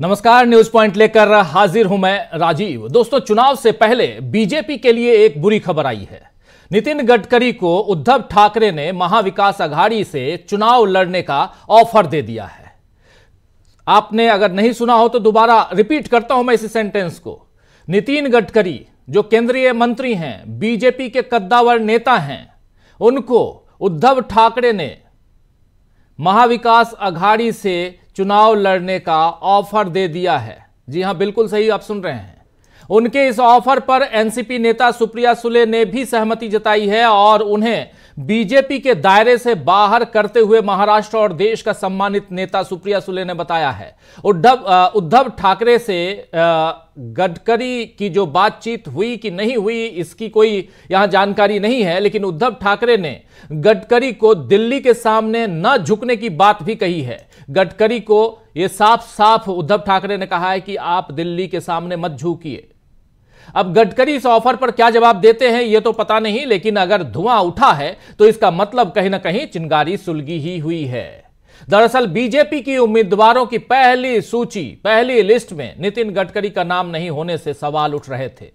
नमस्कार, news point लेकर हाजिर हूं मैं राजीव। दोस्तों, चुनाव से पहले बीजेपी के लिए एक बुरी खबर आई है। नितिन गडकरी को उद्धव ठाकरे ने महाविकास अघाड़ी से चुनाव लड़ने का ऑफर दे दिया है। आपने अगर नहीं सुना हो तो दोबारा रिपीट करता हूं मैं इस सेंटेंस को। नितिन गडकरी जो केंद्रीय मंत्री हैं, बीजेपी के कद्दावर नेता हैं, उनको उद्धव ठाकरे ने महाविकास अघाड़ी से चुनाव लड़ने का ऑफर दे दिया है। जी हां, बिल्कुल सही आप सुन रहे हैं। उनके इस ऑफर पर एनसीपी नेता सुप्रिया सुले ने भी सहमति जताई है और उन्हें बीजेपी के दायरे से बाहर करते हुए महाराष्ट्र और देश का सम्मानित नेता सुप्रिया सुले ने बताया है। उद्धव ठाकरे से गडकरी की जो बातचीत हुई कि नहीं हुई, इसकी कोई यहां जानकारी नहीं है, लेकिन उद्धव ठाकरे ने गडकरी को दिल्ली के सामने न झुकने की बात भी कही है। गडकरी को यह साफ साफ उद्धव ठाकरे ने कहा है कि आप दिल्ली के सामने मत झुकिए। अब गडकरी इस ऑफर पर क्या जवाब देते हैं यह तो पता नहीं, लेकिन अगर धुआं उठा है तो इसका मतलब कहीं ना कहीं चिंगारी सुलगी ही हुई है। दरअसल बीजेपी की उम्मीदवारों की पहली सूची, पहली लिस्ट में नितिन गडकरी का नाम नहीं होने से सवाल उठ रहे थे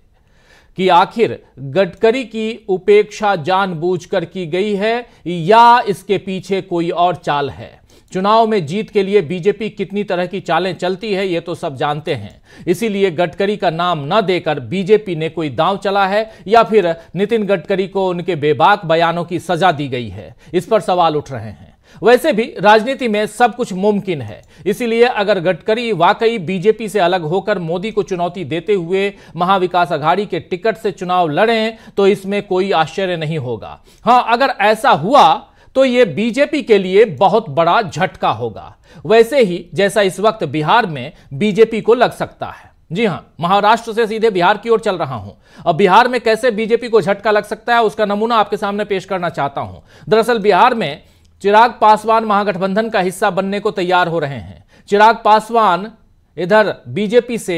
कि आखिर गडकरी की उपेक्षा जानबूझकर की गई है या इसके पीछे कोई और चाल है। चुनाव में जीत के लिए बीजेपी कितनी तरह की चालें चलती है ये तो सब जानते हैं। इसीलिए गडकरी का नाम न देकर बीजेपी ने कोई दांव चला है या फिर नितिन गडकरी को उनके बेबाक बयानों की सजा दी गई है, इस पर सवाल उठ रहे हैं। वैसे भी राजनीति में सब कुछ मुमकिन है, इसीलिए अगर गडकरी वाकई बीजेपी से अलग होकर मोदी को चुनौती देते हुए महाविकास अघाड़ी के टिकट से चुनाव लड़ें तो इसमें कोई आश्चर्य नहीं होगा। हां, अगर ऐसा हुआ तो यह बीजेपी के लिए बहुत बड़ा झटका होगा, वैसे ही जैसा इस वक्त बिहार में बीजेपी को लग सकता है। जी हां, महाराष्ट्र से सीधे बिहार की ओर चल रहा हूं। अब बिहार में कैसे बीजेपी को झटका लग सकता है उसका नमूना आपके सामने पेश करना चाहता हूं। दरअसल बिहार में चिराग पासवान महागठबंधन का हिस्सा बनने को तैयार हो रहे हैं। चिराग पासवान इधर बीजेपी से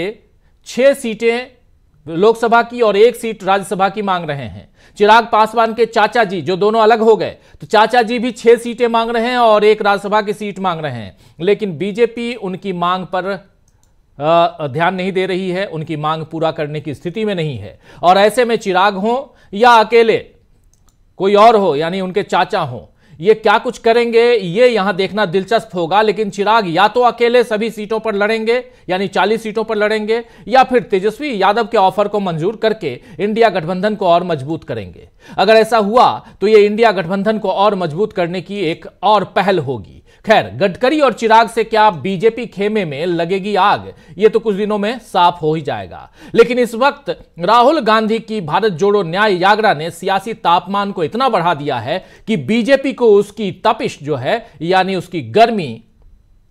6 सीटें लोकसभा की और 1 सीट राज्यसभा की मांग रहे हैं। चिराग पासवान के चाचा जी जो दोनों अलग हो गए, तो चाचा जी भी 6 सीटें मांग रहे हैं और 1 राज्यसभा की सीट मांग रहे हैं, लेकिन बीजेपी उनकी मांग पर ध्यान नहीं दे रही है, उनकी मांग पूरा करने की स्थिति में नहीं है। और ऐसे में चिराग हो या अकेले कोई और हो, यानी उनके चाचा हो, ये क्या कुछ करेंगे ये यहां देखना दिलचस्प होगा। लेकिन चिराग या तो अकेले सभी सीटों पर लड़ेंगे, यानी 40 सीटों पर लड़ेंगे, या फिर तेजस्वी यादव के ऑफर को मंजूर करके इंडिया गठबंधन को और मजबूत करेंगे। अगर ऐसा हुआ तो ये इंडिया गठबंधन को और मजबूत करने की एक और पहल होगी। खैर, गडकरी और चिराग से क्या बीजेपी खेमे में लगेगी आग, ये तो कुछ दिनों में साफ हो ही जाएगा। लेकिन इस वक्त राहुल गांधी की भारत जोड़ो न्याय यात्रा ने सियासी तापमान को इतना बढ़ा दिया है कि बीजेपी को उसकी तपिश जो है, यानी उसकी गर्मी,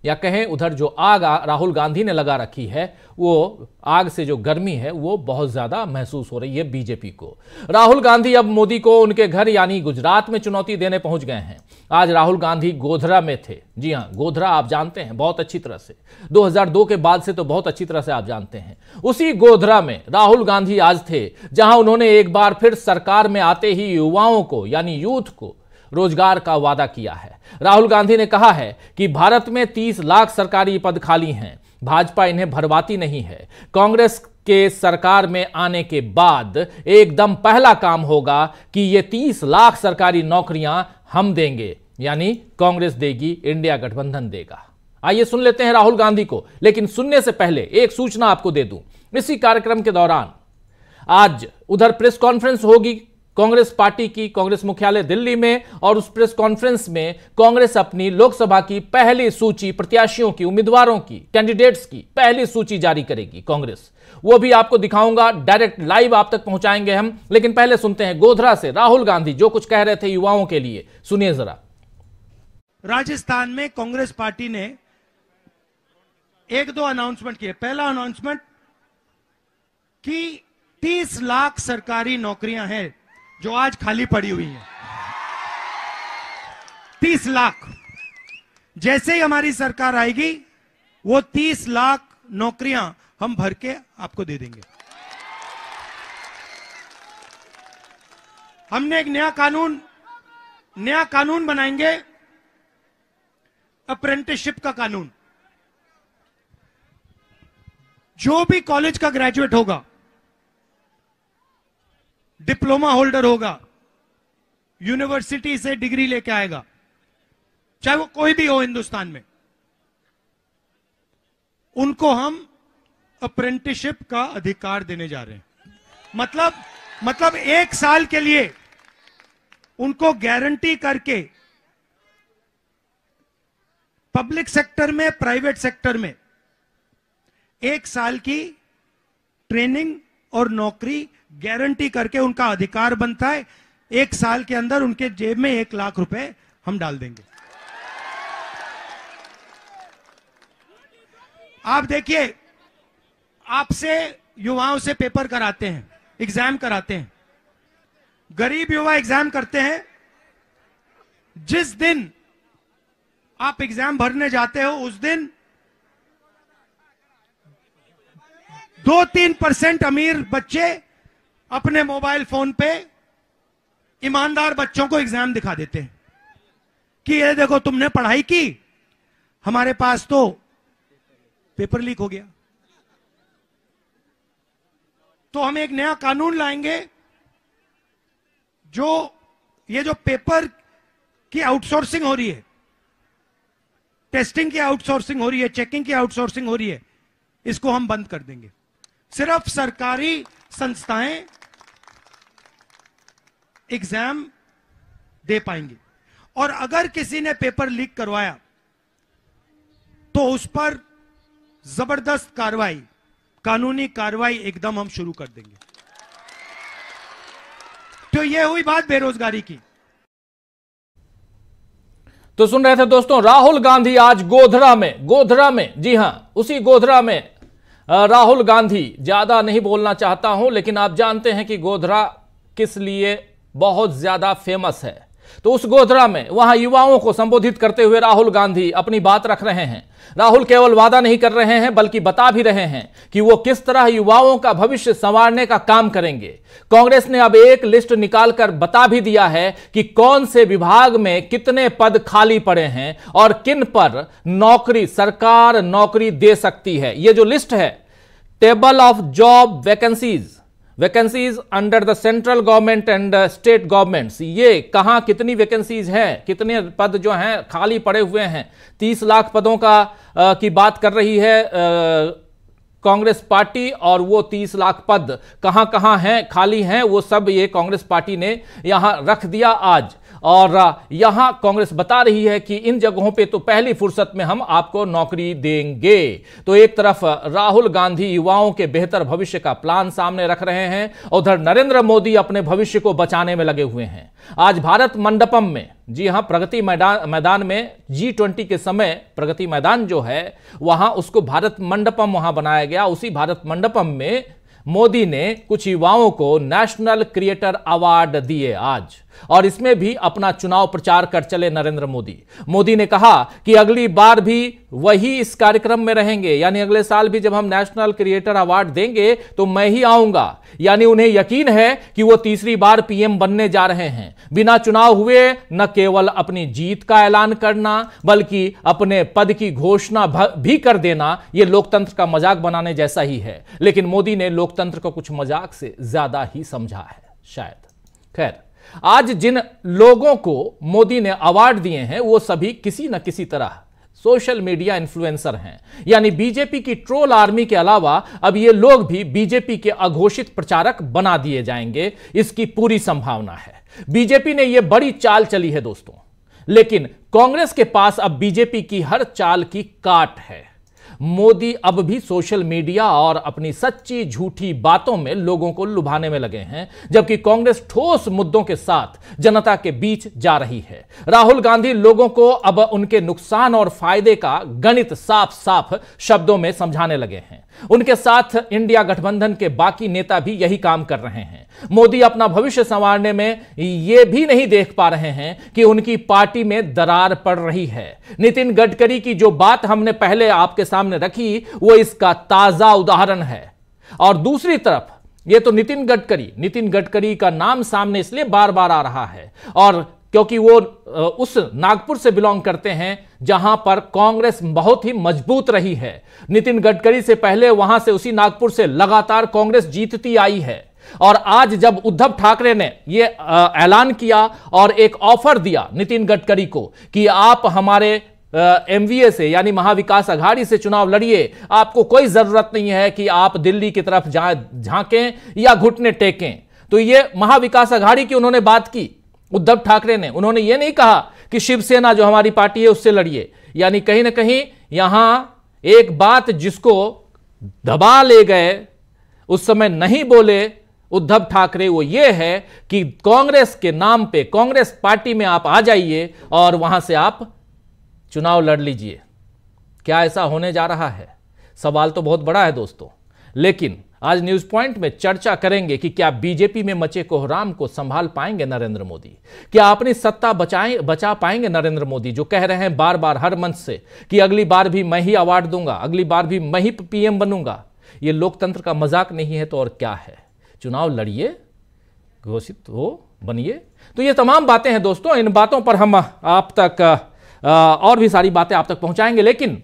या कहें उधर जो आग राहुल गांधी ने लगा रखी है, वो आग से जो गर्मी है वो बहुत ज्यादा महसूस हो रही है बीजेपी को। राहुल गांधी अब मोदी को उनके घर यानी गुजरात में चुनौती देने पहुंच गए हैं। आज राहुल गांधी गोधरा में थे। जी हां, गोधरा आप जानते हैं बहुत अच्छी तरह से, 2002 के बाद से तो बहुत अच्छी तरह से आप जानते हैं। उसी गोधरा में राहुल गांधी आज थे, जहां उन्होंने एक बार फिर सरकार में आते ही युवाओं को, यानी यूथ को, रोजगार का वादा किया है। राहुल गांधी ने कहा है कि भारत में 30 लाख सरकारी पद खाली हैं, भाजपा इन्हें भरवाती नहीं है। कांग्रेस के सरकार में आने के बाद एकदम पहला काम होगा कि ये 30 लाख सरकारी नौकरियां हम देंगे, यानी कांग्रेस देगी, इंडिया गठबंधन देगा। आइए सुन लेते हैं राहुल गांधी को, लेकिन सुनने से पहले एक सूचना आपको दे दूं। इसी कार्यक्रम के दौरान आज उधर प्रेस कॉन्फ्रेंस होगी कांग्रेस पार्टी की, कांग्रेस मुख्यालय दिल्ली में, और उस प्रेस कॉन्फ्रेंस में कांग्रेस अपनी लोकसभा की पहली सूची, प्रत्याशियों की, उम्मीदवारों की, कैंडिडेट्स की पहली सूची जारी करेगी कांग्रेस। वो भी आपको दिखाऊंगा, डायरेक्ट लाइव आप तक पहुंचाएंगे हम। लेकिन पहले सुनते हैं गोधरा से राहुल गांधी जो कुछ कह रहे थे युवाओं के लिए, सुनिए जरा। राजस्थान में कांग्रेस पार्टी ने 1-2 अनाउंसमेंट किए। पहला अनाउंसमेंट कि 30 लाख सरकारी नौकरियां हैं जो आज खाली पड़ी हुई हैं। 30 लाख, जैसे ही हमारी सरकार आएगी वो 30 लाख नौकरियां हम भर के आपको दे देंगे। हमने एक नया कानून बनाएंगे, अप्रेंटिसशिप का कानून। जो भी कॉलेज का ग्रेजुएट होगा, डिप्लोमा होल्डर होगा, यूनिवर्सिटी से डिग्री लेके आएगा, चाहे वो कोई भी हो हिंदुस्तान में, उनको हम अप्रेंटिसशिप का अधिकार देने जा रहे हैं। मतलब 1 साल के लिए उनको गारंटी करके पब्लिक सेक्टर में, प्राइवेट सेक्टर में 1 साल की ट्रेनिंग और नौकरी गारंटी करके उनका अधिकार बनता है। 1 साल के अंदर उनके जेब में 1 लाख रुपए हम डाल देंगे। आप देखिए, आपसे युवाओं से पेपर कराते हैं, एग्जाम कराते हैं, गरीब युवा एग्जाम करते हैं। जिस दिन आप एग्जाम भरने जाते हो उस दिन 2-3% अमीर बच्चे अपने मोबाइल फोन पे ईमानदार बच्चों को एग्जाम दिखा देते हैं कि ये देखो तुमने पढ़ाई की, हमारे पास तो पेपर लीक हो गया। तो हम एक नया कानून लाएंगे, ये जो पेपर की आउटसोर्सिंग हो रही है, टेस्टिंग की आउटसोर्सिंग हो रही है, चेकिंग की आउटसोर्सिंग हो रही है, इसको हम बंद कर देंगे। सिर्फ सरकारी संस्थाएं एग्जाम दे पाएंगी, और अगर किसी ने पेपर लीक करवाया तो उस पर जबरदस्त कार्रवाई, कानूनी कार्रवाई एकदम हम शुरू कर देंगे। तो यह हुई बात बेरोजगारी की। तो सुन रहे थे दोस्तों, राहुल गांधी आज गोधरा में, जी हां, उसी गोधरा में राहुल गांधी। ज्यादा नहीं बोलना चाहता हूं, लेकिन आप जानते हैं कि गोधरा किस लिए बहुत ज्यादा फेमस है। तो उस गोधरा में वहां युवाओं को संबोधित करते हुए राहुल गांधी अपनी बात रख रहे हैं। राहुल केवल वादा नहीं कर रहे हैं, बल्कि बता भी रहे हैं कि वो किस तरह युवाओं का भविष्य संवारने का काम करेंगे। कांग्रेस ने अब एक लिस्ट निकालकर बता भी दिया है कि कौन से विभाग में कितने पद खाली पड़े हैं और किन पर सरकार नौकरी दे सकती है। ये जो लिस्ट है, table of job vacancies under the central government and state governments, ये कहां कितनी वैकेंसीज हैं, कितने पद जो हैं खाली पड़े हुए हैं। 30 लाख पदों की बात कर रही है कांग्रेस पार्टी, और वो 30 लाख पद कहां कहां हैं, खाली हैं, वो सब ये कांग्रेस पार्टी ने यहां रख दिया आज। और यहां कांग्रेस बता रही है कि इन जगहों पे तो पहली फुर्सत में हम आपको नौकरी देंगे। तो एक तरफ राहुल गांधी युवाओं के बेहतर भविष्य का प्लान सामने रख रहे हैं, उधर नरेंद्र मोदी अपने भविष्य को बचाने में लगे हुए हैं। आज भारत मंडपम में, जी हां, प्रगति मैदान में G20 के समय प्रगति मैदान जो है वहां, उसको भारत मंडपम वहां बनाया गया। उसी भारत मंडपम में मोदी ने कुछ युवाओं को नेशनल क्रिएटर अवार्ड दिए आज, और इसमें भी अपना चुनाव प्रचार कर चले नरेंद्र मोदी। मोदी ने कहा कि अगली बार भी वही इस कार्यक्रम में रहेंगे, यानी अगले साल भी जब हम नेशनल क्रिएटर अवार्ड देंगे तो मैं ही आऊंगा। यानी उन्हें यकीन है कि वो तीसरी बार पीएम बनने जा रहे हैं। बिना चुनाव हुए न केवल अपनी जीत का ऐलान करना, बल्कि अपने पद की घोषणा भी कर देना, यह लोकतंत्र का मजाक बनाने जैसा ही है। लेकिन मोदी ने लोकतंत्र को कुछ मजाक से ज्यादा ही समझा है शायद। खैर, आज जिन लोगों को मोदी ने अवार्ड दिए हैं वो सभी किसी न किसी तरह सोशल मीडिया इन्फ्लुएंसर हैं। यानी बीजेपी की ट्रोल आर्मी के अलावा अब ये लोग भी बीजेपी के अघोषित प्रचारक बना दिए जाएंगे, इसकी पूरी संभावना है। बीजेपी ने यह बड़ी चाल चली है दोस्तों, लेकिन कांग्रेस के पास अब बीजेपी की हर चाल की काट है। मोदी अब भी सोशल मीडिया और अपनी सच्ची झूठी बातों में लोगों को लुभाने में लगे हैं, जबकि कांग्रेस ठोस मुद्दों के साथ जनता के बीच जा रही है। राहुल गांधी लोगों को अब उनके नुकसान और फायदे का गणित साफ साफ शब्दों में समझाने लगे हैं। उनके साथ इंडिया गठबंधन के बाकी नेता भी यही काम कर रहे हैं। मोदी अपना भविष्य संवारने में यह भी नहीं देख पा रहे हैं कि उनकी पार्टी में दरार पड़ रही है। नितिन गडकरी की जो बात हमने पहले आपके सामने रखी, वो इसका ताजा उदाहरण है। और दूसरी तरफ ये तो नितिन गडकरी का नाम सामने इसलिए बार बार आ रहा है, और क्योंकि वो उस नागपुर से बिलोंग करते हैं जहां पर कांग्रेस बहुत ही मजबूत रही है। नितिन गडकरी से पहले वहां से, उसी नागपुर से लगातार कांग्रेस जीतती आई है। और आज जब उद्धव ठाकरे ने यह ऐलान किया और एक ऑफर दिया नितिन गडकरी को कि आप हमारे एमवीए से यानी महाविकास अघाड़ी से चुनाव लड़िए, आपको कोई जरूरत नहीं है कि आप दिल्ली की तरफ झांकें या घुटने टेकें। तो यह महाविकास अघाड़ी की उन्होंने बात की उद्धव ठाकरे ने। उन्होंने यह नहीं कहा कि शिवसेना जो हमारी पार्टी है उससे लड़िए। यानी कहीं ना कहीं यहां एक बात जिसको दबा ले गए, उस समय नहीं बोले उद्धव ठाकरे, वो ये है कि कांग्रेस के नाम पे, कांग्रेस पार्टी में आप आ जाइए और वहां से आप चुनाव लड़ लीजिए। क्या ऐसा होने जा रहा है? सवाल तो बहुत बड़ा है दोस्तों। लेकिन आज न्यूज पॉइंट में चर्चा करेंगे कि क्या बीजेपी में मचे कोहराम को संभाल पाएंगे नरेंद्र मोदी? क्या अपनी सत्ता बचा पाएंगे नरेंद्र मोदी, जो कह रहे हैं बार बार हर मंच से कि अगली बार भी मैं ही अवार्ड दूंगा, अगली बार भी मैं ही पीएम बनूंगा? ये लोकतंत्र का मजाक नहीं है तो और क्या है? चुनाव लड़िए, घोषित हो, बनिए। तो ये तमाम बातें हैं दोस्तों। इन बातों पर हम आप तक और भी सारी बातें आप तक पहुंचाएंगे। लेकिन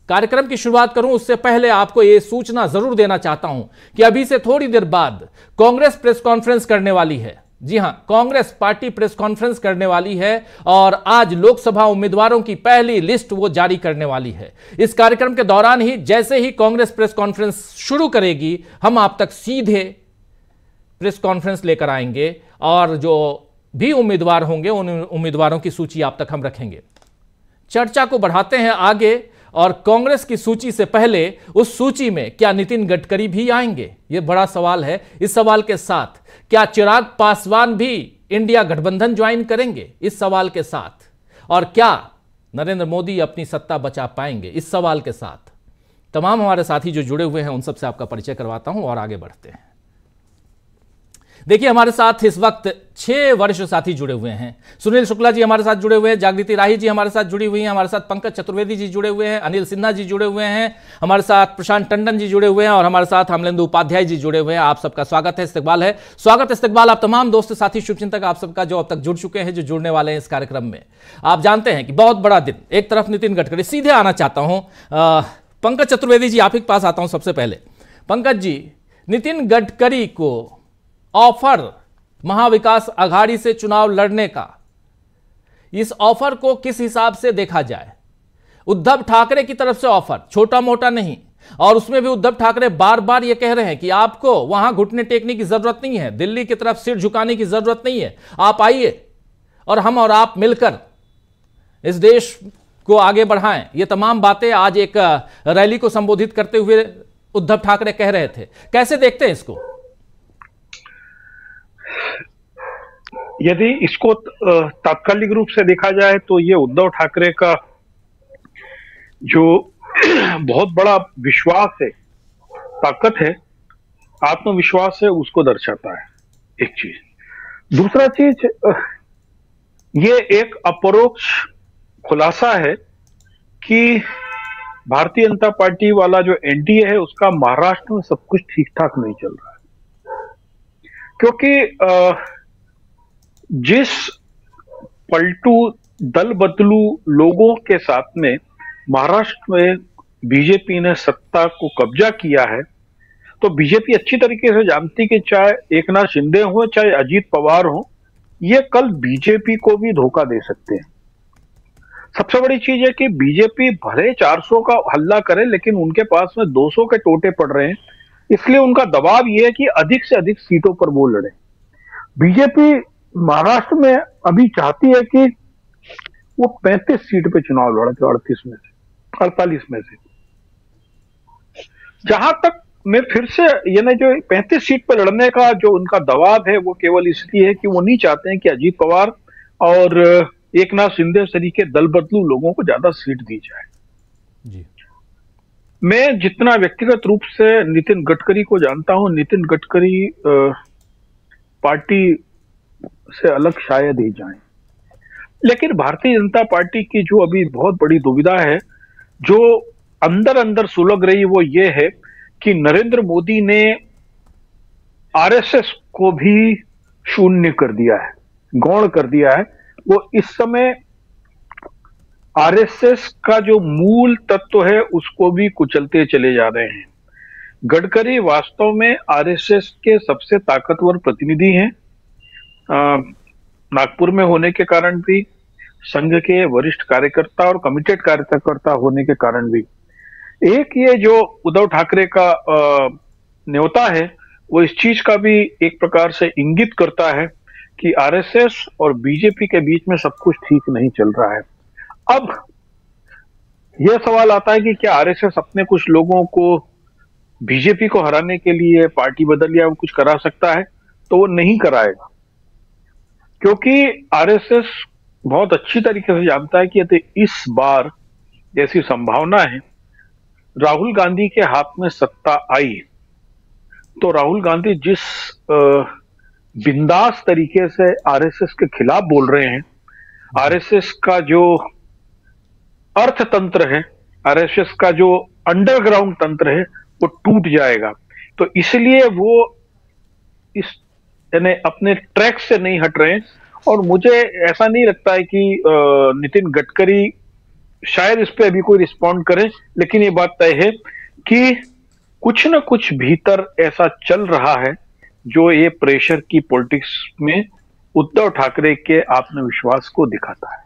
कार्यक्रम की शुरुआत करूं उससे पहले आपको यह सूचना जरूर देना चाहता हूं कि अभी से थोड़ी देर बाद कांग्रेस प्रेस कॉन्फ्रेंस करने वाली है। जी हां, कांग्रेस पार्टी प्रेस कॉन्फ्रेंस करने वाली है और आज लोकसभा उम्मीदवारों की पहली लिस्ट वो जारी करने वाली है। इस कार्यक्रम के दौरान ही, जैसे ही कांग्रेस प्रेस कॉन्फ्रेंस शुरू करेगी, हम आप तक सीधे प्रेस कॉन्फ्रेंस लेकर आएंगे और जो भी उम्मीदवार होंगे उन उम्मीदवारों की सूची आप तक हम रखेंगे। चर्चा को बढ़ाते हैं आगे। और कांग्रेस की सूची से पहले उस सूची में क्या नितिन गडकरी भी आएंगे? यह बड़ा सवाल है। इस सवाल के साथ क्या चिराग पासवान भी इंडिया गठबंधन ज्वाइन करेंगे? इस सवाल के साथ, और क्या नरेंद्र मोदी अपनी सत्ता बचा पाएंगे? इस सवाल के साथ तमाम हमारे साथी जो जुड़े हुए हैं उन सबसे आपका परिचय करवाता हूं और आगे बढ़ते हैं। देखिए, हमारे साथ इस वक्त 6 वरिष्ठ साथी जुड़े हुए हैं। सुनील शुक्ला जी हमारे साथ जुड़े हुए हैं, जागृति राही जी हमारे साथ जुड़ी हुई हैं, हमारे साथ पंकज चतुर्वेदी जी जुड़े हुए हैं, अनिल सिन्हा जी जुड़े हुए हैं, हमारे साथ प्रशांत टंडन जी जुड़े हुए हैं और हमारे साथ अमलेंदु उपाध्याय जी जुड़े हुए हैं। आप सबका स्वागत है, इस्तकबाल है। स्वागत इस्तकबाल आप तमाम दोस्त साथी शुभचिंतक आप सबका जो अब तक जुड़ चुके हैं, जो जुड़ने वाले हैं इस कार्यक्रम में। आप जानते हैं कि बहुत बड़ा दिन, एक तरफ नितिन गडकरी, सीधे आना चाहता हूं पंकज चतुर्वेदी जी, आप ही के पास आता हूं सबसे पहले। पंकज जी, नितिन गडकरी को ऑफर महाविकास अघाड़ी से चुनाव लड़ने का, इस ऑफर को किस हिसाब से देखा जाए? उद्धव ठाकरे की तरफ से ऑफर, छोटा मोटा नहीं, और उसमें भी उद्धव ठाकरे बार बार यह कह रहे हैं कि आपको वहां घुटने टेकने की जरूरत नहीं है, दिल्ली की तरफ सिर झुकाने की जरूरत नहीं है, आप आइए और हम और आप मिलकर इस देश को आगे बढ़ाएं। ये तमाम बातें आज एक रैली को संबोधित करते हुए उद्धव ठाकरे कह रहे थे। कैसे देखते हैं इसको? यदि इसको तात्कालिक रूप से देखा जाए तो ये उद्धव ठाकरे का जो बहुत बड़ा विश्वास है, ताकत है, आत्मविश्वास है, उसको दर्शाता है, एक चीज। दूसरा चीज, ये एक अपरोक्ष खुलासा है कि भारतीय जनता पार्टी वाला जो एनडीए है उसका महाराष्ट्र में सब कुछ ठीक ठाक नहीं चल रहा है। क्योंकि जिस पलटू दल बदलू लोगों के साथ में महाराष्ट्र में बीजेपी ने सत्ता को कब्जा किया है, तो बीजेपी अच्छी तरीके से जानती कि चाहे एकनाथ शिंदे हो चाहे अजीत पवार हो, ये कल बीजेपी को भी धोखा दे सकते हैं। सबसे बड़ी चीज है कि बीजेपी भले 400 का हल्ला करे, लेकिन उनके पास में 200 के टोटे पड़ रहे हैं, इसलिए उनका दबाव यह है कि अधिक से अधिक सीटों पर वो लड़े। बीजेपी महाराष्ट्र में अभी चाहती है कि वो 35 सीट पे चुनाव लड़े, 38 में से 48 में से। जहां तक मैं फिर से यानी जो 35 सीट पे लड़ने का जो उनका दबाव है वो केवल इसलिए है कि वो नहीं चाहते हैं कि अजीत पवार और एकनाथ शिंदे तरीके दल बदलू लोगों को ज्यादा सीट दी जाए जी। मैं जितना व्यक्तिगत रूप से नितिन गडकरी को जानता हूं, नितिन गडकरी पार्टी से अलग शायद ही जाएं, लेकिन भारतीय जनता पार्टी की जो अभी बहुत बड़ी दुविधा है, जो अंदर अंदर सुलग रही, वो ये है कि नरेंद्र मोदी ने आरएसएस को भी शून्य कर दिया है, गौण कर दिया है, वो इस समय आरएसएस का जो मूल तत्व है उसको भी कुचलते चले जा रहे हैं। गडकरी वास्तव में आरएसएस के सबसे ताकतवर प्रतिनिधि हैं, नागपुर में होने के कारण भी, संघ के वरिष्ठ कार्यकर्ता और कमिटेड कार्यकर्ता होने के कारण भी। एक ये जो उद्धव ठाकरे का न्योता है वो इस चीज का भी एक प्रकार से इंगित करता है कि आरएसएस और बीजेपी के बीच में सब कुछ ठीक नहीं चल रहा है। अब यह सवाल आता है कि क्या आरएसएस अपने कुछ लोगों को बीजेपी को हराने के लिए पार्टी बदल या कुछ करा सकता है? तो वो नहीं कराएगा, क्योंकि आरएसएस बहुत अच्छी तरीके से जानता है कि यदि इस बार जैसी संभावना है राहुल गांधी के हाथ में सत्ता आई तो राहुल गांधी जिस बिंदास तरीके से आरएसएस के खिलाफ बोल रहे हैं, आरएसएस का जो अर्थतंत्र है, आरएसएस का जो अंडरग्राउंड तंत्र है वो टूट जाएगा। तो इसलिए वो इस यानी अपने ट्रैक से नहीं हट रहे हैं। और मुझे ऐसा नहीं लगता है कि नितिन गडकरी शायद इस पे अभी कोई रिस्पॉन्ड करे, लेकिन ये बात तय है कि कुछ ना कुछ भीतर ऐसा चल रहा है जो ये प्रेशर की पॉलिटिक्स में उद्धव ठाकरे के आत्मविश्वास को दिखाता है।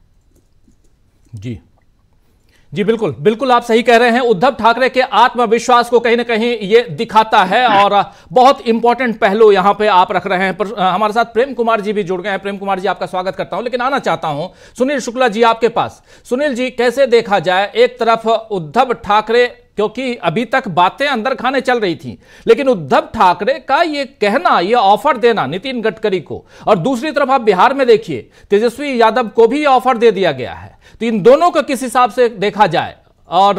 जी बिल्कुल बिल्कुल आप सही कह रहे हैं। उद्धव ठाकरे के आत्मविश्वास को कहीं ना कहीं ये दिखाता है और बहुत इंपॉर्टेंट पहलू यहां पे आप रख रहे हैं। पर हमारे साथ प्रेम कुमार जी भी जुड़ गए हैं। प्रेम कुमार जी आपका स्वागत करता हूं, लेकिन आना चाहता हूं सुनील शुक्ला जी आपके पास। सुनील जी, कैसे देखा जाए, एक तरफ उद्धव ठाकरे, क्योंकि अभी तक बातें अंदर खाने चल रही थी, लेकिन उद्धव ठाकरे का ये कहना, ये ऑफर देना नितिन गडकरी को, और दूसरी तरफ आप बिहार में देखिए तेजस्वी यादव को भी ऑफर दे दिया गया है। तो इन दोनों को किस हिसाब से देखा जाए और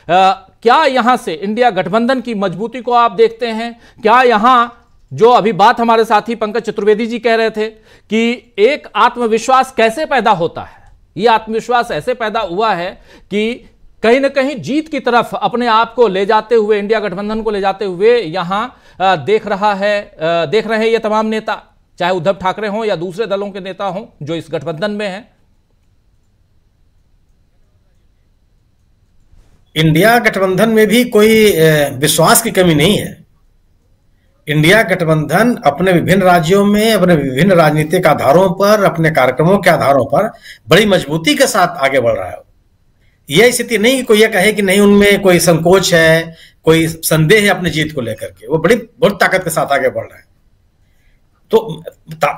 क्या यहां से इंडिया गठबंधन की मजबूती को आप देखते हैं? क्या यहां जो अभी बात हमारे साथी पंकज चतुर्वेदी जी कह रहे थे कि एक आत्मविश्वास कैसे पैदा होता है, यह आत्मविश्वास ऐसे पैदा हुआ है कि कहीं ना कहीं जीत की तरफ अपने आप को ले जाते हुए, इंडिया गठबंधन को ले जाते हुए यहां देख रहे हैं ये तमाम नेता, चाहे उद्धव ठाकरे हों या दूसरे दलों के नेता हों जो इस गठबंधन में हैं। इंडिया गठबंधन में भी कोई विश्वास की कमी नहीं है। इंडिया गठबंधन अपने विभिन्न राज्यों में, अपने विभिन्न राजनीतिक आधारों पर, अपने कार्यक्रमों के आधारों पर बड़ी मजबूती के साथ आगे बढ़ रहा है। यह स्थिति नहीं कि कोई यह कहे कि नहीं उनमें कोई संकोच है, कोई संदेह है अपनी जीत को लेकर के। वो बहुत ताकत के साथ आगे बढ़ रहा है। तो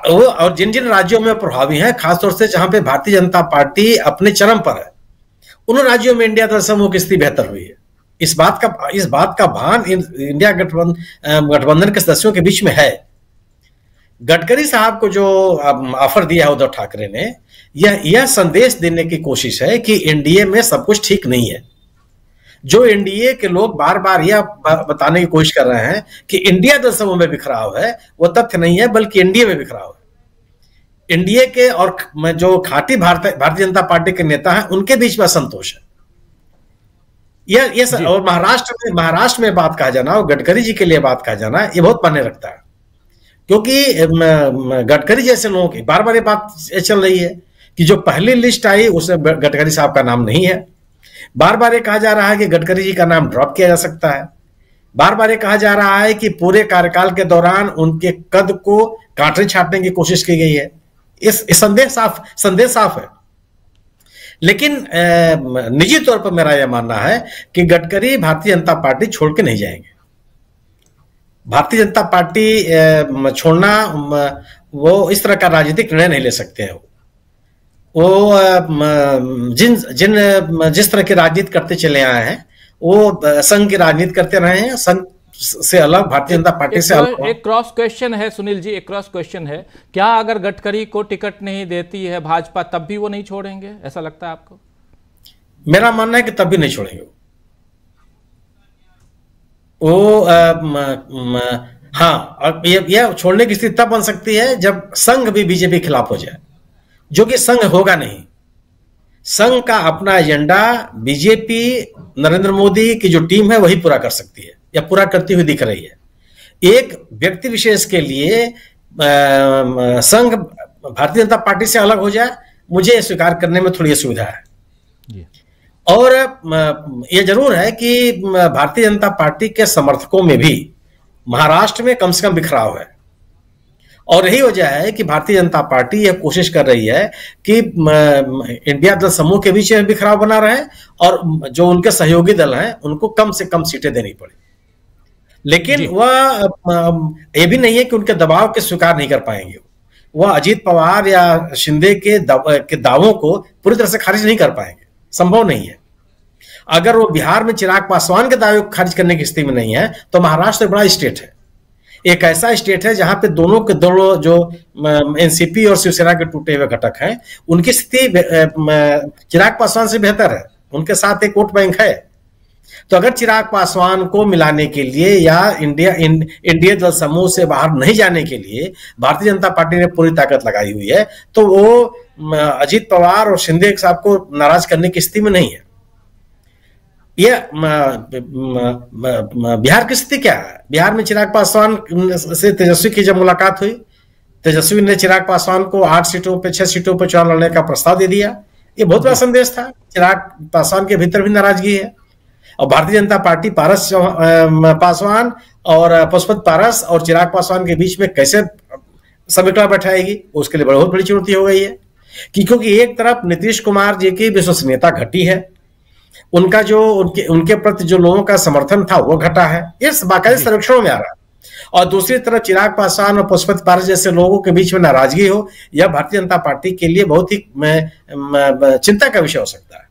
वो और जिन जिन राज्यों में प्रभावी हैं, खासतौर से जहां पे भारतीय जनता पार्टी अपने चरम पर है, उन राज्यों में इंडिया दल समूह की स्थिति बेहतर हुई है। इस बात का भान इंडिया गठबंधन के सदस्यों के बीच में है। गडकरी साहब को जो ऑफर दिया है उद्धव ठाकरे ने, यह संदेश देने की कोशिश है कि एनडीए में सब कुछ ठीक नहीं है। जो एनडीए के लोग बार बार यह बताने की कोशिश कर रहे हैं कि इंडिया दल समूह में बिखराव है, वो तथ्य नहीं है, बल्कि एनडीए में बिखराव है। एनडीए के और जो खाटी भारतीय जनता पार्टी के नेता हैं उनके बीच में असंतोष है। यह और महाराष्ट्र में बात कहा जाना और गडकरी जी के लिए बात कहा जाना, ये बहुत मायने रखता है, क्योंकि गडकरी जैसे लोगों की बार बार ये बात चल रही है कि जो पहली लिस्ट आई उसमें गडकरी साहब का नाम नहीं है। बार बार ये कहा जा रहा है कि गडकरी जी का नाम ड्रॉप किया जा सकता है। बार बार ये कहा जा रहा है कि पूरे कार्यकाल के दौरान उनके कद को काटने छाटने की कोशिश की गई है। इस संदेश साफ है। लेकिन निजी तौर पर मेरा यह मानना है कि गडकरी भारतीय जनता पार्टी छोड़ के नहीं जाएंगे। भारतीय जनता पार्टी छोड़ना, वो इस तरह का राजनीतिक निर्णय नहीं ले सकते हैं। वो जिस तरह की राजनीति करते चले आए हैं, वो संघ की राजनीति करते रहे हैं। संघ से अलग, भारतीय जनता पार्टी से अलग। एक क्रॉस क्वेश्चन है सुनील जी, एक क्रॉस क्वेश्चन है, क्या अगर गडकरी को टिकट नहीं देती है भाजपा तब भी वो नहीं छोड़ेंगे, ऐसा लगता है आपको? मेरा मानना है कि तब भी नहीं छोड़ेंगे वो। हाँ, और यह छोड़ने की स्थिति तब बन सकती है जब संघ भी बीजेपी के खिलाफ हो जाए, जो कि संघ होगा नहीं। संघ का अपना एजेंडा बीजेपी, नरेंद्र मोदी की जो टीम है वही पूरा कर सकती है या पूरा करती हुई दिख रही है। एक व्यक्ति विशेष के लिए संघ भारतीय जनता पार्टी से अलग हो जाए, मुझे स्वीकार करने में थोड़ी असुविधा है। जी। और यह जरूर है कि भारतीय जनता पार्टी के समर्थकों में भी महाराष्ट्र में कम से कम बिखराव है, और यही वजह है कि भारतीय जनता पार्टी यह कोशिश कर रही है कि इंडिया दल समूह के बीच में बिखराव बना रहे और जो उनके सहयोगी दल हैं उनको कम से कम सीटें देनी पड़े। लेकिन वह यह भी नहीं है कि उनके दबाव के स्वीकार नहीं कर पाएंगे। वह अजीत पवार या शिंदे के दावों को पूरी तरह से खारिज नहीं कर पाएंगे, संभव नहीं है। अगर वो बिहार में चिराग पासवान के दावे को खारिज करने की स्थिति में नहीं है, तो महाराष्ट्र एक बड़ा स्टेट है, एक ऐसा स्टेट है जहां पे दोनों के दोनों जो एनसीपी और शिवसेना के टूटे हुए घटक हैं, उनकी स्थिति चिराग पासवान से बेहतर है, उनके साथ एक वोट बैंक है। तो अगर चिराग पासवान को मिलाने के लिए या इंडिया दल समूह से बाहर नहीं जाने के लिए भारतीय जनता पार्टी ने पूरी ताकत लगाई हुई है, तो वो अजीत पवार और शिंदे साहब को नाराज करने की स्थिति में नहीं है। यह बिहार की स्थिति क्या है? बिहार में चिराग पासवान से तेजस्वी की जब मुलाकात हुई, तेजस्वी ने चिराग पासवान को 8 सीटों पे 6 सीटों पर चुनाव लड़ने का प्रस्ताव दे दिया। ये बहुत बड़ा संदेश था। चिराग पासवान के भीतर भी नाराजगी है, और भारतीय जनता पार्टी पारस पासवान और पशुपत पारस और चिराग पासवान के बीच में कैसे समीकरण बैठाएगी, उसके लिए बहुत बड़ी चुनौती हो गई है। क्योंकि एक तरफ नीतीश कुमार जी की विश्वसनीयता घटी है, उनका जो उनके प्रति जो लोगों का समर्थन था वो घटा है, इस बाकायदे सर्वेक्षणों में आ रहा है। और दूसरी तरफ चिराग पासवान और पशुपत पारस जैसे लोगों के बीच में नाराजगी हो, यह भारतीय जनता पार्टी के लिए बहुत ही चिंता का विषय हो सकता है।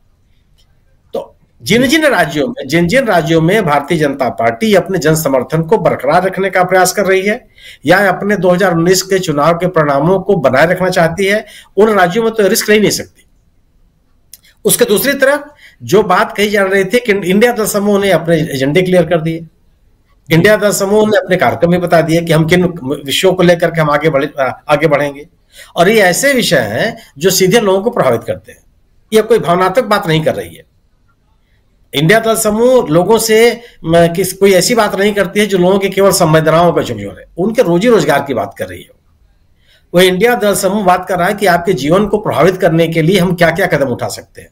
तो जिन जिन राज्यों में भारतीय जनता पार्टी अपने जन समर्थन को बरकरार रखने का प्रयास कर रही है या अपने 2019 के चुनाव के परिणामों को बनाए रखना चाहती है, उन राज्यों में तो रिस्क ले नहीं सकती। उसके दूसरी तरफ जो बात कही जा रही थी कि इंडिया दल समूह ने अपने एजेंडे क्लियर कर दिए, इंडिया दल समूह ने अपने कार्यक्रम में बता दिए कि हम किन विषयों को लेकर के हम आगे बढ़ेंगे, और ये ऐसे विषय हैं जो सीधे लोगों को प्रभावित करते हैं। ये कोई भावनात्मक बात नहीं कर रही है। इंडिया दल समूह लोगों से कोई ऐसी बात नहीं करती है जो लोगों की केवल संवेदनाओं पर झुंझुन है, उनके रोजी रोजगार की बात कर रही है। वह इंडिया दल समूह बात कर रहा है कि आपके जीवन को प्रभावित करने के लिए हम क्या क्या कदम उठा सकते हैं,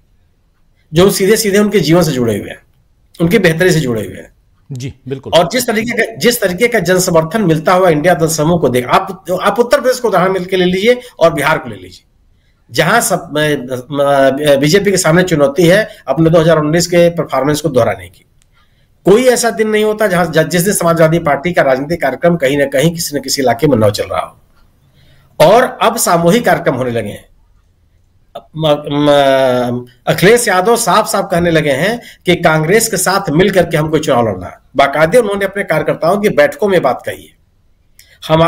जो सीधे सीधे उनके जीवन से जुड़े हुए हैं, उनकी बेहतरी से जुड़े हुए हैं। जी बिल्कुल। और जिस तरीके का जन समर्थन मिलता हुआ इंडिया दल समूह को देख, आप उत्तर प्रदेश को उदाहरण मिलकर ले लीजिए और बिहार को ले लीजिए, जहां सब बीजेपी के सामने चुनौती है अपने 2019 के परफॉर्मेंस को दोहराने की। कोई ऐसा दिन नहीं होता जहां जिस दिन समाजवादी पार्टी का राजनीतिक कार्यक्रम कहीं ना कहीं किसी न किसी इलाके में न चल रहा हो, और अब सामूहिक कार्यक्रम होने लगे हैं। अखिलेश यादव साफ साफ कहने लगे हैं कि कांग्रेस के साथ मिलकर के हमको चुनाव लड़ना है। बाकायदे उन्होंने अपने कार्यकर्ताओं की बैठकों में बात कही है। हम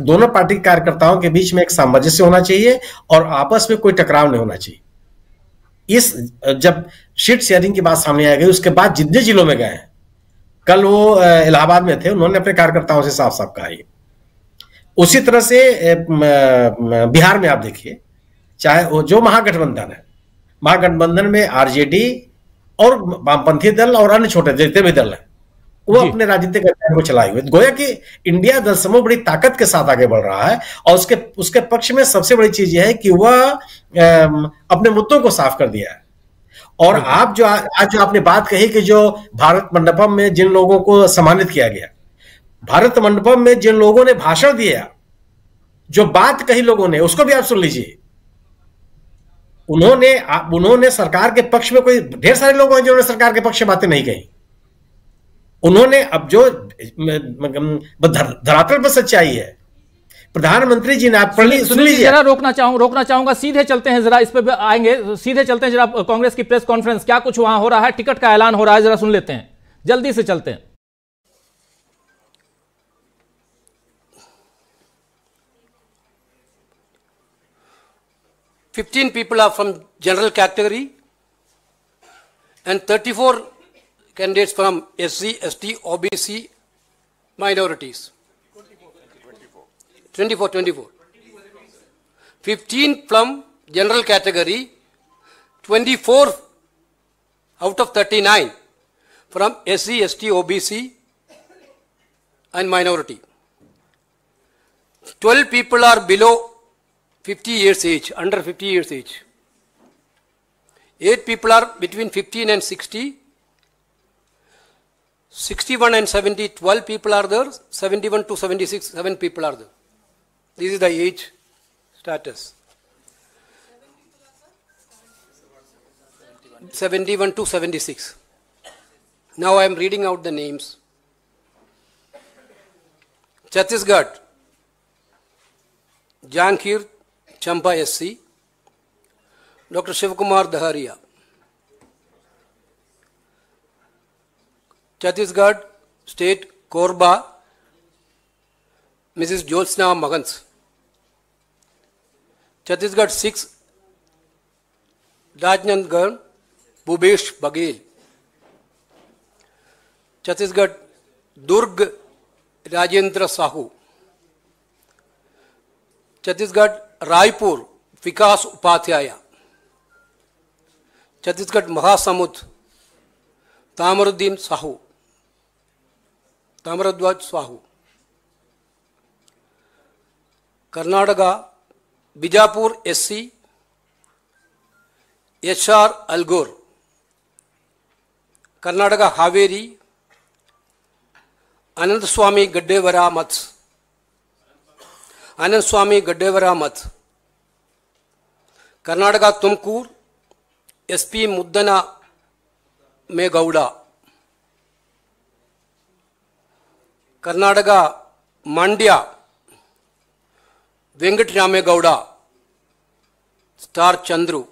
दोनों पार्टी के कार्यकर्ताओं के बीच में एक सामंजस्य होना चाहिए और आपस में कोई टकराव नहीं होना चाहिए। जब सीट शेयरिंग की बात सामने आ गई, उसके बाद जितने जिलों में गए हैं, कल वो इलाहाबाद में थे, उन्होंने अपने कार्यकर्ताओं से साफ साफ कहा। उसी तरह से बिहार में आप देखिए, चाहे वो जो महागठबंधन है, महागठबंधन में आरजेडी और वामपंथी दल और अन्य छोटे जितने भी दल हैं, वो अपने राजनीतिक अभियान को चलाए हुए। गोया कि इंडिया दल समूह बड़ी ताकत के साथ आगे बढ़ रहा है, और उसके पक्ष में सबसे बड़ी चीज यह है कि वह अपने मुद्दों को साफ कर दिया है। और आप जो आज जो आपने बात कही कि जो भारत मंडपम में जिन लोगों को सम्मानित किया गया, भारत मंडपम में जिन लोगों ने भाषण दिया, जो बात कही लोगों ने, उसको भी आप सुन लीजिए। उन्होंने सरकार के पक्ष में, कोई ढेर सारे लोग हैं जिन्होंने सरकार के पक्ष में बातें नहीं कही। उन्होंने अब जो धरातल पर सच्चाई है, प्रधानमंत्री जी ने आप सुन लीजिए। जरा रोकना चाहूंगा, सीधे चलते हैं, जरा इस पे आएंगे, सीधे चलते हैं जरा कांग्रेस की प्रेस कॉन्फ्रेंस, क्या कुछ वहां हो रहा है, टिकट का ऐलान हो रहा है, जरा सुन लेते हैं, जल्दी से चलते हैं। $15 people are from general category and 34 candidates from SC, ST, OBC minorities. 24. 15 from general category, 24 out of 39 from SC, ST, OBC and minority. 12 people are below 50 years age, under 50 years age. 8 people are between 15 and 60. 61 and 70, 12 people are there. 71 to 76, 7 people are there. This is the age status. 71 to 76. Now I am reading out the names. Chhattisgarh, Jankir Champa SC, Dr. Shivakumar Daharia. Chhattisgarh State, Korba, Mrs. Jyotsna Magans. Chhattisgarh 6, Rajnandgarh, Bhubesh Baghel. Chhattisgarh Durg, Rajendra Sahu. Chhattisgarh Raipur, Vikas Upadhyaya. Chhattisgarh Mahasamud, Tamaruddin Sahu. Tamaradwaj Sahu. Karnataka, Bijapur SC, HR Algor. Karnataka Haveri, Anand Swami Gaddevara Math. Anand Swami Gaddevara Math. Karnataka Tumkur, SP Muddana Megowda. Karnataka Mandya, Venkat Ramegowda, Star Chandru.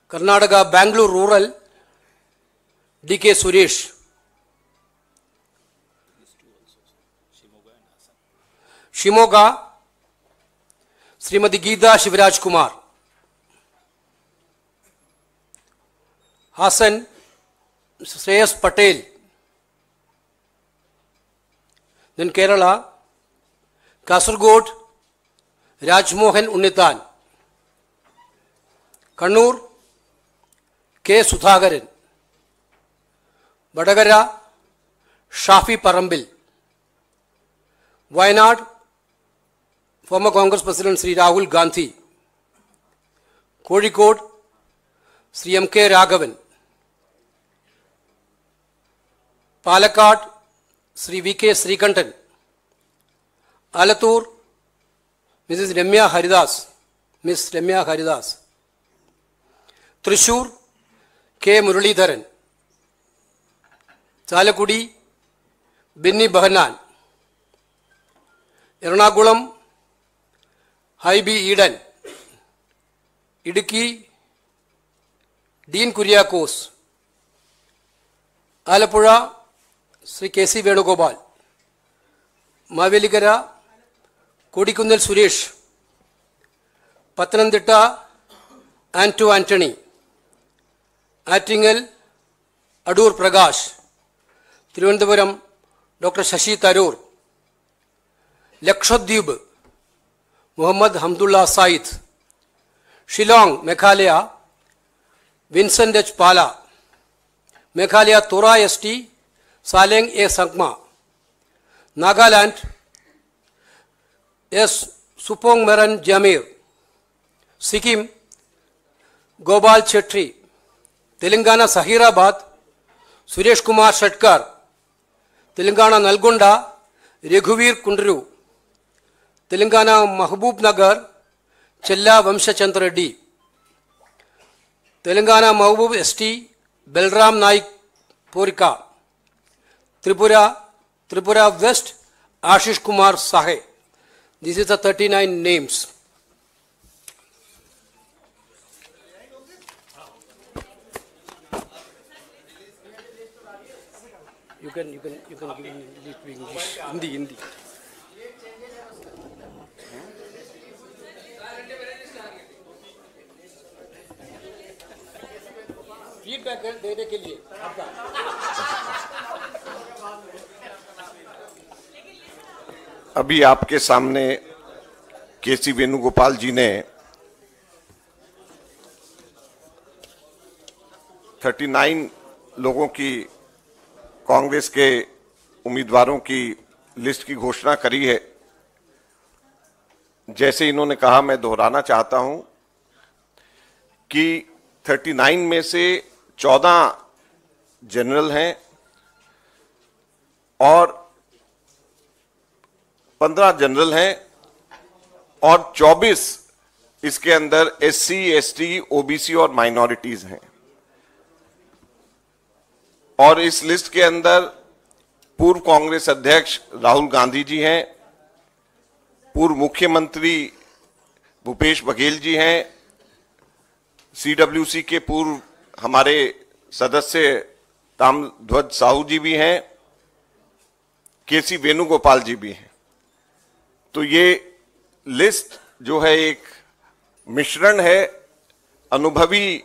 Karnataka Bangalore Rural, DK Suresh. Shimoga, Srimati Geeta Shivraj Kumar. Hassan, Shreyas Patel. Then Kerala, Kasargod, Rajmohan Unnitan. Kannur, K. Suthagaran. Badagara, Shafi Parambil. Wayanad, former Congress President Sri Rahul Gandhi. Kozhikode, Sri M.K. Raghavan. Palakkad, Sri V.K. Srikantan. Alathur, Mrs. Ramya Haridas. Miss Ramya Haridas. Thrissur, K. Muralidharan. Chalakudi, Binni Bahanan. Ernakulam, High B. Eden. Idukki, Dean Kuriakose. Alapura, Sri K.C. Venugopal. Mavelikara, Kodikundal Suresh. Pathanamthitta, Anto Anthony. Attingal, Adur Prakash. Thiruvananthapuram, Dr. Shashi Tharoor. Lakshadweep, Muhammad Hamdullah Said. Shillong, Meghalaya, Vincent H. Pala. Meghalaya Tora ST, Saleng A. Sankma. Nagaland, S. Supong Meran Jamir. Sikkim, Gopal Chetri. Telangana Sahirabad, Suresh Kumar Shatkar. Telangana Nalgonda, Raghuvir Kundru. Telangana Mahbub Nagar, Chella Vamshachandra Reddy. Telangana Mahbub ST, Belram Naik Porika. Tripura West, Ashish Kumar Sahe. This is the 39 names. You can give me English, Hindi. Feedback देने के लिए आपका अभी आपके सामने केसी वेणुगोपाल जी ने 39 लोगों की कांग्रेस के उम्मीदवारों की लिस्ट की घोषणा करी है। जैसे इन्होंने कहा, मैं दोहराना चाहता हूं कि 39 में से 14 जनरल हैं और 15 जनरल हैं और 24 इसके अंदर SC, ST, OBC और माइनॉरिटीज हैं। और इस लिस्ट के अंदर पूर्व कांग्रेस अध्यक्ष राहुल गांधी जी हैं, पूर्व मुख्यमंत्री भूपेश बघेल जी हैं, CWC के पूर्व हमारे सदस्य ताम्रध्वज साहू जी भी हैं, KC वेणुगोपाल जी भी हैं। तो ये लिस्ट जो है एक मिश्रण है अनुभवी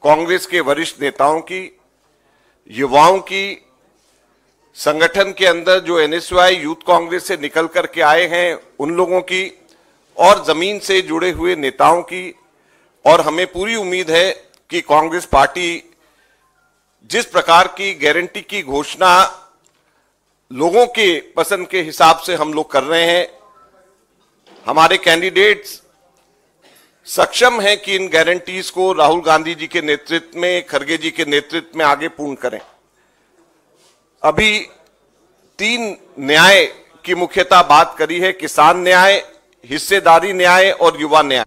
कांग्रेस के वरिष्ठ नेताओं की, युवाओं की, संगठन के अंदर जो NSY यूथ कांग्रेस से निकल करके आए हैं उन लोगों की, और जमीन से जुड़े हुए नेताओं की। और हमें पूरी उम्मीद है कि कांग्रेस पार्टी जिस प्रकार की गारंटी की घोषणा लोगों के पसंद के हिसाब से हम लोग कर रहे हैं, हमारे कैंडिडेट्स सक्षम हैं कि इन गारंटीज को राहुल गांधी जी के नेतृत्व में, खड़गे जी के नेतृत्व में आगे पूर्ण करें। अभी 3 न्याय की मुख्यतः बात करी है, किसान न्याय, हिस्सेदारी न्याय और युवा न्याय।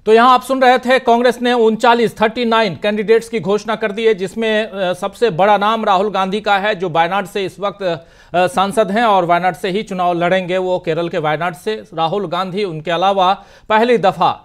तो यहां आप सुन रहे थे, कांग्रेस ने 39 कैंडिडेट्स की घोषणा कर दी है, जिसमें सबसे बड़ा नाम राहुल गांधी का है, जो वायनाड से इस वक्त सांसद हैं और वायनाड से ही चुनाव लड़ेंगे। वो केरल के वायनाड से राहुल गांधी, उनके अलावा पहली दफा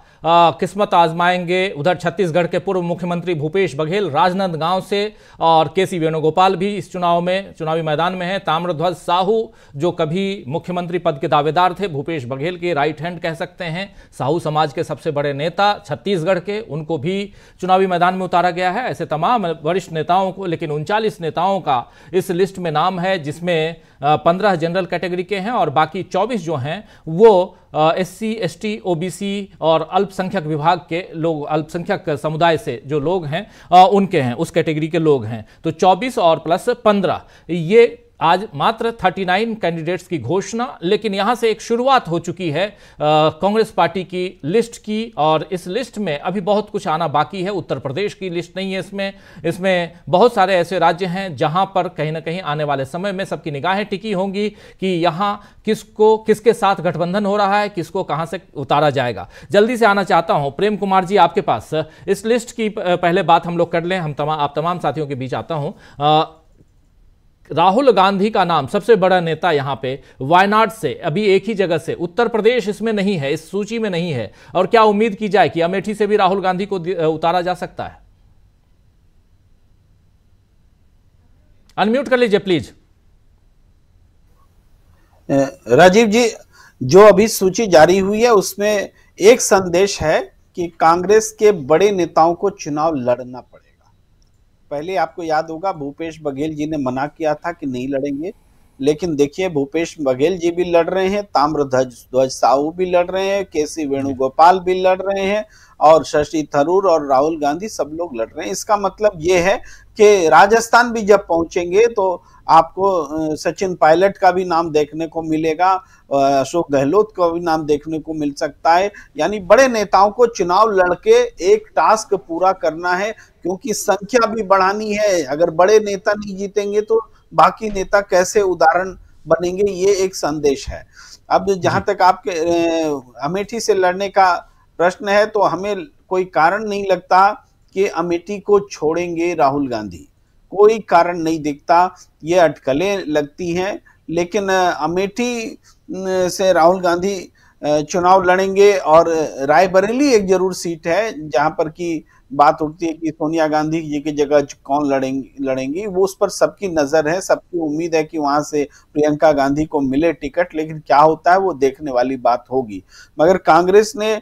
किस्मत आजमाएंगे उधर छत्तीसगढ़ के पूर्व मुख्यमंत्री भूपेश बघेल राजनांदगांव से, और KC वेणुगोपाल भी इस चुनावी मैदान में है। ताम्रध्वज साहू जो कभी मुख्यमंत्री पद के दावेदार थे, भूपेश बघेल के राइट हैंड कह सकते हैं, साहू समाज के सबसे बड़े नेता छत्तीसगढ़ के, उनको भी चुनावी मैदान में उतारा गया है। ऐसे तमाम वरिष्ठ नेताओं को, लेकिन 39 नेताओं का इस लिस्ट में नाम है, जिसमें 15 जनरल कैटेगरी के हैं और बाकी 24 जो हैं वो SC, ST, OBC और अल्पसंख्यक विभाग के लोग, अल्पसंख्यक समुदाय से जो लोग हैं उनके हैं, उस कैटेगरी के लोग हैं। तो 24 और प्लस 15, ये आज मात्र 39 कैंडिडेट्स की घोषणा। लेकिन यहां से एक शुरुआत हो चुकी है कांग्रेस पार्टी की लिस्ट की, और इस लिस्ट में अभी बहुत कुछ आना बाकी है। उत्तर प्रदेश की लिस्ट नहीं है इसमें बहुत सारे ऐसे राज्य हैं जहां पर कहीं ना कहीं आने वाले समय में सबकी निगाहें टिकी होंगी कि यहां किसके साथ गठबंधन हो रहा है, किसको कहां से उतारा जाएगा। जल्दी से आना चाहता हूं प्रेम कुमार जी आपके पास, इस लिस्ट की पहले बात हम लोग कर लें, आप तमाम साथियों के बीच आता हूं। राहुल गांधी का नाम सबसे बड़ा नेता यहां पे वायनाड से, अभी एक ही जगह से, उत्तर प्रदेश इसमें नहीं है, इस सूची में नहीं है, और क्या उम्मीद की जाए कि अमेठी से भी राहुल गांधी को उतारा जा सकता है? अनम्यूट कर लीजिए प्लीज। राजीव जी, जो अभी सूची जारी हुई है उसमें एक संदेश है कि कांग्रेस के बड़े नेताओं को चुनाव लड़ना पड़ेगा। पहले आपको याद होगा भूपेश बघेल जी ने मना किया था कि नहीं लड़ेंगे, लेकिन देखिए भूपेश बघेल जी भी लड़ रहे हैं, ताम्रध्वज साहू भी लड़ रहे हैं, KC वेणुगोपाल भी लड़ रहे हैं, और शशि थरूर और राहुल गांधी सब लोग लड़ रहे हैं। इसका मतलब ये है कि राजस्थान भी जब पहुंचेंगे तो आपको सचिन पायलट का भी नाम देखने को मिलेगा, अशोक गहलोत का भी नाम देखने को मिल सकता है। यानी बड़े नेताओं को चुनाव लड़के एक टास्क पूरा करना है, क्योंकि संख्या भी बढ़ानी है। अगर बड़े नेता नहीं जीतेंगे तो बाकी नेता कैसे उदाहरण बनेंगे, ये एक संदेश है। अब जहां तक आपके अमेठी से लड़ने का प्रश्न है, तो हमें कोई कारण नहीं लगता कि अमेठी को छोड़ेंगे राहुल गांधी, कोई कारण नहीं दिखता, ये अटकलें लगती हैं। लेकिन अमेठी से राहुल गांधी चुनाव लड़ेंगे, और रायबरेली एक जरूर सीट है जहां पर की बात उठती है कि सोनिया गांधी जी की जगह कौन लड़ेंगी, वो उस पर सबकी नजर है, सबकी उम्मीद है कि वहां से प्रियंका गांधी को मिले टिकट, लेकिन क्या होता है वो देखने वाली बात होगी। मगर कांग्रेस ने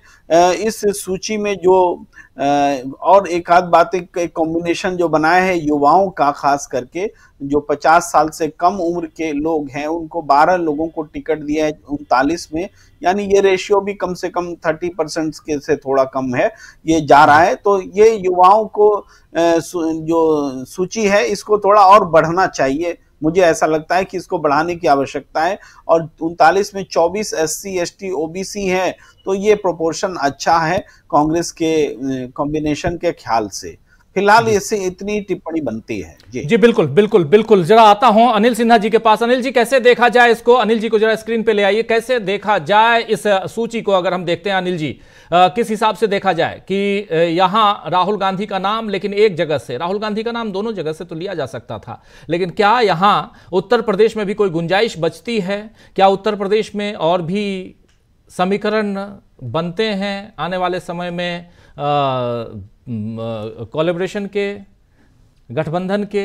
इस सूची में जो और एक आध बात, एक कॉम्बिनेशन जो बनाया है युवाओं का, खास करके जो 50 साल से कम उम्र के लोग हैं, उनको 12 लोगों को टिकट दिया है 39 में, यानी ये रेशियो भी कम से कम 30% के से थोड़ा कम है, ये जा रहा है। तो ये युवाओं को जो सूची है इसको थोड़ा और बढ़ना चाहिए, मुझे ऐसा लगता है कि इसको बढ़ाने की आवश्यकता है। और 39 में 24 SC ST OBC है, तो ये प्रोपोर्शन अच्छा है कांग्रेस के कॉम्बिनेशन के ख्याल से। फिलहाल इससे इतनी टिप्पणी बनती है। जी बिल्कुल बिल्कुल बिल्कुल। जरा आता हूं अनिल सिन्हा जी के पास। अनिल जी, कैसे देखा जाए इसको? अनिल जी को जरा स्क्रीन पे ले आइए। कैसे देखा जाए इस सूची को? अगर हम देखते हैं अनिल जी, किस हिसाब से देखा जाए कि यहां राहुल गांधी का नाम, लेकिन एक जगह से राहुल गांधी का नाम दोनों जगह से तो लिया जा सकता था, लेकिन क्या यहां उत्तर प्रदेश में भी कोई गुंजाइश बचती है? क्या उत्तर प्रदेश में और भी समीकरण बनते हैं आने वाले समय में कोलैबोरेशन के, गठबंधन के?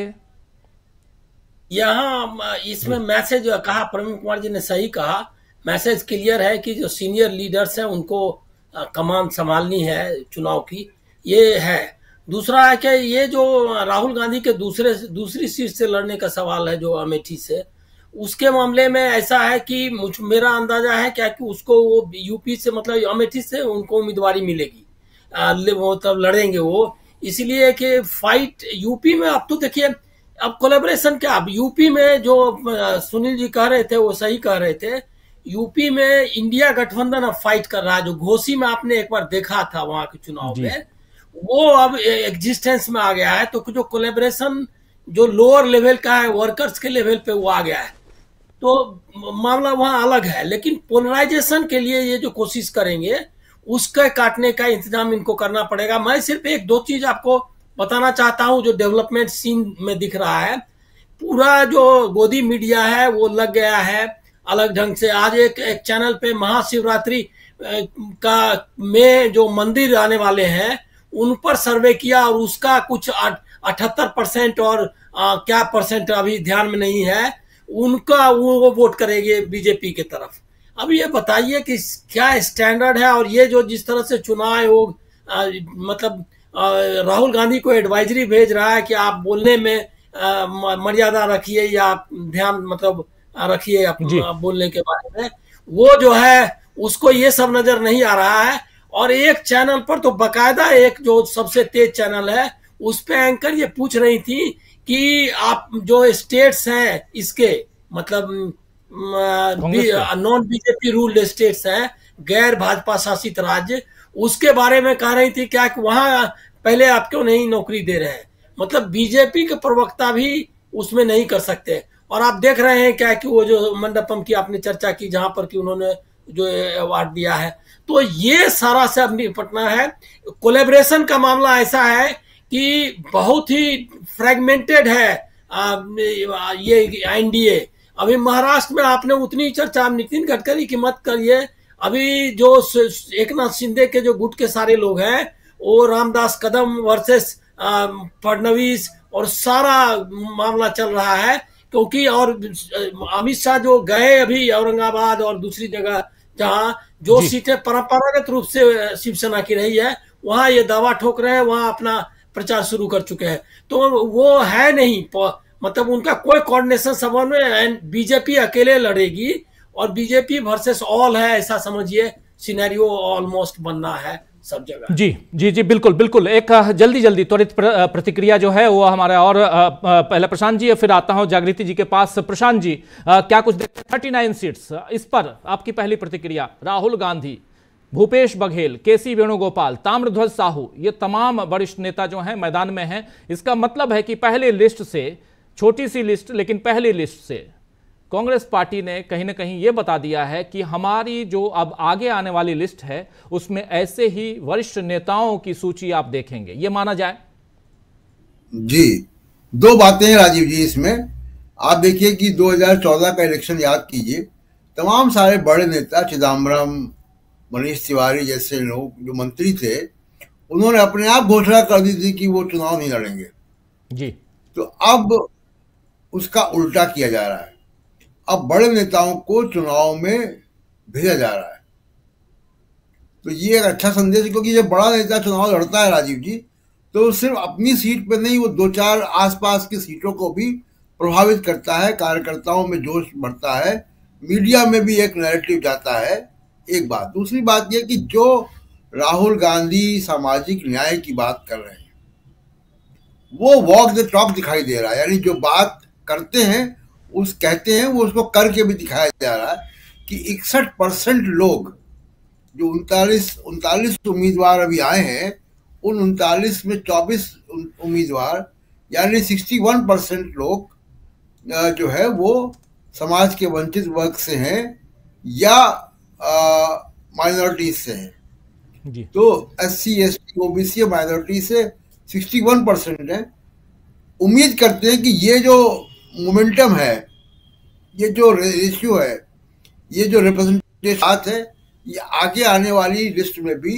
यहाँ इसमें मैसेज कहा, प्रवीण कुमार जी ने सही कहा, मैसेज क्लियर है कि जो सीनियर लीडर्स हैं उनको कमान संभालनी है चुनाव की, ये है। दूसरा है कि ये जो राहुल गांधी के दूसरी सीट से लड़ने का सवाल है जो अमेठी से, उसके मामले में ऐसा है कि मेरा अंदाजा है क्या कि उसको वो यूपी से, मतलब अमेठी से उनको उम्मीदवारी मिलेगी, वो तब लड़ेंगे वो। इसलिए कि फाइट यूपी में, अब तो देखिए अब कोलैबोरेशन क्या, अब यूपी में जो सुनील जी कह रहे थे वो सही कह रहे थे, यूपी में इंडिया गठबंधन अब फाइट कर रहा है। जो घोसी में आपने एक बार देखा था वहां के चुनाव में, वो अब एग्जिस्टेंस में आ गया है। तो जो कोलैबोरेशन जो लोअर लेवल का है, वर्कर्स के लेवल पे वो आ गया है, तो मामला वहां अलग है। लेकिन पोलराइजेशन के लिए ये जो कोशिश करेंगे उसका काटने का इंतजाम इनको करना पड़ेगा। मैं सिर्फ एक दो चीज आपको बताना चाहता हूं जो डेवलपमेंट सीन में दिख रहा है। पूरा जो गोदी मीडिया है वो लग गया है अलग ढंग से। आज एक चैनल पे महाशिवरात्रि का में जो मंदिर आने वाले हैं उन पर सर्वे किया और उसका कुछ 78% और क्या परसेंट अभी ध्यान में नहीं है, उनका वो वोट करेंगे बीजेपी के तरफ। अब ये बताइए कि क्या स्टैंडर्ड है? और ये जो जिस तरह से चुनाव आयोग मतलब राहुल गांधी को एडवाइजरी भेज रहा है कि आप बोलने में मर्यादा रखिए या ध्यान मतलब रखिए बोलने के बारे में, वो जो है उसको ये सब नजर नहीं आ रहा है। और एक चैनल पर तो बकायदा, एक जो सबसे तेज चैनल है उस पे एंकर ये पूछ रही थी कि आप जो स्टेट्स हैं इसके मतलब नॉन बीजेपी रूल्ड स्टेट्स हैं, गैर भाजपा शासित राज्य, उसके बारे में कह रही थी क्या कि वहां पहले आप क्यों नहीं नौकरी दे रहे हैं। मतलब बीजेपी के प्रवक्ता भी उसमें नहीं कर सकते। और आप देख रहे हैं क्या कि वो जो मंडपम की आपने चर्चा की जहां पर कि उन्होंने जो अवार्ड दिया है, तो ये सारा से अब निपटना है। कोलैबोरेशन का मामला ऐसा है कि बहुत ही फ्रेगमेंटेड है ये एनडीए। अभी महाराष्ट्र में आपने उतनी चर्चा नितिन गडकरी की मत करिए, अभी जो एकनाथ शिंदे के जो गुट के सारे लोग हैं वो रामदास कदम वर्सेस फडणवीस और सारा मामला चल रहा है। क्योंकि और अमित शाह जो गए अभी औरंगाबाद और दूसरी जगह जहां जो सीटें परंपरागत रूप से शिवसेना की रही है, वहां ये दावा ठोक रहे हैं, वहां अपना प्रचार शुरू कर चुके हैं। तो वो है नहीं, मतलब उनका कोई कोऑर्डिनेशन समन्वय, बीजेपी अकेले लड़ेगी और बीजेपी वर्सेस ऑल है, ऐसा समझिए सिनेरियो ऑलमोस्ट बनना है सब जगह। जी जी जी बिल्कुल बिल्कुल। एक जल्दी त्वरित प्रतिक्रिया जो है वो हमारा, और पहले प्रशांत जी, फिर आता हूं जागृति जी के पास। प्रशांत जी, क्या कुछ देखते हैं 39 सीट्स, इस पर आपकी पहली प्रतिक्रिया? राहुल गांधी, भूपेश बघेल, केसी वेणुगोपाल, ताम्रध्वज साहू, ये तमाम वरिष्ठ नेता जो हैं मैदान में हैं। इसका मतलब है कि पहली लिस्ट से, छोटी सी लिस्ट लेकिन पहली लिस्ट से कांग्रेस पार्टी ने कहीं ना कहीं ये बता दिया है कि हमारी जो अब आगे आने वाली लिस्ट है उसमें ऐसे ही वरिष्ठ नेताओं की सूची आप देखेंगे, ये माना जाए? जी, दो बातें हैं राजीव जी इसमें। आप देखिए कि 2014 का इलेक्शन याद कीजिए, तमाम सारे बड़े नेता, चिदम्बरम, मनीष तिवारी जैसे लोग जो मंत्री थे, उन्होंने अपने आप घोषणा कर दी थी कि वो चुनाव नहीं लड़ेंगे जी। तो अब उसका उल्टा किया जा रहा है। अब बड़े नेताओं को चुनाव में भेजा जा रहा है, तो ये एक अच्छा संदेश है। क्योंकि जब बड़ा नेता चुनाव लड़ता है राजीव जी, तो सिर्फ अपनी सीट पे नहीं, वो 2-4 आसपास की सीटों को भी प्रभावित करता है, कार्यकर्ताओं में जोश बढ़ता है, मीडिया में भी एक नैरेटिव जाता है। एक बात। दूसरी बात यह कि जो राहुल गांधी सामाजिक न्याय की बात कर रहे हैं वो वॉक द टॉक दिखाई दे रहा है, यानी जो बात करते हैं उस कहते हैं वो उसको करके भी दिखाया जा रहा है कि 61% लोग जो 39 उम्मीदवार अभी आए हैं, उन 39 में 24 उम्मीदवार यानी 61% लोग जो है वो समाज के वंचित वर्ग से हैं या माइनॉरिटीज से हैं। जी। तो SC ST OBC माइनॉरिटी से 61% है। उम्मीद करते हैं कि ये जो मोमेंटम है, ये जो रेशियो है, ये जो रिप्रेजेंटेशन है, ये आगे आने वाली लिस्ट में भी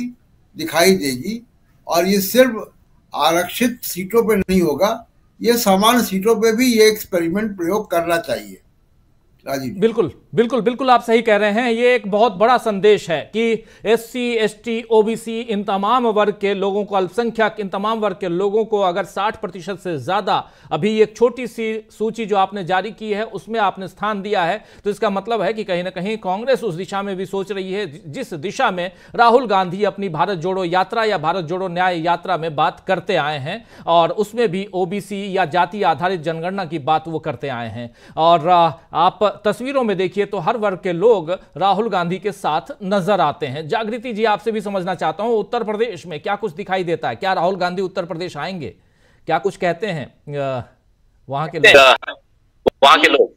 दिखाई देगी। और ये सिर्फ आरक्षित सीटों पे नहीं होगा, ये सामान्य सीटों पे भी ये एक्सपेरिमेंट प्रयोग करना चाहिए। राजीव, बिल्कुल बिल्कुल बिल्कुल आप सही कह रहे हैं। ये एक बहुत बड़ा संदेश है कि SC ST OBC इन तमाम वर्ग के लोगों को, अल्पसंख्यक इन तमाम वर्ग के लोगों को अगर 60% से ज्यादा अभी एक छोटी सी सूची जो आपने जारी की है उसमें आपने स्थान दिया है, तो इसका मतलब है कि कहीं ना कहीं कांग्रेस उस दिशा में भी सोच रही है जिस दिशा में राहुल गांधी अपनी भारत जोड़ो यात्रा या भारत जोड़ो न्याय यात्रा में बात करते आए हैं, और उसमें भी OBC या जाति आधारित जनगणना की बात वो करते आए हैं। और आप तस्वीरों में देखिए तो हर वर्ग के लोग राहुल गांधी के साथ नजर आते हैं। जागृति जी, आपसे भी समझना चाहता हूं, उत्तर प्रदेश में क्या कुछ दिखाई देता है? क्या राहुल गांधी उत्तर प्रदेश आएंगे? क्या कुछ कहते हैं वहां के लोग?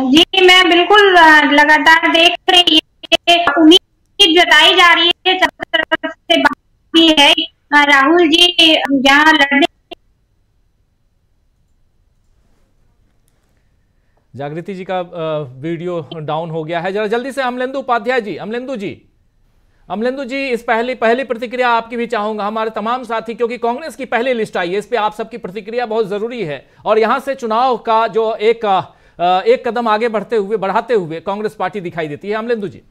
जी, मैं बिल्कुल लगातार देख रही है, उम्मीद जताई जा रही है, सब तरफ से बात भी है राहुल जी जहां लड़ने। जागृति जी का वीडियो डाउन हो गया है। जरा जल्दी से अमलेंदु उपाध्याय जी, अमलेंदु जी इस पहली प्रतिक्रिया आपकी भी चाहूंगा। हमारे तमाम साथी, क्योंकि कांग्रेस की पहली लिस्ट आई है, इस पे आप सबकी प्रतिक्रिया बहुत जरूरी है, और यहां से चुनाव का जो एक कदम आगे बढ़ाते हुए कांग्रेस पार्टी दिखाई देती है। अमलेंदु जी।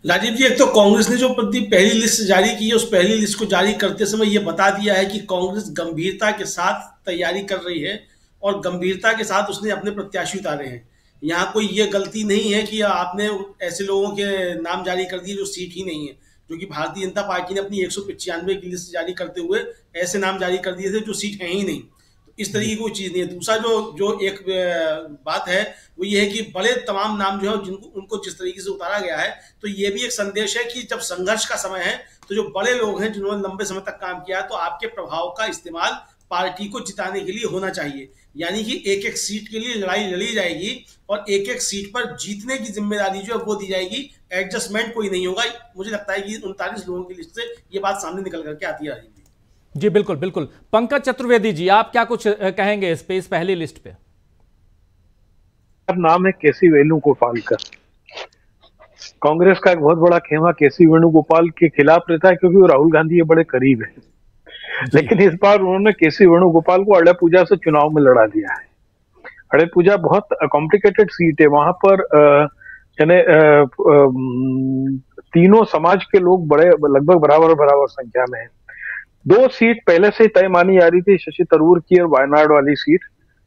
राजीव जी, एक तो कांग्रेस ने जो पहली लिस्ट जारी की है, उस पहली लिस्ट को जारी करते समय यह बता दिया है कि कांग्रेस गंभीरता के साथ तैयारी कर रही है और गंभीरता के साथ उसने अपने प्रत्याशी उतारे हैं। यहाँ कोई ये गलती नहीं है कि आपने ऐसे लोगों के नाम जारी कर दिए जो सीट ही नहीं है, जो कि भारतीय जनता पार्टी ने अपनी 195 की लिस्ट जारी करते हुए ऐसे नाम जारी कर दिए थे जो सीट है ही नहीं। तो इस तरह की कोई चीज़ नहीं है। दूसरा जो एक बात है वो ये है कि बड़े तमाम नाम जो है उनको जिस तरीके से उतारा गया है, तो ये भी एक संदेश है कि जब संघर्ष का समय है तो जो बड़े लोग हैं जिन्होंने लंबे समय तक काम किया है, तो आपके प्रभाव का इस्तेमाल पार्टी को जिताने के लिए होना चाहिए। यानी कि एक एक सीट के लिए लड़ाई लड़ी जाएगी और एक एक सीट पर जीतने की जिम्मेदारी जो है वो दी जाएगी, एडजस्टमेंट कोई नहीं होगा। मुझे लगता है कि 39 लोगों की लिस्ट से ये बात सामने निकल करके आती है। जी बिल्कुल बिल्कुल। पंकज चतुर्वेदी जी, आप क्या कुछ कहेंगे इस पे, इस पहली लिस्ट पे? नाम है केसी वेणुगोपाल का। कांग्रेस का एक बहुत बड़ा खेमा केसी वेणुगोपाल के खिलाफ रहता है, क्योंकि वो राहुल गांधी के बड़े करीब है। लेकिन इस बार उन्होंने केसी वेणुगोपाल को अड़े पूजा से चुनाव में लड़ा दिया है। अड़े पूजा बहुत कॉम्प्लिकेटेड सीट है, वहां पर तीनों समाज के लोग बड़े लगभग बराबर संख्या में है। 2 सीट पहले से तय मानी जा रही थी, शशि थरूर की और वायनाड वाली सीट।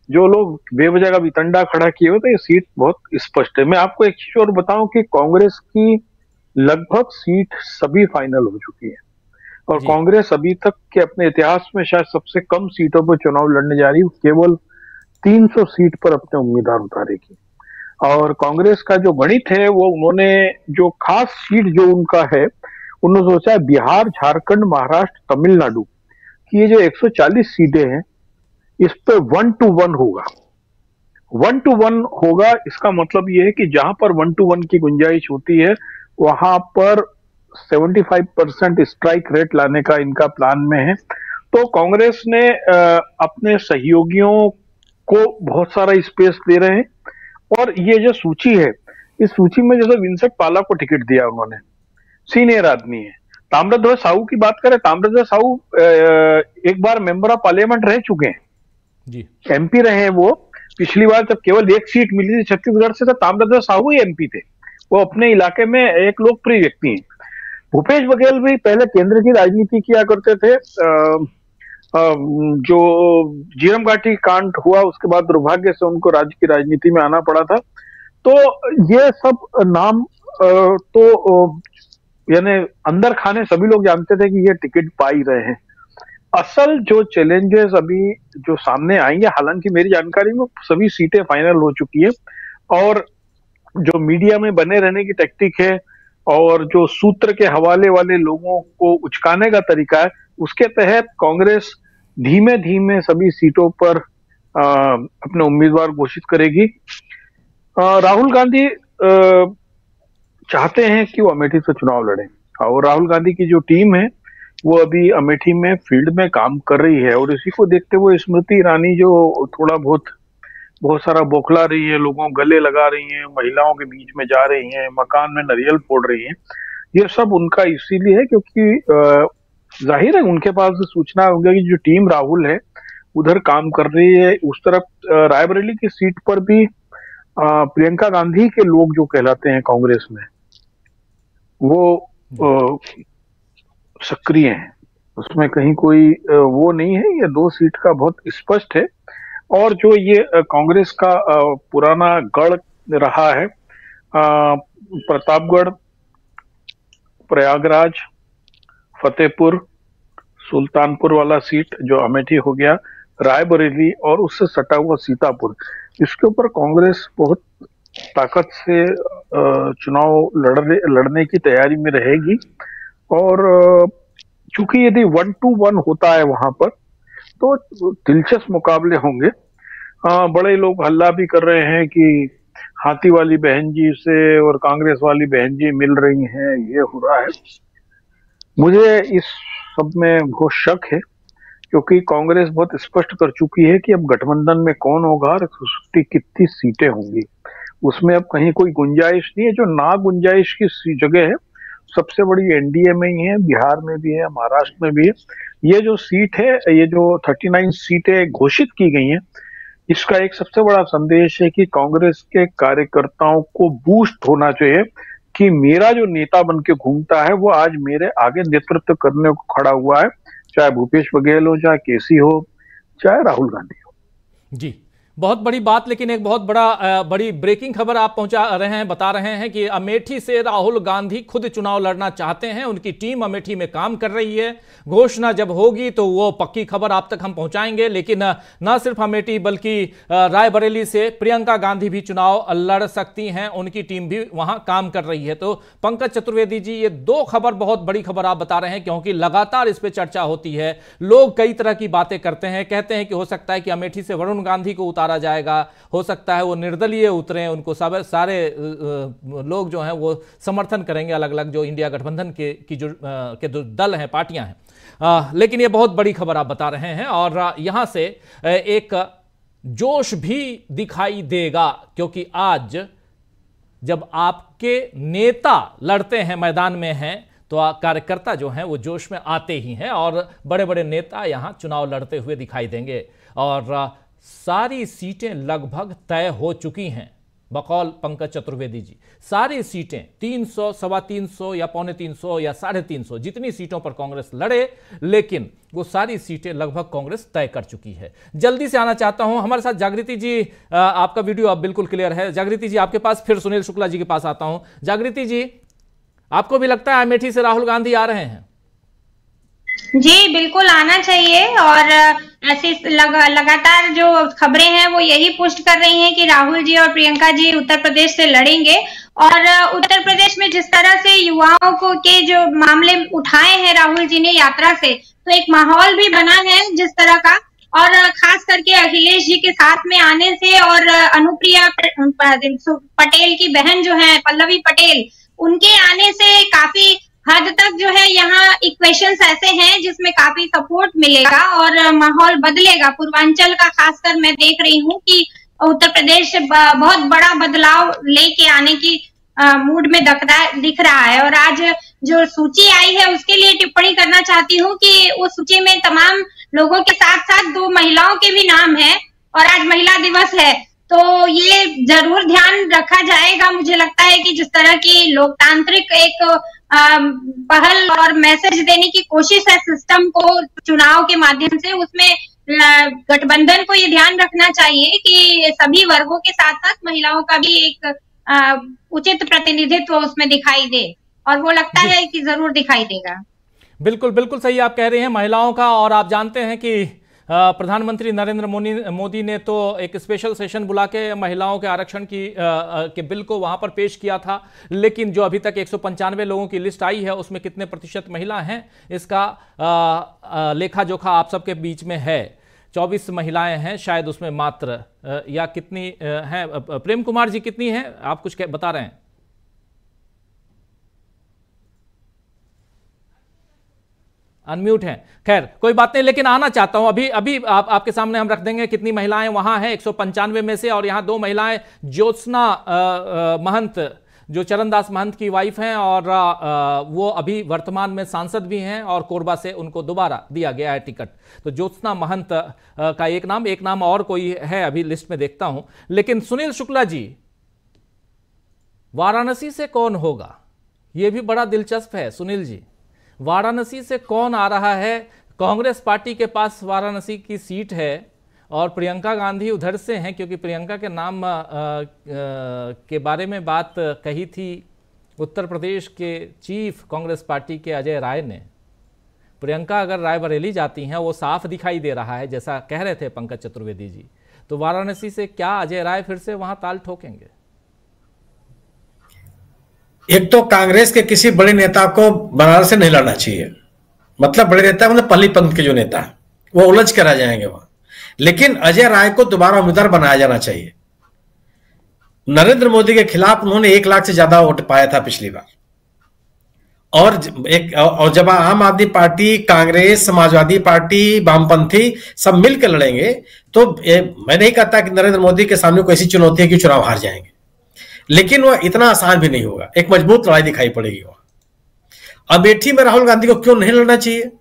जो लोग बेवजह का वितंडा खड़ा किए हुए थे, ये सीट बहुत स्पष्ट है। मैं आपको एक चीज और बताऊं कि कांग्रेस की लगभग सीट सभी फाइनल हो चुकी है, और कांग्रेस अभी तक के अपने इतिहास में शायद सबसे कम सीटों पर चुनाव लड़ने जा रही है। केवल 300 सीट पर अपने उम्मीदवार उतारेगी। और कांग्रेस का जो गणित है वो उन्होंने जो खास सीट जो उनका है, उन्होंने सोचा है बिहार, झारखंड, महाराष्ट्र, तमिलनाडु की ये जो 140 सीटें हैं, इस पर 1 to 1 होगा। 1 to 1 होगा, इसका मतलब ये है कि जहां पर 1 to 1 की गुंजाइश होती है वहां पर 75% स्ट्राइक रेट लाने का इनका प्लान में है। तो कांग्रेस ने अपने सहयोगियों को बहुत सारा स्पेस दे रहे हैं। और ये जो सूची है, इस सूची में जैसे विंसेंट पाला को टिकट दिया उन्होंने, सीनियर आदमी है। ताम्रध्वज साहू की बात करें, ताम्रध्वज साहू एक बार मेंबर ऑफ पार्लियामेंट रह चुके हैं जी, MP रहे हैं वो। पिछली बार जब केवल 1 सीट मिली थी छत्तीसगढ़ से, तो ताम्रध्वज साहू ही MP थे। वो अपने इलाके में एक लोकप्रिय व्यक्ति हैं। भूपेश बघेल भी पहले केंद्र की राजनीति किया करते थे। जो जीरम घाटी कांड हुआ उसके बाद दुर्भाग्य से उनको राज्य की राजनीति में आना पड़ा था। तो ये सब नाम तो यानी अंदर खाने सभी लोग जानते थे कि ये टिकट पा ही रहे हैं। असल जो चैलेंजेस अभी जो सामने आएंगे, हालांकि मेरी जानकारी में सभी सीटें फाइनल हो चुकी है, और जो मीडिया में बने रहने की टैक्टिक है और जो सूत्र के हवाले वाले लोगों को उचकाने का तरीका है, उसके तहत कांग्रेस धीमे धीमे सभी सीटों पर अपने उम्मीदवार घोषित करेगी। राहुल गांधी चाहते हैं कि वो अमेठी से चुनाव लड़े, और राहुल गांधी की जो टीम है वो अभी अमेठी में फील्ड में काम कर रही है, और इसी को देखते हुए स्मृति ईरानी जो थोड़ा बहुत सारा बौखला रही है, लोगों गले लगा रही हैं, महिलाओं के बीच में जा रही हैं, मकान में नारियल फोड़ रही हैं, ये सब उनका इसीलिए है क्योंकि जाहिर है उनके पास सूचना होगी कि जो टीम राहुल है उधर काम कर रही है। उस तरफ रायबरेली की सीट पर भी प्रियंका गांधी के लोग जो कहलाते हैं कांग्रेस में, वो सक्रिय हैं, उसमें कहीं कोई वो नहीं है। ये 2 सीट का बहुत स्पष्ट है। और जो ये कांग्रेस का पुराना गढ़ रहा है, प्रतापगढ़, प्रयागराज, फतेहपुर, सुल्तानपुर वाला सीट जो अमेठी हो गया, रायबरेली और उससे सटा हुआ सीतापुर, इसके ऊपर कांग्रेस बहुत ताकत से चुनाव लड़ने की तैयारी में रहेगी। और चूंकि यदि 1-1 होता है वहां पर तो दिलचस्प मुकाबले होंगे। बड़े लोग हल्ला भी कर रहे हैं कि हाथी वाली बहन जी से और कांग्रेस वाली बहन जी मिल रही हैं, ये हो रहा है। मुझे इस सब में बहुत शक है, क्योंकि कांग्रेस बहुत स्पष्ट कर चुकी है कि अब गठबंधन में कौन होगा और उसकी कितनी सीटें होंगी, उसमें अब कहीं कोई गुंजाइश नहीं है। जो ना गुंजाइश की जगह है सबसे बड़ी एनडीए में ही है, बिहार में भी है, महाराष्ट्र में भी है। ये जो सीट है, ये जो 39 सीटें घोषित की गई हैं, इसका एक सबसे बड़ा संदेश है कि कांग्रेस के कार्यकर्ताओं को बूस्ट होना चाहिए कि मेरा जो नेता बन के घूमता है वो आज मेरे आगे नेतृत्व करने को खड़ा हुआ है, चाहे भूपेश बघेल हो, चाहे केसी हो, चाहे राहुल गांधी हो। जी, बहुत बड़ी बात, लेकिन एक बहुत बड़ी ब्रेकिंग खबर आप पहुंचा रहे हैं, बता रहे हैं कि अमेठी से राहुल गांधी खुद चुनाव लड़ना चाहते हैं, उनकी टीम अमेठी में काम कर रही है। घोषणा जब होगी तो वो पक्की खबर आप तक हम पहुंचाएंगे। लेकिन न सिर्फ अमेठी बल्कि रायबरेली से प्रियंका गांधी भी चुनाव लड़ सकती हैं, उनकी टीम भी वहां काम कर रही है। तो पंकज चतुर्वेदी जी, ये 2 खबर बहुत बड़ी खबर आप बता रहे हैं, क्योंकि लगातार इस पर चर्चा होती है, लोग कई तरह की बातें करते हैं, कहते हैं कि हो सकता है कि अमेठी से वरुण गांधी को उतारा जाएगा, हो सकता है वो निर्दलीय उतरे, उनको सारे लोग जो हैं वो समर्थन करेंगे, अलग अलग जो इंडिया गठबंधन के जो दल हैं, पार्टियां हैं। लेकिन ये बहुत बड़ी खबर आप बता रहे हैं, और यहां से एक जोश भी दिखाई देगा, क्योंकि आज जब आपके नेता लड़ते हैं, मैदान में हैं, तो कार्यकर्ता जो हैं वो जोश में आते ही हैं, और बड़े बड़े नेता यहां चुनाव लड़ते हुए दिखाई देंगे। और सारी सीटें लगभग तय हो चुकी हैं, बकौल पंकज चतुर्वेदी जी। सारी सीटें 300, 325 या 350 या 350, जितनी सीटों पर कांग्रेस लड़े, लेकिन वो सारी सीटें लगभग कांग्रेस तय कर चुकी है। जल्दी से आना चाहता हूं हमारे साथ जागृति जी, आपका वीडियो अब बिल्कुल क्लियर है। जागृति जी आपके पास, फिर सुनील शुक्ला जी के पास आता हूं। जागृति जी, आपको भी लगता है अमेठी से राहुल गांधी आ रहे हैं? जी बिल्कुल आना चाहिए, और ऐसी लगातार जो खबरें हैं वो यही पुष्ट कर रही हैं कि राहुल जी और प्रियंका जी उत्तर प्रदेश से लड़ेंगे। और उत्तर प्रदेश में जिस तरह से युवाओं को के जो मामले उठाए हैं राहुल जी ने यात्रा से, तो एक माहौल भी बना है जिस तरह का, और खास करके अखिलेश जी के साथ में आने से और अनुप्रिया पटेल की बहन जो है पल्लवी पटेल, उनके आने से काफी हद तक जो है यहाँ इक्वेशंस ऐसे हैं जिसमें काफी सपोर्ट मिलेगा और माहौल बदलेगा। पूर्वांचल का खासकर मैं देख रही हूँ कि उत्तर प्रदेश बहुत बड़ा बदलाव लेके आने की मूड में दिख रहा है। और आज जो सूची आई है उसके लिए टिप्पणी करना चाहती हूँ कि उस सूची में तमाम लोगों के साथ साथ 2 महिलाओं के भी नाम है, और आज महिला दिवस है, तो ये जरूर ध्यान रखा जाएगा। मुझे लगता है कि जिस तरह की लोकतांत्रिक एक पहल और मैसेज देने की कोशिश है सिस्टम को चुनाव के माध्यम से, उसमें गठबंधन को ये ध्यान रखना चाहिए कि सभी वर्गों के साथ साथ महिलाओं का भी एक उचित प्रतिनिधित्व उसमें दिखाई दे, और वो लगता है कि जरूर दिखाई देगा। बिल्कुल बिल्कुल सही आप कह रहे हैं महिलाओं का। और आप जानते हैं कि प्रधानमंत्री नरेंद्र मोदी ने तो एक स्पेशल सेशन बुला के महिलाओं के आरक्षण के बिल को वहां पर पेश किया था, लेकिन जो अभी तक 195 लोगों की लिस्ट आई है उसमें कितने प्रतिशत महिला हैं इसका लेखा जोखा आप सबके बीच में है। 24 महिलाएं हैं शायद उसमें मात्र, या कितनी हैं? प्रेम कुमार जी कितनी हैं, आप कुछ बता रहे हैं? अनम्यूट हैं। खैर कोई बात नहीं, लेकिन आना चाहता हूं अभी आपके सामने हम रख देंगे कितनी महिलाएं वहां हैं 195 में से। और यहां 2 महिलाएं ज्योत्सना महंत जो चरणदास महंत की वाइफ हैं और वो अभी वर्तमान में सांसद भी हैं और कोरबा से उनको दोबारा दिया गया है टिकट। तो ज्योत्सना महंत का एक नाम और कोई है अभी लिस्ट में देखता हूं। लेकिन सुनील शुक्ला जी, वाराणसी से कौन होगा यह भी बड़ा दिलचस्प है। सुनील जी, वाराणसी से कौन आ रहा है? कांग्रेस पार्टी के पास वाराणसी की सीट है और प्रियंका गांधी उधर से हैं, क्योंकि प्रियंका के नाम के बारे में बात कही थी उत्तर प्रदेश के चीफ कांग्रेस पार्टी के अजय राय ने। प्रियंका अगर रायबरेली जाती हैं, वो साफ दिखाई दे रहा है जैसा कह रहे थे पंकज चतुर्वेदी जी। तो वाराणसी से क्या अजय राय फिर से वहां ताल ठोकेंगे? एक तो कांग्रेस के किसी बड़े नेता को बनारस से नहीं लड़ना चाहिए। मतलब बड़े नेता मतलब पहली पंक्ति के जो नेता है वो उलझ कर आ जाएंगे वहां। लेकिन अजय राय को दोबारा उम्मीदवार बनाया जाना चाहिए। नरेंद्र मोदी के खिलाफ उन्होंने 1 लाख से ज्यादा वोट पाया था पिछली बार। और जब आम आदमी पार्टी, कांग्रेस, समाजवादी पार्टी, वामपंथी सब मिलकर लड़ेंगे तो मैं नहीं कहता कि नरेंद्र मोदी के सामने कोई ऐसी चुनौती है कि चुनाव हार जाएंगे, लेकिन वह इतना आसान भी नहीं होगा। एक मजबूत लड़ाई दिखाई पड़ेगी वहां। अमेठी में राहुल गांधी को क्यों नहीं लड़ना चाहिए?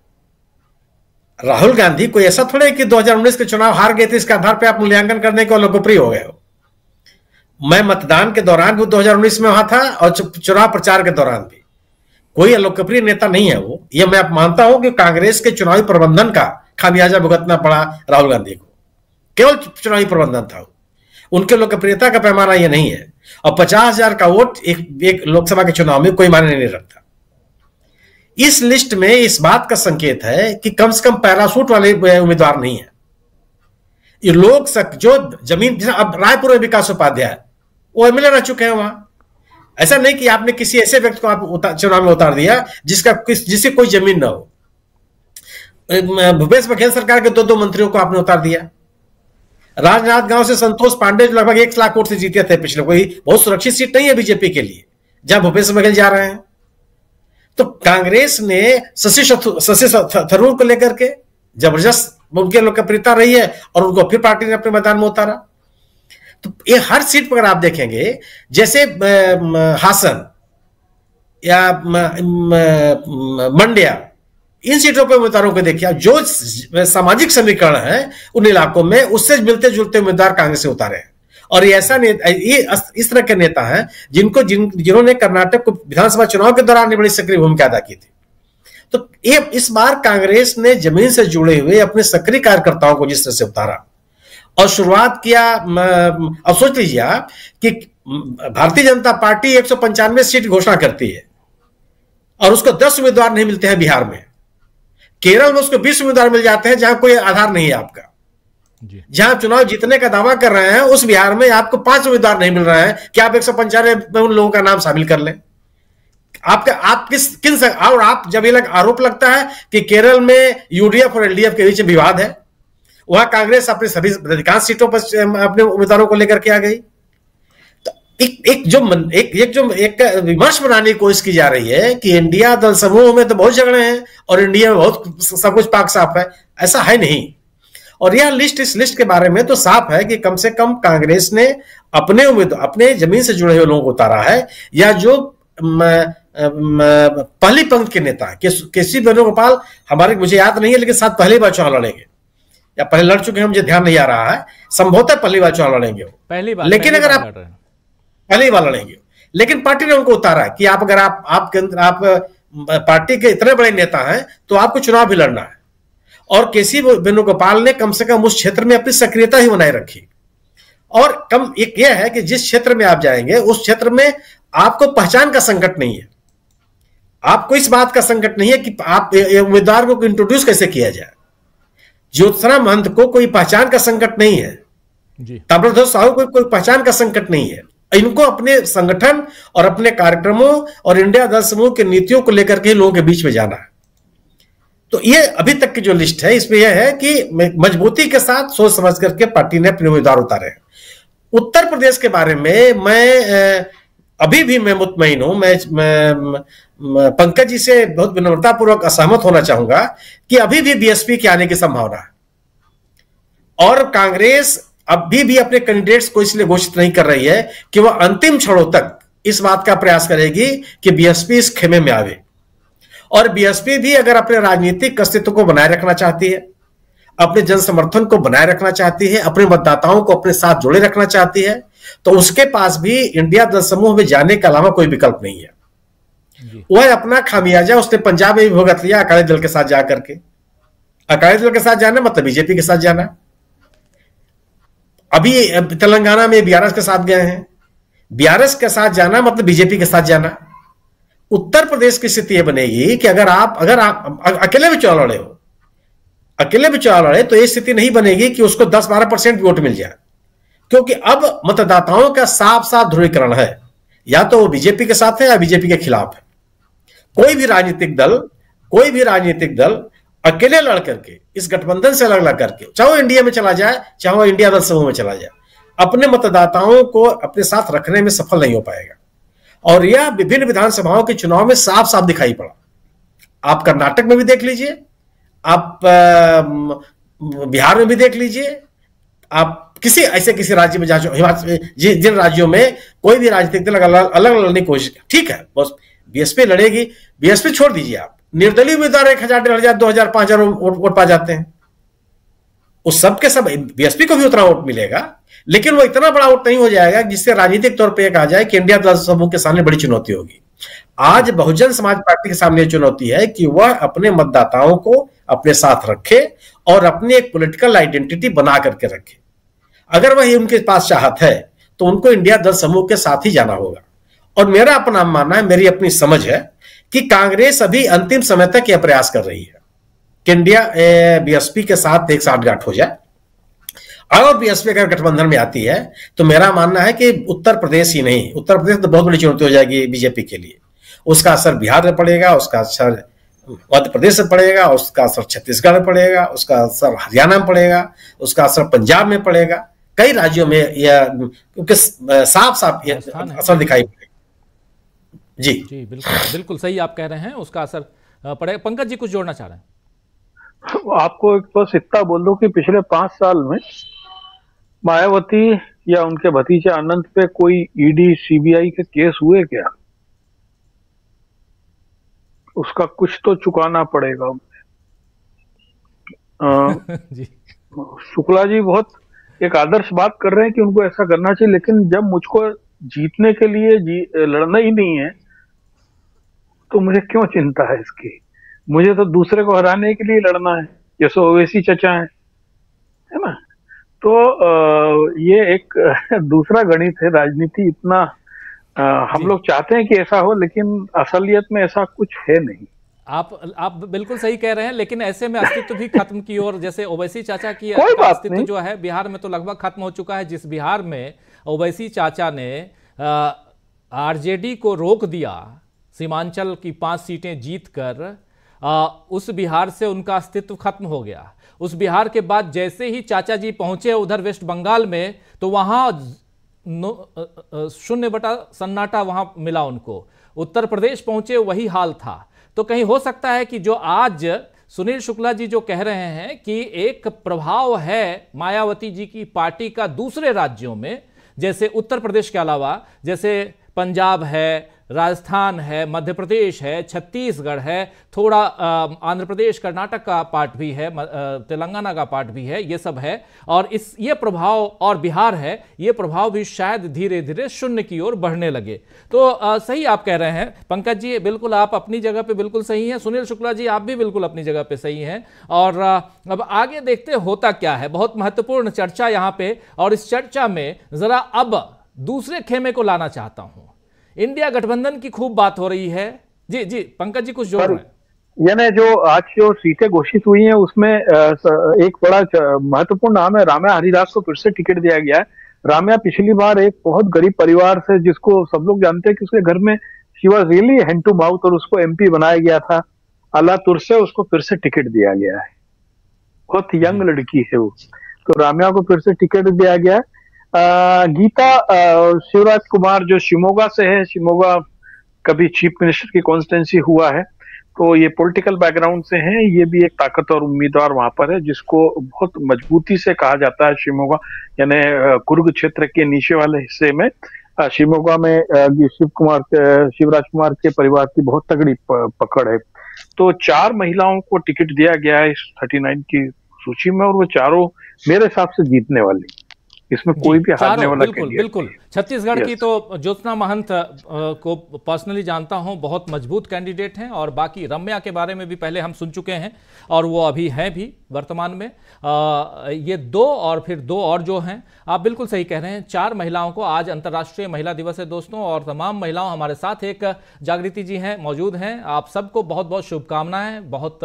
राहुल गांधी कोई ऐसा थोड़ा है कि 2019 के चुनाव हार गए थे इसके आधार पर आप मूल्यांकन करने को लोकप्रिय हो गए हो। मैं मतदान के दौरान भी 2019 में वहां था और चुनाव प्रचार के दौरान भी। कोई लोकप्रिय नेता नहीं है वो। ये मैं मानता हूं कि कांग्रेस के चुनावी प्रबंधन का खामियाजा भुगतना पड़ा राहुल गांधी को। केवल चुनावी प्रबंधन था, उनके लोकप्रियता का पैमाना यह नहीं है। और 50,000 का वोट एक लोकसभा के चुनाव में कोई मायने नहीं रखता। इस लिस्ट में इस बात का संकेत है कि कम से कम पैराशूट वाले उम्मीदवार नहीं है। ये लोग जो जमीन, अब रायपुर में विकास उपाध्याय वो एमएलए रह चुके हैं वहां। ऐसा नहीं कि आपने किसी ऐसे व्यक्ति को आप चुनाव में उतार दिया जिससे कोई जमीन ना हो। भूपेश बघेल सरकार के 2 मंत्रियों को आपने उतार दिया। राजनांदगांव से संतोष पांडे जो लगभग 1 लाख वोट से जीते थे पिछले, कोई बहुत सुरक्षित सीट नहीं है बीजेपी के लिए जहां भूपेश बघेल जा रहे हैं। तो कांग्रेस ने शशि थरूर को लेकर के जबरदस्त उनकी लोकप्रियता रही है और उनको फिर पार्टी ने अपने मैदान में उतारा। तो ये हर सीट पर आप देखेंगे, जैसे हासन या मंड्या, इन सीटों पर उम्मीदवारों को देखिए, जो सामाजिक समीकरण है उन इलाकों में उससे मिलते जुलते उम्मीदवार कांग्रेस से उतारे हैं। और ये इस तरह के नेता हैं जिन्होंने कर्नाटक को विधानसभा चुनाव के दौरान बड़ी सक्रिय भूमिका अदा की थी। तो ये इस बार कांग्रेस ने जमीन से जुड़े हुए अपने सक्रिय कार्यकर्ताओं को जिस तरह से उतारा और शुरुआत किया। अब सोच लीजिए आप कि भारतीय जनता पार्टी 195 सीट घोषणा करती है और उसको 10 उम्मीदवार नहीं मिलते हैं बिहार में। केरल में उसको 20 उम्मीदवार मिल जाते हैं जहां कोई आधार नहीं है आपका। जहां चुनाव जीतने का दावा कर रहे हैं उस बिहार में आपको 5 उम्मीदवार नहीं मिल रहे हैं कि आप 195 में उन लोगों का नाम शामिल कर लें। और आप जब ये आरोप लगता है कि केरल में यूडीएफ और एलडीएफ के बीच विवाद है, वहां कांग्रेस अपनी सभी अधिकांश सीटों पर अपने उम्मीदवारों को लेकर के आ गई। तो एक विमर्श बनाने की कोशिश की जा रही है कि इंडिया दल समूह में तो बहुत झगड़े हैं और इंडिया में बहुत सब कुछ पाक साफ है। ऐसा है नहीं। और यह इस लिस्ट के बारे में तो साफ है कि कम से कम कांग्रेस ने अपने जमीन से जुड़े हुए लोगों को उतारा है, या जो पहली पंक्ति के नेता केसी वेणुगोपाल मुझे याद नहीं है, लेकिन साथ पहली बार चुनाव लड़ेंगे या पहले लड़ चुके हैं, मुझे ध्यान नहीं आ रहा है। संभवतः पहली बार चुनाव लड़ेंगे वो, पहली बार। लेकिन अगर आप पहली बार लड़ेंगे, लेकिन पार्टी ने उनको उतारा कि आप पार्टी के इतने बड़े नेता हैं तो आपको चुनाव भी लड़ना है। और केसी वेणुगोपाल ने कम से कम उस क्षेत्र में अपनी सक्रियता ही बनाए रखी। और कम एक यह है कि जिस क्षेत्र में आप जाएंगे उस क्षेत्र में आपको पहचान का संकट नहीं है। आपको इस बात का संकट नहीं है कि आप उम्मीदवार को इंट्रोड्यूस कैसे किया जाए। ज्योत्सना महंत को कोई पहचान का संकट नहीं है, ताम्रध्वज साहू को कोई पहचान का संकट नहीं है। इनको अपने संगठन और अपने कार्यक्रमों और इंडिया दल समूह की नीतियों को लेकर के लोगों के बीच में जाना है। तो ये अभी तक की जो लिस्ट है इसमें यह है कि मजबूती के साथ सोच समझ करके पार्टी ने अपने उम्मीदवार उतारे हैं। उत्तर प्रदेश के बारे में मैं अभी भी मैं मुतमईन हूं। मैं पंकज जी से बहुत विनम्रतापूर्वक असहमत होना चाहूंगा कि अभी भी बीएसपी के आने की संभावना है और कांग्रेस अभी भी अपने कैंडिडेट्स को इसलिए घोषित नहीं कर रही है कि वह अंतिम क्षणों तक इस बात का प्रयास करेगी कि बीएसपी इस खेमे में आवे। और बीएसपी भी अगर अपने राजनीतिक अस्तित्व को बनाए रखना चाहती है, अपने जन समर्थन को बनाए रखना चाहती है, अपने मतदाताओं को अपने साथ जोड़े रखना चाहती है, तो उसके पास भी इंडिया दल समूह में जाने के अलावा कोई विकल्प नहीं है। वह अपना खामियाजा उसने पंजाब में भी भुगत लिया अकाली दल के साथ जाकर के। अकाली दल के साथ जाना मतलब बीजेपी के साथ जाना। अभी तेलंगाना में बीआरएस के साथ गए हैं, बीआरएस के साथ जाना मतलब बीजेपी के साथ जाना। उत्तर प्रदेश की स्थिति यह बनेगी कि अगर आप अकेले भी चुनाव लड़े हो, अकेले भी चुनाव लड़े, तो यह स्थिति नहीं बनेगी कि उसको 10-12% वोट मिल जाए, क्योंकि अब मतदाताओं का साफ साफ ध्रुवीकरण है, या तो वो बीजेपी के साथ है या बीजेपी के खिलाफ है। कोई भी राजनीतिक दल अकेले लड़ करके, इस गठबंधन से लड़ करके, चाहे वो इंडिया में चला जाए, चाहे वो इंडिया दल समूह में चला जाए, अपने मतदाताओं को अपने साथ रखने में सफल नहीं हो पाएगा। और यह विभिन्न विधानसभाओं के चुनाव में साफ साफ दिखाई पड़ा। आप कर्नाटक में भी देख लीजिए, आप बिहार में भी देख लीजिए, आप किसी राज्य में जिन राज्यों में कोई भी राजनीतिक दल अलग लड़ने की कोशिश, ठीक है, बस बीएसपी लड़ेगी। बीएसपी छोड़ दीजिए, आप निर्दलीय उम्मीदवार 1000, 1500, 2000, 5000 वोट पा जाते हैं, उस सब के सब बीएसपी को भी उतना वोट मिलेगा, लेकिन वो इतना बड़ा वोट नहीं हो जाएगा जिससे राजनीतिक तौर पर कहा जाए कि इंडिया दल समूह के सामने बड़ी चुनौती होगी। आज बहुजन समाज पार्टी के सामने चुनौती है कि वह अपने मतदाताओं को अपने साथ रखे और अपनी एक पॉलिटिकल आइडेंटिटी बना करके रखे। अगर वही उनके पास चाहत है तो उनको इंडिया दल समूह के साथ ही जाना होगा। और मेरा अपना मानना है, मेरी अपनी समझ है कि कांग्रेस अभी अंतिम समय तक यह प्रयास कर रही है कि इंडिया बीएसपी के साथ एक साठगांठ हो जाए। और बीएसपी अगर गठबंधन में आती है तो मेरा मानना है कि उत्तर प्रदेश ही नहीं, उत्तर प्रदेश तो बहुत बड़ी चुनौती हो जाएगी बीजेपी के लिए। उसका असर बिहार में पड़ेगा, उसका असर मध्य प्रदेश में पड़ेगा, उसका असर छत्तीसगढ़ में पड़ेगा, उसका असर हरियाणा में पड़ेगा, उसका असर पंजाब में पड़ेगा, कई राज्यों में यह क्योंकि साफ असर दिखाई पड़ेगा। जी बिल्कुल सही आप कह रहे हैं, उसका असर पड़ेगा। पंकज जी कुछ जोड़ना चाह रहे हैं? आपको एक बस इतना बोल दो कि पिछले 5 साल में मायावती या उनके भतीजे अनंत पे कोई ईडी सीबीआई के केस हुए क्या? उसका कुछ तो चुकाना पड़ेगा। शुक्ला जी बहुत एक आदर्श बात कर रहे हैं कि उनको ऐसा करना चाहिए, लेकिन जब मुझको जीतने के लिए लड़ना ही नहीं है तो मुझे क्यों चिंता है इसकी? मुझे तो दूसरे को हराने के लिए लड़ना है, जैसे ओवैसी चचा है ना। तो ये एक दूसरा गणित है। राजनीति इतना हम लोग चाहते हैं कि ऐसा हो, लेकिन असलियत में ऐसा कुछ है नहीं। आप बिल्कुल सही कह रहे हैं, लेकिन ऐसे में अस्तित्व भी खत्म की ओर, जैसे ओवैसी चाचा की अस्तित्व जो है बिहार में तो लगभग खत्म हो चुका है। जिस बिहार में ओवैसी चाचा ने आरजेडी को रोक दिया, सीमांचल की 5 सीटें जीतकर, उस बिहार से उनका अस्तित्व खत्म हो गया। उस बिहार के बाद जैसे ही चाचा जी पहुंचे उधर वेस्ट बंगाल में, तो वहां 0 सन्नाटा वहां मिला उनको। उत्तर प्रदेश पहुंचे वही हाल था। तो कहीं हो सकता है कि जो आज सुनील शुक्ला जी जो कह रहे हैं कि एक प्रभाव है मायावती जी की पार्टी का दूसरे राज्यों में, जैसे उत्तर प्रदेश के अलावा जैसे पंजाब है, राजस्थान है, मध्य प्रदेश है, छत्तीसगढ़ है, थोड़ा आंध्र प्रदेश कर्नाटक का पार्ट भी है, तेलंगाना का पार्ट भी है, ये सब है। और ये प्रभाव, और बिहार है, ये प्रभाव भी शायद धीरे धीरे शून्य की ओर बढ़ने लगे। तो सही आप कह रहे हैं पंकज जी, बिल्कुल आप अपनी जगह पे बिल्कुल सही हैं। सुनील शुक्ला जी आप भी बिल्कुल अपनी जगह पे सही हैं। और अब आगे देखते होता क्या है। बहुत महत्वपूर्ण चर्चा यहाँ पे, और इस चर्चा में जरा अब दूसरे खेमे को लाना चाहता हूं। इंडिया गठबंधन की खूब बात हो रही है, जी जी पंकज जी कुछ जोड़ रहे हैं। यानी जो आज जो सीटें घोषित हुई हैं उसमें एक बड़ा महत्वपूर्ण नाम है राम्या हरिदास को फिर से टिकट दिया गया है। राम्या पिछली बार एक बहुत गरीब परिवार से, जिसको सब लोग जानते हैं कि उसके घर में she was really hand to mouth, और उसको एमपी बनाया गया था अलातुर से, उसको फिर से टिकट दिया गया है। बहुत यंग लड़की है वो, तो राम्या को फिर से टिकट दिया गया है। गीता शिवराज कुमार जो शिमोगा से है, शिमोगा कभी चीफ मिनिस्टर की कॉन्स्टिट्यूंसी हुआ है, तो ये पॉलिटिकल बैकग्राउंड से हैं। ये भी एक ताकतवर उम्मीदवार वहां पर है, जिसको बहुत मजबूती से कहा जाता है शिमोगा, यानी कुर्ग क्षेत्र के नीचे वाले हिस्से में शिमोगा में शिवराज कुमार के परिवार की बहुत तगड़ी पकड़ है। तो 4 महिलाओं को टिकट दिया गया है इस 39 की सूची में, और वो चारों मेरे हिसाब से जीतने वाली, इसमें कोई भी हारने वाला बिल्कुल बिल्कुल। छत्तीसगढ़ की तो ज्योत्सना महंत को पर्सनली जानता हूं, बहुत मजबूत कैंडिडेट हैं, और बाकी रम्या के बारे में भी पहले हम सुन चुके हैं, और वो अभी हैं भी वर्तमान में। ये 2 और फिर 2 और जो हैं, आप बिल्कुल सही कह रहे हैं। 4 महिलाओं को, आज अंतर्राष्ट्रीय महिला दिवस है दोस्तों, और तमाम महिलाओं हमारे साथ एक जागृति जी हैं, मौजूद हैं। आप सबको बहुत बहुत शुभकामनाएं, बहुत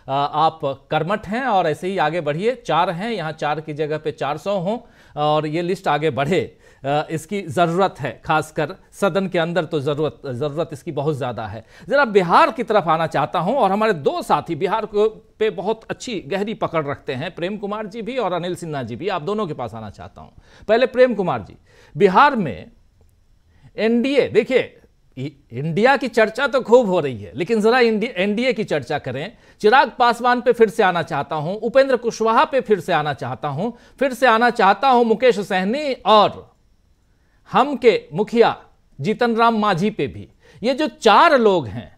आप कर्मठ हैं और ऐसे ही आगे बढ़िए। 4 हैं यहाँ, 4 की जगह पे 400 हों और ये लिस्ट आगे बढ़े, इसकी ज़रूरत है, खासकर सदन के अंदर तो ज़रूरत इसकी बहुत ज़्यादा है। ज़रा बिहार की तरफ आना चाहता हूं, और हमारे 2 साथी बिहार को पे बहुत अच्छी गहरी पकड़ रखते हैं, प्रेम कुमार जी भी और अनिल सिन्हा जी भी। आप दोनों के पास आना चाहता हूं। पहले प्रेम कुमार जी, बिहार में एनडीए, देखिए इंडिया की चर्चा तो खूब हो रही है, लेकिन जरा एनडीए की चर्चा करें। चिराग पासवान पे फिर से आना चाहता हूं, उपेंद्र कुशवाहा पे फिर से आना चाहता हूं, फिर से आना चाहता हूं मुकेश सहनी और हम के मुखिया जीतन राम मांझी पे भी। ये जो 4 लोग हैं,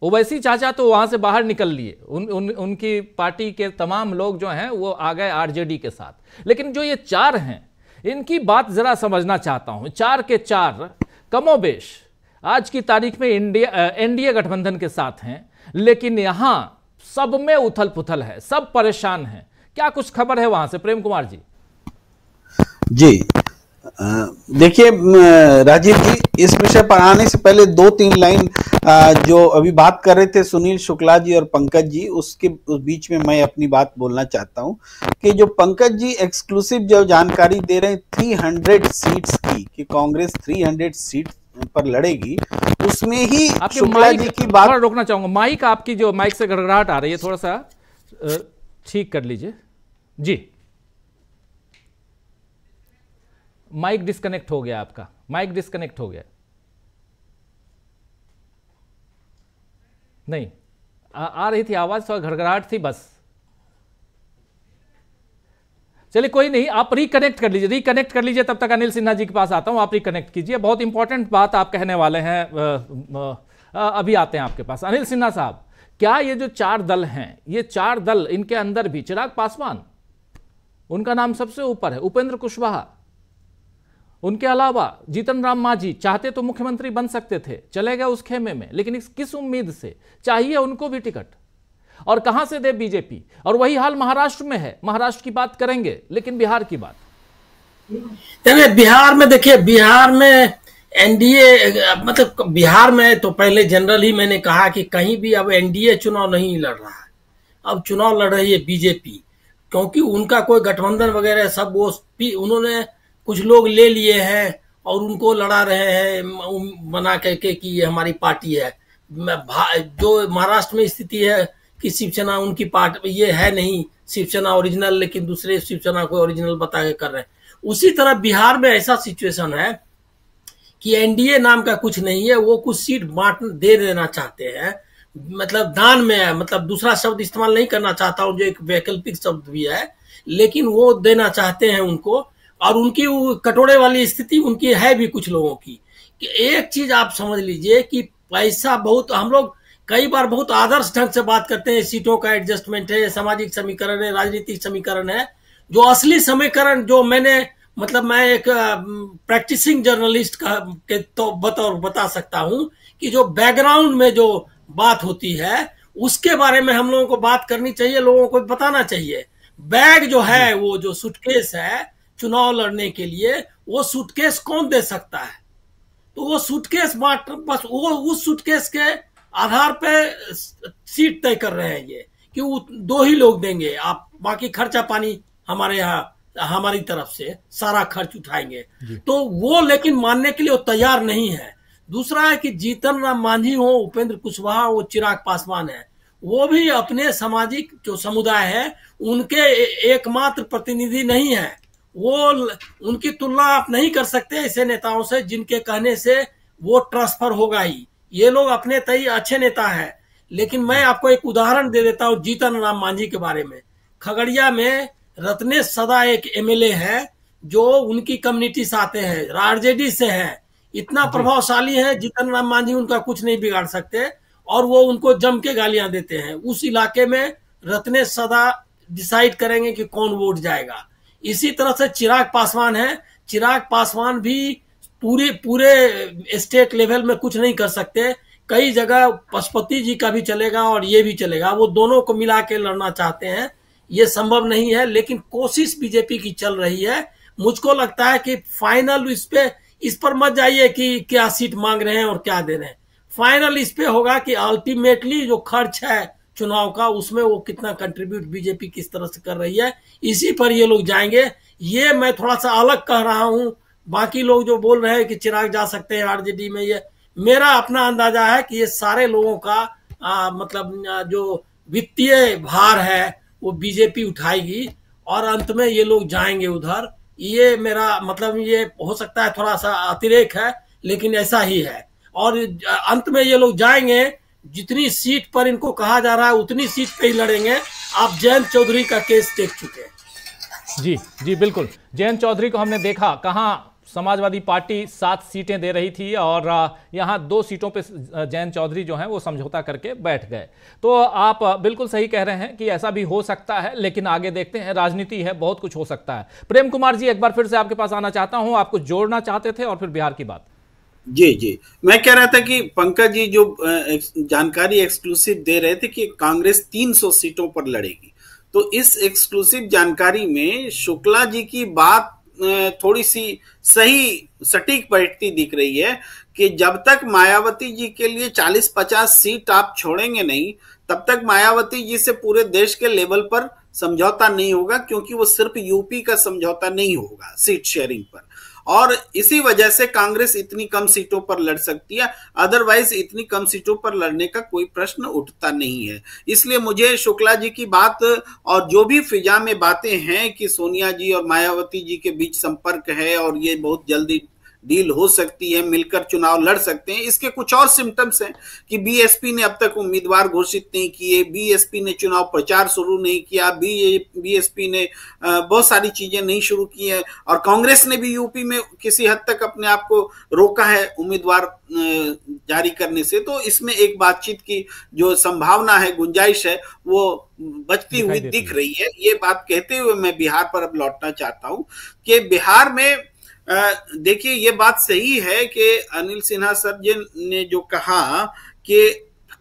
ओवैसी चाचा तो वहां से बाहर निकल लिए, उनकी पार्टी के तमाम लोग जो हैं वो आ गए आरजेडी के साथ, लेकिन जो ये 4 हैं इनकी बात जरा समझना चाहता हूं। 4 के 4 कमोबेश आज की तारीख में एनडीए गठबंधन के साथ हैं, लेकिन यहां सब में उथल पुथल है, सब परेशान हैं। क्या कुछ खबर है वहां से, प्रेम कुमार जी? जी देखिए राजीव जी, इस विषय पर आने से पहले 2-3 लाइन जो अभी बात कर रहे थे सुनील शुक्ला जी और पंकज जी, उस बीच में मैं अपनी बात बोलना चाहता हूं कि जो पंकज जी एक्सक्लूसिव जो जानकारी दे रहे हैं 300 सीट्स की, कि कांग्रेस 300 सीट पर लड़ेगी, उसमें ही शुक्ला जी की बात रोकना चाहूंगा। माइक, आपकी जो माइक से गड़गड़ाहट आ रही है, थोड़ा सा ठीक कर लीजिए जी। माइक डिस्कनेक्ट हो गया, आपका माइक डिस्कनेक्ट हो गया। नहीं आ रही थी आवाज, थोड़ा घड़घड़ाहट थी बस। चलिए कोई नहीं, आप रिकनेक्ट कर लीजिए, तब तक अनिल सिन्हा जी के पास आता हूं, आप रिकनेक्ट कीजिए। बहुत इंपॉर्टेंट बात आप कहने वाले हैं, अभी आते हैं आपके पास। अनिल सिन्हा साहब, क्या ये जो 4 दल हैं, ये 4 दल, इनके अंदर भी चिराग पासवान, उनका नाम सबसे ऊपर है, उपेंद्र कुशवाहा, उनके अलावा जीतन राम मांझी चाहते तो मुख्यमंत्री बन सकते थे, चले गए उस खेमे में, लेकिन किस उम्मीद से चाहिए उनको भी टिकट, और कहां से दे बीजेपी? और वही हाल महाराष्ट्र में है, महाराष्ट्र की बात करेंगे, लेकिन बिहार की बात, बिहार में देखिए, बिहार में एनडीए, मतलब बिहार में तो पहले जनरल ही मैंने कहा कि कहीं भी अब एनडीए चुनाव नहीं लड़ रहा है, अब चुनाव लड़ रही है बीजेपी, क्योंकि उनका कोई गठबंधन वगैरह सब वो उन्होंने कुछ लोग ले लिए हैं और उनको लड़ा रहे हैं बना करके कि ये हमारी पार्टी है। जो महाराष्ट्र में स्थिति है कि शिवसेना उनकी पार्टी ये है नहीं, शिवसेना ओरिजिनल, लेकिन दूसरे शिवसेना को ओरिजिनल बता के कर रहे हैं। उसी तरह बिहार में ऐसा सिचुएशन है कि एनडीए नाम का कुछ नहीं है, वो कुछ सीट दे देना चाहते हैं, मतलब दान में है, मतलब दूसरा शब्द इस्तेमाल नहीं करना चाहता हूं जो एक वैकल्पिक शब्द भी है, लेकिन वो देना चाहते हैं उनको। और उनकी कटोरे वाली स्थिति उनकी है भी कुछ लोगों की। कि एक चीज आप समझ लीजिए कि पैसा बहुत, हम लोग कई बार बहुत आदर्श ढंग से बात करते हैं, सीटों का एडजस्टमेंट है, सामाजिक समीकरण है, राजनीतिक समीकरण है। जो असली समीकरण जो मैं एक प्रैक्टिसिंग जर्नलिस्ट के तो बता सकता हूं कि जो बैकग्राउंड में जो बात होती है उसके बारे में हम लोगों को बात करनी चाहिए, लोगों को बताना चाहिए। बैग जो है, वो जो सूटकेस है चुनाव लड़ने के लिए, वो सूटकेस कौन दे सकता है? तो वो सूटकेस बस वो उस सूटकेस के आधार पे सीट तय कर रहे हैं ये कि वो 2 ही लोग देंगे, आप बाकी खर्चा पानी हमारे यहाँ हमारी तरफ से सारा खर्च उठाएंगे। तो वो लेकिन मानने के लिए वो तैयार नहीं है। दूसरा है कि जीतन राम मांझी हो, उपेंद्र कुशवाहा हो, चिराग पासवान है, वो भी अपने सामाजिक जो समुदाय है उनके एकमात्र प्रतिनिधि नहीं है। वो उनकी तुलना आप नहीं कर सकते ऐसे नेताओं से जिनके कहने से वो ट्रांसफर होगा ही। ये लोग अपने तय अच्छे नेता हैं, लेकिन मैं आपको एक उदाहरण दे देता हूँ जीतन राम मांझी के बारे में। खगड़िया में रत्नेश सदा एक एमएलए है जो उनकी कम्युनिटी से आते हैं, आरजेडी से हैं, इतना प्रभावशाली है जीतन राम मांझी उनका कुछ नहीं बिगाड़ सकते और वो उनको जम के गालियां देते हैं। उस इलाके में रत्नेश सदा डिसाइड करेंगे कि कौन वोट जाएगा। इसी तरह से चिराग पासवान है, चिराग पासवान भी पूरे स्टेट लेवल में कुछ नहीं कर सकते। कई जगह पशुपति जी का भी चलेगा और ये भी चलेगा, वो दोनों को मिला के लड़ना चाहते हैं, ये संभव नहीं है, लेकिन कोशिश बीजेपी की चल रही है। मुझको लगता है कि फाइनल इस पर मत जाइए कि क्या सीट मांग रहे हैं और क्या दे रहे हैं। फाइनल इस पे होगा कि अल्टीमेटली जो खर्च है चुनाव का उसमें वो कितना कंट्रीब्यूट बीजेपी किस तरह से कर रही है, इसी पर ये लोग जाएंगे। ये मैं थोड़ा सा अलग कह रहा हूं, बाकी लोग जो बोल रहे हैं कि चिराग जा सकते हैं आरजेडी में, ये मेरा अपना अंदाजा है कि ये सारे लोगों का मतलब जो वित्तीय भार है वो बीजेपी उठाएगी और अंत में ये लोग जाएंगे उधर। ये मेरा मतलब, ये हो सकता है थोड़ा सा अतिरेक है लेकिन ऐसा ही है। और अंत में ये लोग जाएंगे, जितनी सीट पर इनको कहा जा रहा है उतनी सीट पे ही लड़ेंगे। आप जयंत चौधरी का केस देख चुके हैं। जी बिल्कुल, जयंत चौधरी को हमने देखा, कहाँ समाजवादी पार्टी 7 सीटें दे रही थी और यहाँ 2 सीटों पे जयंत चौधरी जो हैं वो समझौता करके बैठ गए। तो आप बिल्कुल सही कह रहे हैं कि ऐसा भी हो सकता है, लेकिन आगे देखते हैं, राजनीति है, बहुत कुछ हो सकता है। प्रेम कुमार जी, एक बार फिर से आपके पास आना चाहता हूं, आप कुछ जोड़ना चाहते थे और फिर बिहार की बात। जी मैं कह रहा था कि पंकज जी जो जानकारी एक्सक्लूसिव दे रहे थे कि कांग्रेस 300 सीटों पर लड़ेगी, तो इस एक्सक्लूसिव जानकारी में शुक्ला जी की बात थोड़ी सी सही सटीक बैठती दिख रही है कि जब तक मायावती जी के लिए 40-50 सीट आप छोड़ेंगे नहीं, तब तक मायावती जी से पूरे देश के लेवल पर समझौता नहीं होगा, क्योंकि वो सिर्फ यूपी का समझौता नहीं होगा सीट शेयरिंग पर। और इसी वजह से कांग्रेस इतनी कम सीटों पर लड़ सकती है, अदरवाइज इतनी कम सीटों पर लड़ने का कोई प्रश्न उठता नहीं है। इसलिए मुझे शुक्ला जी की बात और जो भी फिजा में बातें हैं कि सोनिया जी और मायावती जी के बीच संपर्क है और ये बहुत जल्दी डील हो सकती है, मिलकर चुनाव लड़ सकते हैं, इसके कुछ और सिम्टम्स हैं कि बीएसपी ने अब तक उम्मीदवार घोषित नहीं किए, बीएसपी ने चुनाव प्रचार शुरू नहीं किया, बीएसपी ने बहुत सारी चीजें नहीं शुरू की है, और कांग्रेस ने भी यूपी में किसी हद तक अपने आप को रोका है उम्मीदवार जारी करने से। तो इसमें एक बातचीत की जो संभावना है, गुंजाइश है, वो बचती हुई दिख रही है। ये बात कहते हुए मैं बिहार पर अब लौटना चाहता हूं कि बिहार में देखिए ये बात सही है कि अनिल सिन्हा सर जी ने जो कहा कि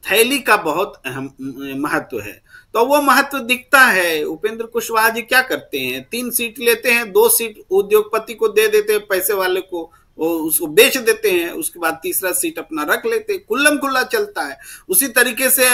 थैली का बहुत अहम महत्व है, तो वो महत्व दिखता है। उपेंद्र कुशवाहा जी क्या करते हैं, 3 सीट लेते हैं, 2 सीट उद्योगपति को दे देते हैं, पैसे वाले को, वो उसको बेच देते हैं, उसके बाद तीसरा सीट अपना रख लेते हैं, खुल्लम खुल्ला चलता है। उसी तरीके से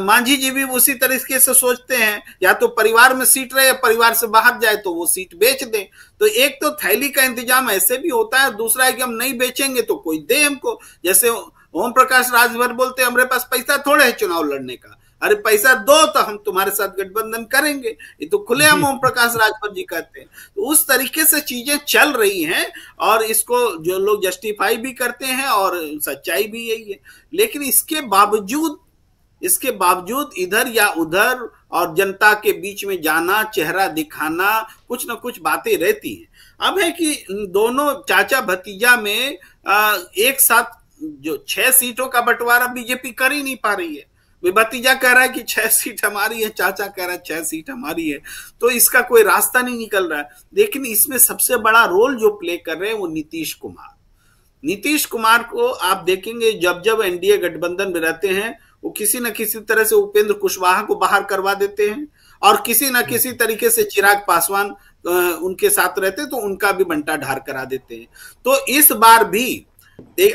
मांझी जी भी उसी तरीके से सोचते हैं, या तो परिवार में सीट रहे या परिवार से बाहर जाए तो वो सीट बेच दें। तो एक तो थैली का इंतजाम ऐसे भी होता है, दूसरा है कि हम नहीं बेचेंगे तो कोई दे हमको। जैसे ओम प्रकाश राजभर बोलते हैं हमारे पास पैसा थोड़े है चुनाव लड़ने का, अरे पैसा दो तो हम तुम्हारे साथ गठबंधन करेंगे, ये तो खुलेआम ओम प्रकाश राजभर जी कहते हैं। तो उस तरीके से चीजें चल रही हैं और इसको जो लोग जस्टिफाई भी करते हैं और सच्चाई भी यही है। लेकिन इसके बावजूद इधर या उधर और जनता के बीच में जाना, चेहरा दिखाना, कुछ ना कुछ बातें रहती हैं। अब है कि दोनों चाचा भतीजा में एक साथ जो 6 सीटों का बंटवारा बीजेपी कर ही नहीं पा रही है। भतीजा कह रहा है कि 6 सीट हमारी है, चाचा कह रहा है 6 सीट हमारी है, तो इसका कोई रास्ता नहीं निकल रहा है। लेकिन इसमें सबसे बड़ा रोल जो प्ले कर रहे हैं वो नीतीश कुमार को आप देखेंगे, जब जब एनडीए गठबंधन में रहते हैं वो किसी न किसी तरह से उपेंद्र कुशवाहा को बाहर करवा देते हैं और किसी न किसी तरीके से चिराग पासवान उनके साथ रहते तो उनका भी बंटा ढार करा देते हैं। तो इस बार भी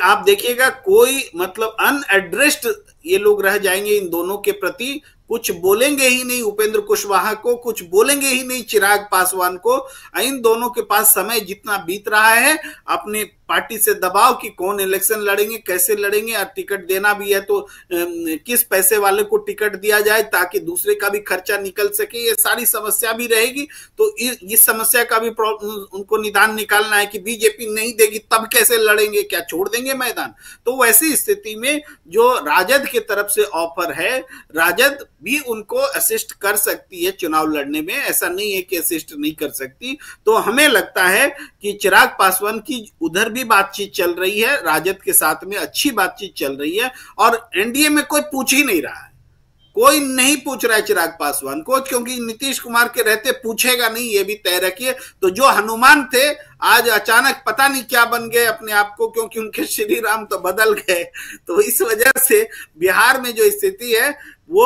आप देखिएगा कोई मतलब अनएड्रेस्ड ये लोग रह जाएंगे इन दोनों के प्रति, कुछ बोलेंगे ही नहीं उपेंद्र कुशवाहा को, कुछ बोलेंगे ही नहीं चिराग पासवान को। इन दोनों के पास समय जितना बीत रहा है अपने पार्टी से दबाव कि कौन इलेक्शन लड़ेंगे, कैसे लड़ेंगे, और टिकट देना भी है तो किस पैसे वाले को टिकट दिया जाए ताकि दूसरे का भी खर्चा निकल सके, ये सारी समस्या भी रहेगी। तो इस समस्या का भी उनको निदान निकालना है कि बीजेपी नहीं देगी तब कैसे लड़ेंगे, क्या छोड़ देंगे मैदान। तो वैसी स्थिति में जो राजद की तरफ से ऑफर है, राजद भी उनको असिस्ट कर सकती है चुनाव लड़ने में, ऐसा नहीं है कि असिस्ट नहीं कर सकती। तो हमें लगता है कि चिराग पासवान की उधर भी बातचीत चल रही है, राजद के साथ में अच्छी बातचीत चल रही है, और एनडीए में कोई पूछ ही नहीं रहा है, कोई नहीं पूछ रहा है चिराग पासवान को, क्योंकि नीतीश कुमार के रहते पूछेगा नहीं, ये भी तय रखिए। तो जो हनुमान थे आज अचानक पता नहीं क्या बन गए अपने आप को, क्योंकि उनके श्री राम तो बदल गए। तो इस वजह से बिहार में जो स्थिति है वो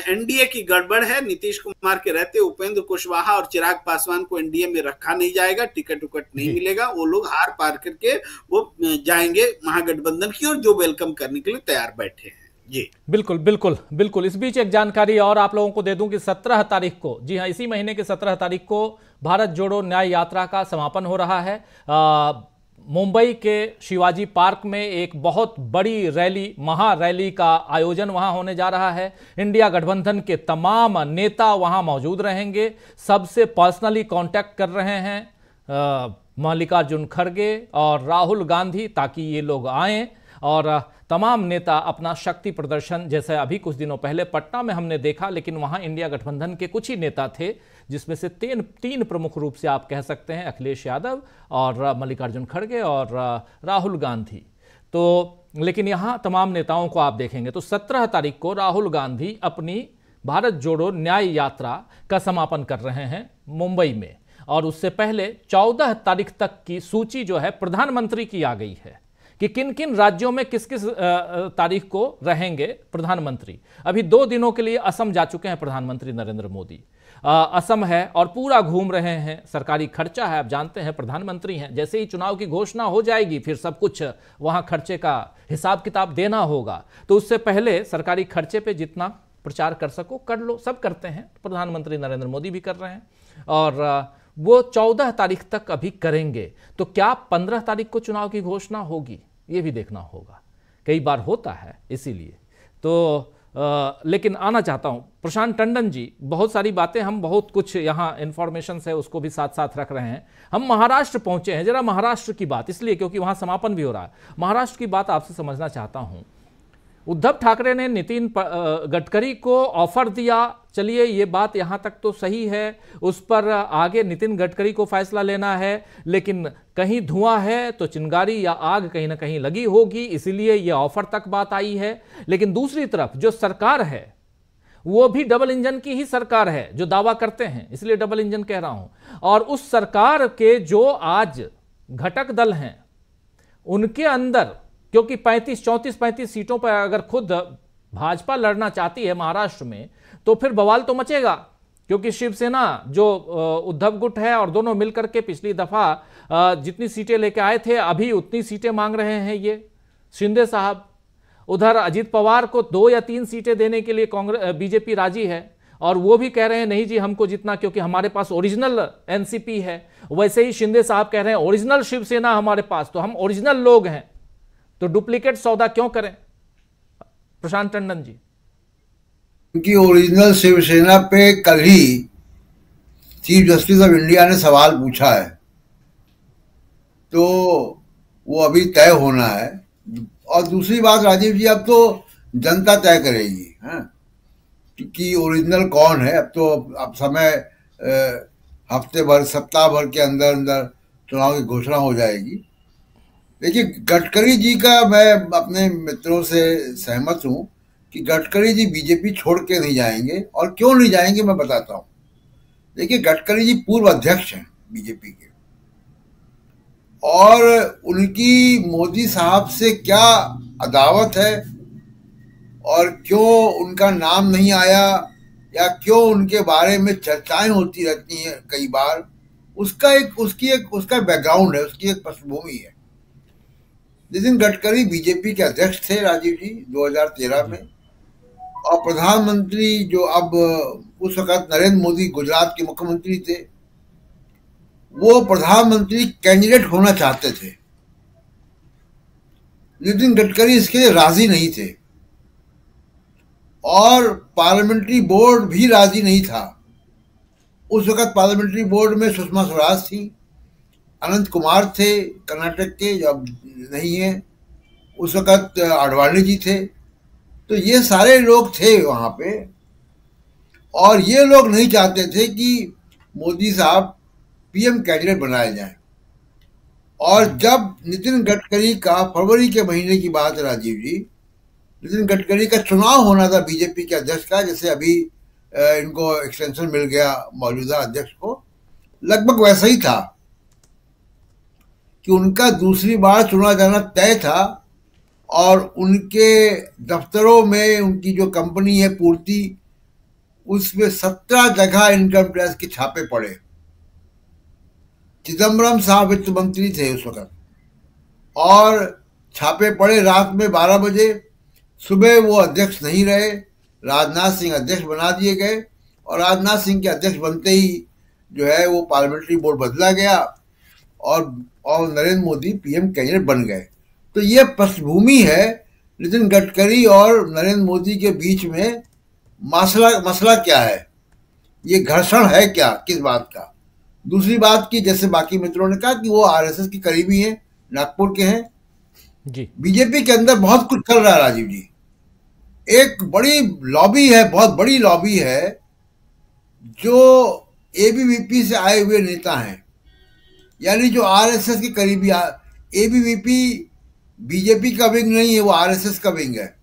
एनडीए की गड़बड़ है। नीतीश कुमार के रहते उपेंद्र कुशवाहा और चिराग पासवान को एनडीए में रखा नहीं जाएगा, टिकट उकट नहीं मिलेगा, वो लोग हार पार करके वो जाएंगे महागठबंधन की ओर, जो वेलकम करने के लिए तैयार बैठे हैं। जी बिल्कुल बिल्कुल बिल्कुल। इस बीच एक जानकारी और आप लोगों को दे दूं कि 17 तारीख को, जी हां, इसी महीने के 17 तारीख को भारत जोड़ो न्याय यात्रा का समापन हो रहा है। मुंबई के शिवाजी पार्क में एक बहुत बड़ी रैली, महारैली का आयोजन वहां होने जा रहा है। इंडिया गठबंधन के तमाम नेता वहां मौजूद रहेंगे, सबसे पर्सनली कांटेक्ट कर रहे हैं मल्लिकार्जुन खड़गे और राहुल गांधी, ताकि ये लोग आएं और तमाम नेता अपना शक्ति प्रदर्शन, जैसे अभी कुछ दिनों पहले पटना में हमने देखा, लेकिन वहां इंडिया गठबंधन के कुछ ही नेता थे, जिसमें से तीन प्रमुख रूप से आप कह सकते हैं, अखिलेश यादव और मल्लिकार्जुन खड़गे और राहुल गांधी। तो लेकिन यहां तमाम नेताओं को आप देखेंगे। तो 17 तारीख को राहुल गांधी अपनी भारत जोड़ो न्याय यात्रा का समापन कर रहे हैं मुंबई में, और उससे पहले 14 तारीख तक की सूची जो है प्रधानमंत्री की आ गई है कि किन किन राज्यों में किस किस तारीख को रहेंगे प्रधानमंत्री। अभी 2 दिनों के लिए असम जा चुके हैं प्रधानमंत्री नरेंद्र मोदी। असम है और पूरा घूम रहे हैं, सरकारी खर्चा है, आप जानते हैं प्रधानमंत्री हैं। जैसे ही चुनाव की घोषणा हो जाएगी फिर सब कुछ वहां खर्चे का हिसाब किताब देना होगा, तो उससे पहले सरकारी खर्चे पे जितना प्रचार कर सको कर लो, सब करते हैं, प्रधानमंत्री नरेंद्र मोदी भी कर रहे हैं, और वो 14 तारीख तक अभी करेंगे। तो क्या 15 तारीख को चुनाव की घोषणा होगी, ये भी देखना होगा। कई बार होता है इसीलिए तो लेकिन आना चाहता हूं प्रशांत टंडन जी, बहुत सारी बातें, हम बहुत कुछ यहाँ इंफॉर्मेशन है उसको भी साथ साथ रख रहे हैं। हम महाराष्ट्र पहुंचे हैं, जरा महाराष्ट्र की बात, इसलिए क्योंकि वहां समापन भी हो रहा है। महाराष्ट्र की बात आपसे समझना चाहता हूं। उद्धव ठाकरे ने नितिन गडकरी को ऑफर दिया, चलिए ये बात यहां तक तो सही है, उस पर आगे नितिन गडकरी को फैसला लेना है, लेकिन कहीं धुआं है तो चिंगारी या आग कहीं ना कहीं लगी होगी, इसीलिए ये ऑफर तक बात आई है। लेकिन दूसरी तरफ जो सरकार है वो भी डबल इंजन की ही सरकार है, जो दावा करते हैं, इसलिए डबल इंजन कह रहा हूं। और उस सरकार के जो आज घटक दल हैं उनके अंदर, क्योंकि 34 सीटों पर अगर खुद भाजपा लड़ना चाहती है महाराष्ट्र में, तो फिर बवाल तो मचेगा, क्योंकि शिवसेना जो उद्धव गुट है और दोनों मिलकर के पिछली दफा जितनी सीटें लेके आए थे अभी उतनी सीटें मांग रहे हैं ये शिंदे साहब। उधर अजीत पवार को 2 या 3 सीटें देने के लिए बीजेपी राजी है, और वो भी कह रहे हैं नहीं जी हमको जितना, क्योंकि हमारे पास ओरिजिनल एनसीपी है। वैसे ही शिंदे साहब कह रहे हैं ओरिजिनल शिवसेना हमारे पास, तो हम ओरिजिनल लोग हैं, तो डुप्लीकेट सौदा क्यों करें। प्रशांत टंडन जी, उनकी ओरिजिनल शिवसेना पे कल ही चीफ जस्टिस ऑफ इंडिया ने सवाल पूछा है, तो वो अभी तय होना है। और दूसरी बात राजीव जी, अब तो जनता तय करेगी कि ओरिजिनल कौन है। अब तो अब समय हफ्ते भर सप्ताह भर के अंदर अंदर चुनाव की घोषणा हो जाएगी। देखिए गडकरी जी का मैं अपने मित्रों से सहमत हूं कि गडकरी जी बीजेपी छोड़ के नहीं जाएंगे, और क्यों नहीं जाएंगे मैं बताता हूं। देखिए गडकरी जी पूर्व अध्यक्ष हैं बीजेपी के, और उनकी मोदी साहब से क्या अदावत है और क्यों उनका नाम नहीं आया या क्यों उनके बारे में चर्चाएं होती रहती हैं कई बार, उसका बैकग्राउंड है, उसकी एक पृष्ठभूमि है। नितिन गडकरी बीजेपी के अध्यक्ष थे राजीव जी 2013 में, और प्रधानमंत्री जो अब उस वक्त नरेंद्र मोदी गुजरात के मुख्यमंत्री थे, वो प्रधानमंत्री कैंडिडेट होना चाहते थे। नितिन गडकरी इसके लिए राजी नहीं थे और पार्लियामेंट्री बोर्ड भी राजी नहीं था। उस वक्त पार्लियामेंट्री बोर्ड में सुषमा स्वराज थी, अनंत कुमार थे कर्नाटक के जो अब नहीं है, उस वक्त आडवाणी जी थे। तो ये सारे लोग थे वहां पे, और ये लोग नहीं चाहते थे कि मोदी साहब पीएम कैंडिडेट बनाए जाएं। और जब नितिन गडकरी का फरवरी के महीने की बात है राजीव जी, नितिन गडकरी का चुनाव होना था बीजेपी के अध्यक्ष का, जैसे अभी इनको एक्सटेंशन मिल गया मौजूदा अध्यक्ष को, लगभग वैसा ही था कि उनका दूसरी बार चुना जाना तय था। और उनके दफ्तरों में उनकी जो कंपनी है पूर्ति, उसमें 17 जगह इनकम टैक्स के छापे पड़े। चिदम्बरम साहब वित्त मंत्री थे उस वक्त, और छापे पड़े रात में 12 बजे। सुबह वो अध्यक्ष नहीं रहे, राजनाथ सिंह अध्यक्ष बना दिए गए, और राजनाथ सिंह के अध्यक्ष बनते ही जो है वो पार्लियामेंट्री बोर्ड बदला गया और नरेंद्र मोदी पीएम कैंडिडेट बन गए। तो ये पृष्ठभूमि है नितिन गडकरी और नरेंद्र मोदी के बीच में। मसला क्या है, ये घर्षण है क्या, किस बात का? दूसरी बात की, जैसे बाकी मित्रों ने कहा कि वो आरएसएस के करीबी हैं, नागपुर के हैं जी। बीजेपी के अंदर बहुत कुछ चल रहा है राजीव जी। एक बड़ी लॉबी है, बहुत बड़ी लॉबी है, जो एबीवीपी से आए हुए नेता हैं, यानी जो आरएसएस के करीबी। एबीवीपी बीजेपी का विंग नहीं है, वो आरएसएस का विंग है।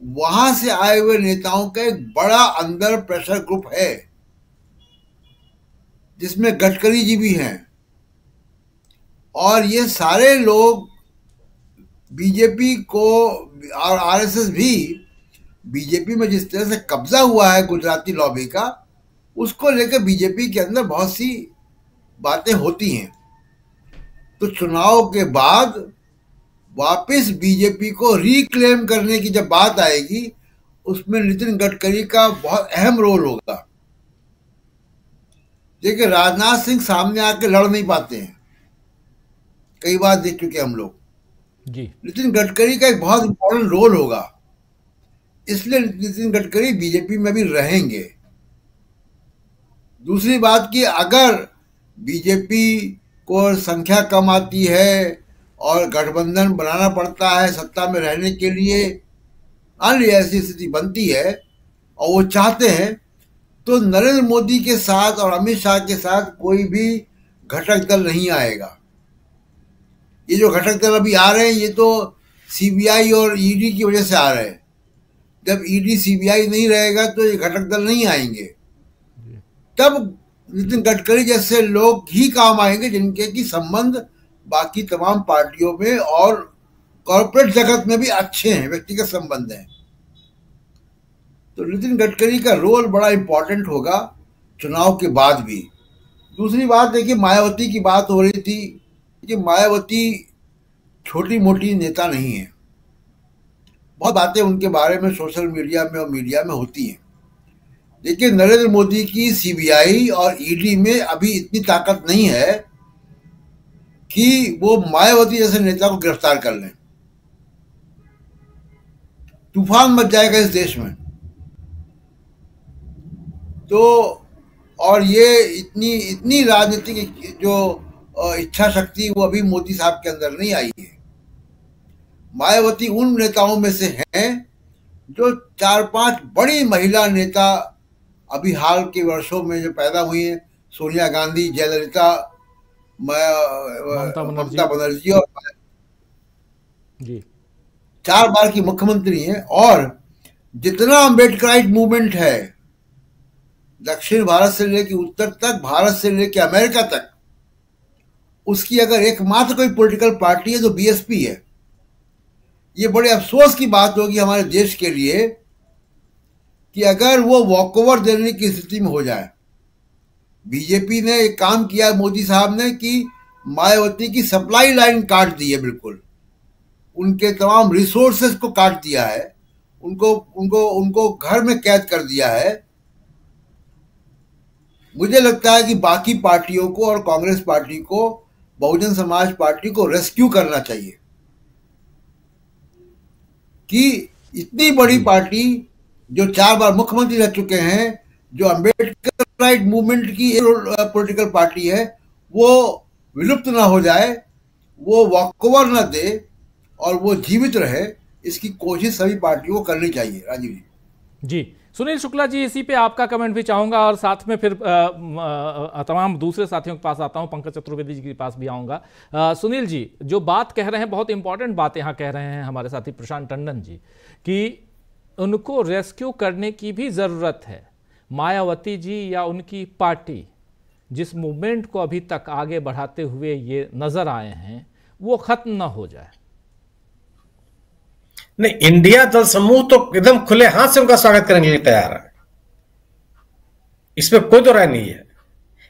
वहां से आए हुए नेताओं का एक बड़ा अंदर प्रेशर ग्रुप है, जिसमें गडकरी जी भी हैं, और ये सारे लोग बीजेपी को, और आरएसएस भी बीजेपी में जिस तरह से कब्जा हुआ है गुजराती लॉबी का, उसको लेकर बीजेपी के अंदर बहुत सी बातें होती हैं। तो चुनाव के बाद वापस बीजेपी को रिक्लेम करने की जब बात आएगी, उसमें नितिन गडकरी का बहुत अहम रोल होगा। देखिए, राजनाथ सिंह सामने आके लड़ नहीं पाते हैं, कई बार देख चुके हम लोग जी। नितिन गडकरी का एक बहुत इंपॉर्टेंट रोल होगा, इसलिए नितिन गडकरी बीजेपी में भी रहेंगे। दूसरी बात कि अगर बीजेपी को संख्या कम आती है और गठबंधन बनाना पड़ता है सत्ता में रहने के लिए, अन्य ऐसी स्थिति बनती है और वो चाहते हैं, तो नरेंद्र मोदी के साथ और अमित शाह के साथ कोई भी घटक दल नहीं आएगा। ये जो घटक दल अभी आ रहे हैं, ये तो सीबीआई और ईडी की वजह से आ रहे हैं। जब ईडी सीबीआई नहीं रहेगा तो ये घटक दल नहीं आएंगे। तब नितिन गडकरी जैसे लोग ही काम आएंगे, जिनके की संबंध बाकी तमाम पार्टियों में और कॉर्पोरेट जगत में भी अच्छे हैं, व्यक्तिगत संबंध हैं। तो नितिन गडकरी का रोल बड़ा इंपॉर्टेंट होगा चुनाव के बाद भी। दूसरी बात देखिए, मायावती की बात हो रही थी कि मायावती छोटी मोटी नेता नहीं है। बहुत बातें उनके बारे में सोशल मीडिया में और मीडिया में होती हैं, लेकिन नरेंद्र मोदी की सीबीआई और ईडी में अभी इतनी ताकत नहीं है कि वो मायावती जैसे नेता को गिरफ्तार कर लें। तूफान मच जाएगा इस देश में। तो और ये इतनी राजनीतिक जो इच्छा शक्ति वो अभी मोदी साहब के अंदर नहीं आई है। मायावती उन नेताओं में से हैं जो 4-5 बड़ी महिला नेता अभी हाल के वर्षों में जो पैदा हुई हैं, सोनिया गांधी, जयललिता, ममता बनर्जी, और जी 4 बार की मुख्यमंत्री हैं। और जितना अम्बेडकराइट मूवमेंट है दक्षिण भारत से लेकर उत्तर तक, भारत से लेकर अमेरिका तक, उसकी अगर एकमात्र कोई पॉलिटिकल पार्टी है तो बीएसपी है। ये बड़े अफसोस की बात होगी हमारे देश के लिए कि अगर वो वॉकओवर देने की स्थिति में हो जाए। बीजेपी ने एक काम किया मोदी साहब ने कि मायावती की सप्लाई लाइन काट दी है बिल्कुल, उनके तमाम रिसोर्सेज को काट दिया है, उनको उनको उनको घर में कैद कर दिया है। मुझे लगता है कि बाकी पार्टियों को और कांग्रेस पार्टी को, बहुजन समाज पार्टी को रेस्क्यू करना चाहिए कि इतनी बड़ी पार्टी जो 4 बार मुख्यमंत्री रह चुके हैं, जो अम्बेडकर राइट मूवमेंट की पॉलिटिकल पार्टी है, वो विलुप्त ना हो जाए, वो वॉकओवर ना दे और वो जीवित रहे, इसकी कोशिश सभी पार्टियों को करनी चाहिए। राजीव जी, सुनील शुक्ला जी, इसी पे आपका कमेंट भी चाहूंगा और साथ में फिर तमाम दूसरे साथियों के पास आता हूं, पंकज चतुर्वेदी जी के पास भी आऊंगा। सुनील जी, जो बात कह रहे हैं, बहुत इंपॉर्टेंट बात यहां कह रहे हैं हमारे साथी प्रशांत टंडन जी, कि उनको रेस्क्यू करने की भी जरूरत है। मायावती जी या उनकी पार्टी जिस मूवमेंट को अभी तक आगे बढ़ाते हुए ये नजर आए हैं, वो खत्म ना हो जाए। नहीं, इंडिया दल समूह तो एकदम खुले हाथ से उनका स्वागत करने के लिए तैयार है, इसमें कोई दो राय नहीं है।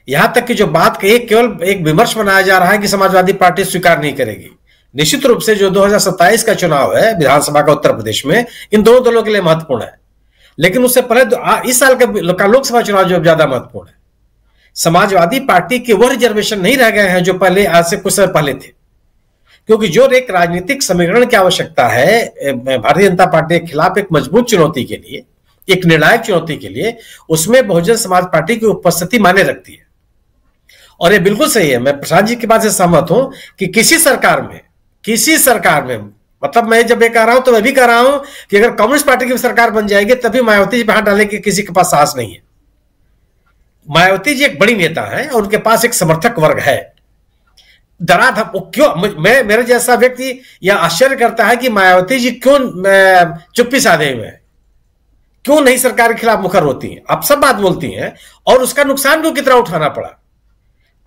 यहां तक कि जो बात केवल एक विमर्श बनाया जा रहा है कि समाजवादी पार्टी स्वीकार नहीं करेगी। निश्चित रूप से जो 2027 का चुनाव है विधानसभा का उत्तर प्रदेश में, इन दोनों दलों के लिए महत्वपूर्ण है, लेकिन उससे पहले इस साल का लोकसभा चुनाव जो ज्यादा महत्वपूर्ण है। समाजवादी पार्टी के वो रिजर्वेशन नहीं रह गए हैं जो पहले, आज से कुछ समय पहले थे, क्योंकि जो एक राजनीतिक समीकरण की आवश्यकता है भारतीय जनता पार्टी के खिलाफ एक मजबूत चुनौती के लिए, एक निर्णायक चुनौती के लिए, उसमें बहुजन समाज पार्टी की उपस्थिति मायने रखती है। और ये बिल्कुल सही है, मैं प्रसाद जी की बात से सहमत हूं कि किसी सरकार में मतलब मैं जब ये कह रहा हूं तो मैं भी कह रहा हूं कि अगर कम्युनिस्ट पार्टी की सरकार बन जाएगी तभी मायावती जी पे हाथ डालने की किसी के पास साहस नहीं है। मायावती जी एक बड़ी नेता है और उनके पास एक समर्थक वर्ग है। क्यों मेरा जैसा व्यक्ति यह आश्चर्य करता है कि मायावती जी क्यों चुप्पी साधे हुए हैं, क्यों नहीं सरकार के खिलाफ मुखर होती हैं। आप सब बात बोलती हैं और उसका नुकसान क्यों कितना उठाना पड़ा।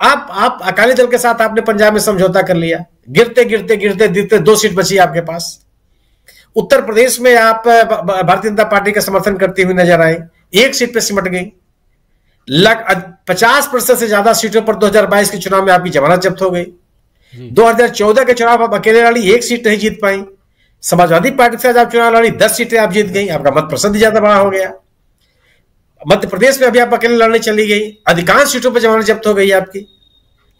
आप अकाली दल के साथ आपने पंजाब में समझौता कर लिया, गिरते 2 सीट बची आपके पास। उत्तर प्रदेश में आप भारतीय जनता पार्टी का समर्थन करती हुई नजर आई, 1 सीट पे सिमट गई। 50% से ज्यादा सीटों पर 2022 के चुनाव में आपकी जमानत जब्त हो गई। 2014 के चुनाव आप अकेले लड़ी, 1 सीट नहीं जीत पाई। समाजवादी पार्टी से आप चुनाव लड़ी, 10 सीटें आप जीत गई, आपका मत प्रसिद्ध ज्यादा बड़ा हो गया। मध्य प्रदेश में अभी आप अकेले लड़ने चली गई, अधिकांश सीटों पर जमानत जब्त हो गई आपकी,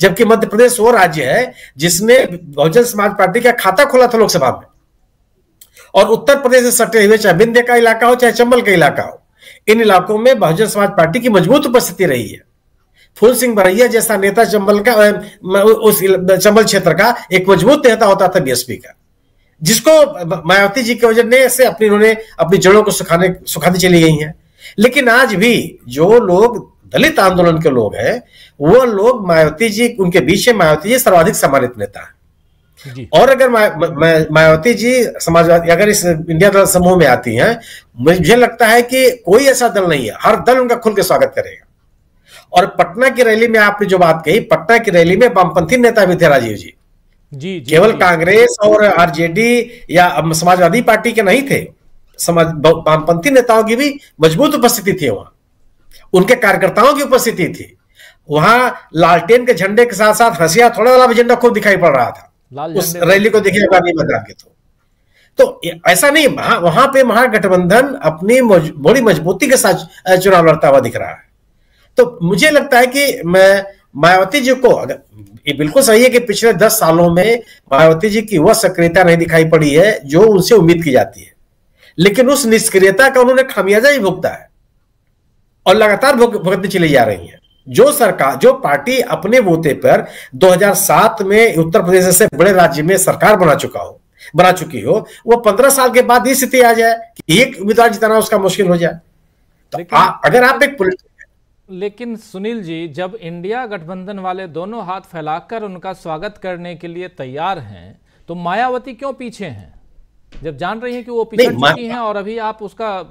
जबकि मध्य प्रदेश वो राज्य है जिसने बहुजन समाज पार्टी का खाता खोला था लोकसभा में। और उत्तर प्रदेश से सटे हुए, चाहे विंध्य का इलाका हो चाहे चंबल का इलाका हो, इन इलाकों में बहुजन समाज पार्टी की मजबूत उपस्थिति रही है। फूल सिंह बरैया जैसा नेता चंबल का, उस चंबल क्षेत्र का एक मजबूत नेता होता था बीएसपी का, जिसको मायावती जी की वजह से उन्होंने अपनी जड़ों को सुखाती चली गई हैं। लेकिन आज भी जो लोग दलित आंदोलन के लोग हैं, वो लोग मायावती जी, उनके बीच में मायावती जी सर्वाधिक सम्मानित नेता है। और अगर मायावती जी समाजवादी अगर इस इंडिया दल समूह में आती हैं, मुझे लगता है कि कोई ऐसा दल नहीं है, हर दल उनका खुल के स्वागत करेगा। और पटना की रैली में आपने जो बात कही, पटना की रैली में वामपंथी नेता भी थे राजीव जी, केवल कांग्रेस और आरजेडी या समाजवादी पार्टी के नहीं थे, वामपंथी नेताओं की भी मजबूत उपस्थिति थी वहां, उनके कार्यकर्ताओं की उपस्थिति थी वहां। लालटेन के झंडे के साथ साथ हंसिया थोड़ा वाला भी झंडा खूब दिखाई पड़ रहा था उस रैली को देखिएगा नहीं बता के। तो ऐसा नहीं, वहां पे महागठबंधन अपनी बड़ी मजबूती के साथ चुनाव लड़ता हुआ दिख रहा है। तो मुझे लगता है कि मायावती जी को, अगर ये बिल्कुल सही है कि पिछले 10 सालों में मायावती जी की वह सक्रियता नहीं दिखाई पड़ी है जो उनसे उम्मीद की जाती है, लेकिन उस निष्क्रियता का उन्होंने खामियाजा ही भुगता है और लगातार भुगतती चली जा रही है। जो सरकार, जो पार्टी अपने बूते पर 2007 में उत्तर प्रदेश जैसे बड़े राज्य में सरकार बना चुकी हो, वो 15 साल के बाद ये स्थिति आ जाए कि एक उम्मीदवार जिताना उसका मुश्किल हो जाए। तो अगर आप एक लेकिन सुनील जी, जब इंडिया गठबंधन वाले दोनों हाथ फैलाकर उनका स्वागत करने के लिए तैयार हैं, तो मायावती क्यों पीछे हैं? जब जान रही हैं कि वो पिछड़ चुकी हैं और अभी आप उसका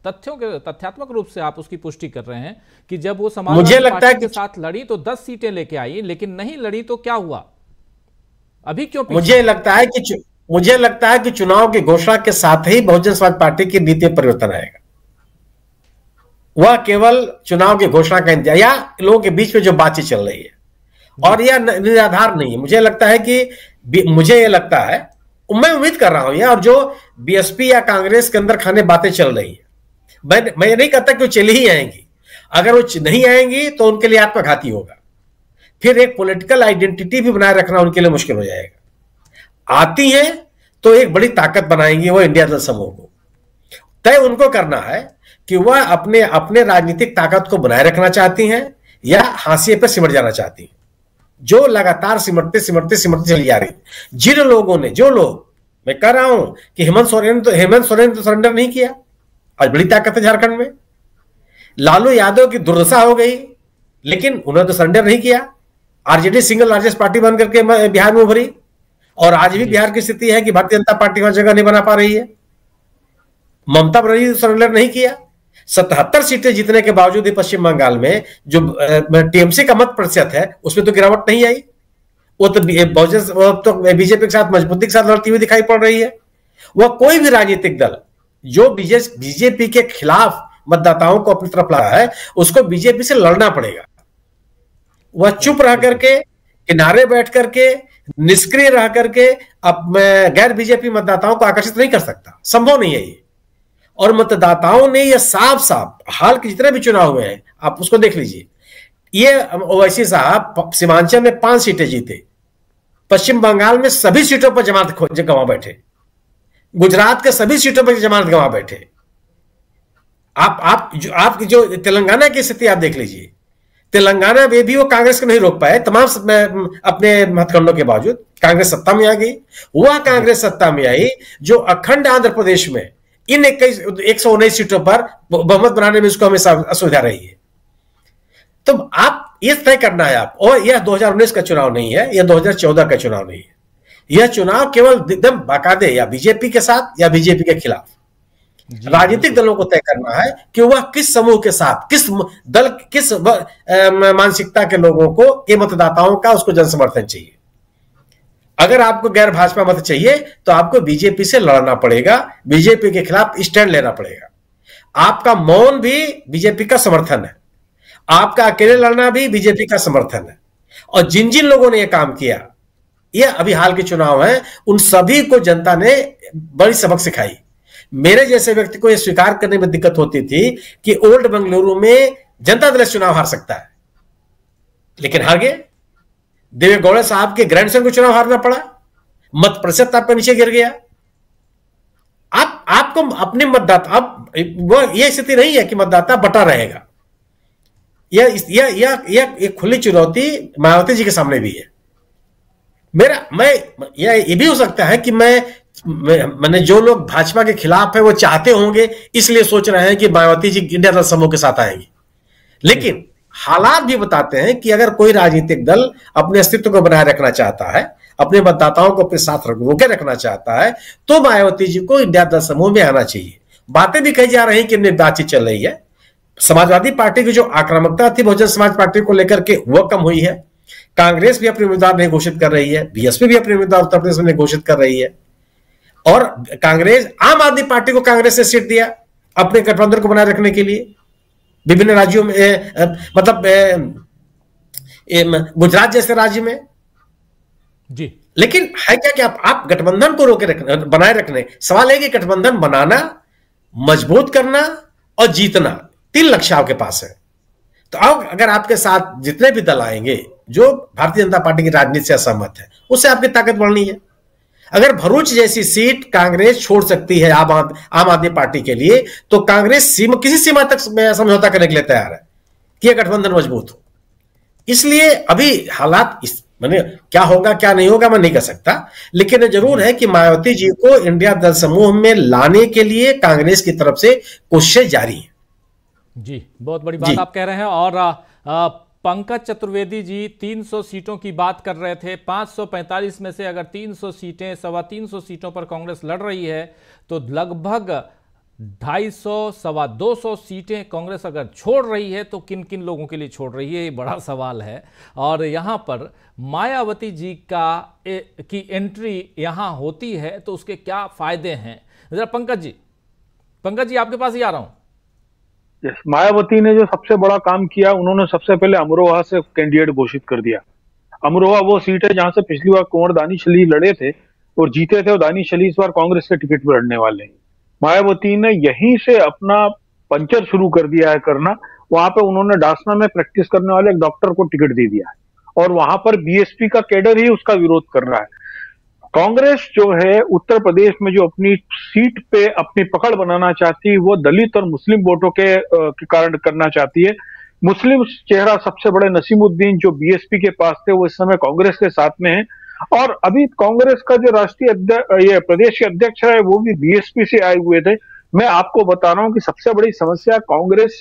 तथ्यात्मक रूप से आप उसकी पुष्टि कर रहे हैं कि जब वो समाजवादी पार्टी के साथ लड़ी तो 10 सीटें लेके आई, लेकिन नहीं लड़ी तो क्या हुआ, अभी क्यों पीछे? मुझे लगता है कि चुनाव की घोषणा के साथ ही बहुजन समाज पार्टी की नीति में परिवर्तन आएगा। वह केवल चुनाव की घोषणा का इंतजार या लोगों के बीच में जो बातचीत चल रही है, और यह निराधार नहीं है। मुझे ये लगता है मैं उम्मीद कर रहा हूं यार, जो बीएसपी या कांग्रेस के अंदर खाने बातें चल रही है, मैं नहीं कहता कि वो चली ही आएंगी, अगर वो नहीं आएंगी तो उनके लिए आत्मघाती होगा, फिर एक पॉलिटिकल आइडेंटिटी भी बनाए रखना उनके लिए मुश्किल हो जाएगा। आती हैं तो एक बड़ी ताकत बनाएंगी वो इंडिया दल समूह को। तय उनको करना है कि वह अपने अपने राजनीतिक ताकत को बनाए रखना चाहती हैं या हाशिए पर सिमट जाना चाहती हैं, जो लगातार सिमटते सिमटते सिमटते चली जा रही। जिन लोगों ने, जो लोग, मैं कह रहा हूं कि हेमंत सोरेन तो सरेंडर नहीं किया, आज बड़ी ताकत है झारखंड में। लालू यादव की दुर्दशा हो गई, लेकिन उन्होंने तो सरेंडर नहीं किया। आरजेडी सिंगल लार्जेस्ट पार्टी बन करके बिहार में उभरी, और आज भी बिहार की स्थिति है कि भारतीय जनता पार्टी वहां जगह नहीं बना पा रही है। ममता बनर्जी सरेंडर नहीं किया। 77 सीटें जीतने के बावजूद भी पश्चिम बंगाल में जो टीएमसी का मत प्रतिशत है उसमें तो गिरावट नहीं आई। वो तो बीजेपी के साथ मजबूती के साथ लड़ती हुई दिखाई पड़ रही है। वह कोई भी राजनीतिक दल जो बीजेपी के खिलाफ मतदाताओं को अपनी तरफ लाया है, उसको बीजेपी से लड़ना पड़ेगा। वह चुप रह करके, किनारे बैठ करके, निष्क्रिय रह करके अब गैर बीजेपी मतदाताओं को आकर्षित नहीं कर सकता, संभव नहीं है ये। और मतदाताओं ने ये साफ साफ हाल के जितने भी चुनाव हुए हैं आप उसको देख लीजिए। ये ओवैसी साहब सीमांचल में 5 सीटें जीते, पश्चिम बंगाल में सभी सीटों पर जमानत गंवा बैठे, गुजरात के सभी सीटों पर जमानत गंवा बैठे। आप जो तेलंगाना की स्थिति आप देख लीजिए, तेलंगाना में भी वो कांग्रेस को नहीं रोक पाए, तमाम अपने हथकंडों के बावजूद कांग्रेस सत्ता में आ गई। वह कांग्रेस सत्ता में आई जो अखंड आंध्र प्रदेश में इन 119 सीटों पर बहुमत बनाने में उसको हमेशा असुविधा रही है। तो आप ये तय करना है आप, और यह 2019 का चुनाव नहीं है, यह 2014 का चुनाव नहीं है। यह चुनाव केवल एकदम बाकायदे या बीजेपी के साथ या बीजेपी के खिलाफ राजनीतिक दलों को तय करना है कि वह किस समूह के साथ, किस दल, किस मानसिकता के लोगों को, ये मतदाताओं का उसको जन समर्थन चाहिए। अगर आपको गैर भाजपा मत चाहिए तो आपको बीजेपी से लड़ना पड़ेगा, बीजेपी के खिलाफ स्टैंड लेना पड़ेगा। आपका मौन भी बीजेपी का समर्थन है, आपका अकेले लड़ना भी बीजेपी का समर्थन है। और जिन जिन लोगों ने यह काम किया, यह अभी हाल के चुनाव है, उन सभी को जनता ने बड़ी सबक सिखाई। मेरे जैसे व्यक्ति को यह स्वीकार करने में दिक्कत होती थी कि ओल्ड बंगलुरु में जनता दल चुनाव हार सकता है, लेकिन हार गए। देवेगौड़ा साहब के ग्रैंडसन को चुनाव हारना पड़ा, मत प्रतिशत आपका नीचे गिर गया। आपको अपने मतदाता, अब वो यह स्थिति नहीं है कि मतदाता बटा रहेगा। यह खुली चुनौती मायावती जी के सामने भी है। ये भी हो सकता है कि मैंने जो लोग भाजपा के खिलाफ है वो चाहते होंगे, इसलिए सोच रहे हैं कि मायावती जी इंडिया दल समूह के साथ आएंगी। लेकिन हालात भी बताते हैं कि अगर कोई राजनीतिक दल अपने अस्तित्व को बनाए रखना चाहता है, अपने मतदाताओं को अपने साथ रोके रखना चाहता है, तो मायावती जी को इंडिया दल समूह में आना चाहिए। बातें भी कही जा रही हैं कि इनमें बातचीत चल रही है। समाजवादी पार्टी की जो आक्रामकता थी बहुजन समाज पार्टी को लेकर के, वह कम हुई है। कांग्रेस भी अपने उम्मीदवार नहीं घोषित कर रही है, बीएसपी भी अपने उम्मीदवार उत्तर प्रदेश में घोषित कर रही है। और कांग्रेस, आम आदमी पार्टी को कांग्रेस ने सीट दिया अपने गठबंधन को बनाए रखने के लिए विभिन्न राज्यों में, मतलब गुजरात जैसे राज्य में जी। लेकिन है क्या कि आप गठबंधन को बनाए रखने, सवाल है कि गठबंधन बनाना, मजबूत करना और जीतना, 3 लक्ष्य आपके पास है। तो अब अगर आपके साथ जितने भी दल आएंगे जो भारतीय जनता पार्टी की राजनीति से असहमत है, उससे आपकी ताकत बढ़नी है। अगर भरूच जैसी सीट कांग्रेस छोड़ सकती है आम आदमी पार्टी के लिए, तो कांग्रेस किसी सीमा तक समझौता करने के लिए तैयार है कि यह गठबंधन मजबूत हो। इसलिए अभी हालात मैंने क्या होगा क्या नहीं होगा मैं नहीं कह सकता, लेकिन जरूर है कि मायावती जी को इंडिया दल समूह में लाने के लिए कांग्रेस की तरफ से कोशिशें जारी है। जी, बहुत बड़ी बात आप कह रहे हैं। और पंकज चतुर्वेदी जी 300 सीटों की बात कर रहे थे। 545 में से अगर 300 सीटें, 325 सीटों पर कांग्रेस लड़ रही है, तो लगभग 250, 225 सीटें कांग्रेस अगर छोड़ रही है तो किन किन लोगों के लिए छोड़ रही है, ये बड़ा सवाल है। और यहाँ पर मायावती जी की एंट्री यहाँ होती है तो उसके क्या फायदे हैं, जरा पंकज जी आपके पास ही आ रहा हूँ। मायावती ने जो सबसे बड़ा काम किया, उन्होंने सबसे पहले अमरोहा से कैंडिडेट घोषित कर दिया। अमरोहा वो सीट है जहां से पिछली बार कुंवर दानिश अली लड़े थे, और जीते थे, और दानिश अली इस बार कांग्रेस के टिकट पर लड़ने वाले हैं। मायावती ने यहीं से अपना पंचर शुरू कर दिया है करना। वहां पे उन्होंने डासना में प्रैक्टिस करने वाले एक डॉक्टर को टिकट दे दिया है, और वहां पर बीएसपी का कैडर ही उसका विरोध कर रहा है। कांग्रेस जो है उत्तर प्रदेश में जो अपनी सीट पे अपनी पकड़ बनाना चाहती है, वो दलित और मुस्लिम वोटों के कारण करना चाहती है। मुस्लिम चेहरा सबसे बड़े नसीमुद्दीन जो बीएसपी के पास थे, वो इस समय कांग्रेस के साथ में है। और अभी कांग्रेस का जो राष्ट्रीय ये प्रदेश के अध्यक्ष है, वो भी बीएसपी से आए हुए थे। मैं आपको बता रहा हूं कि सबसे बड़ी समस्या कांग्रेस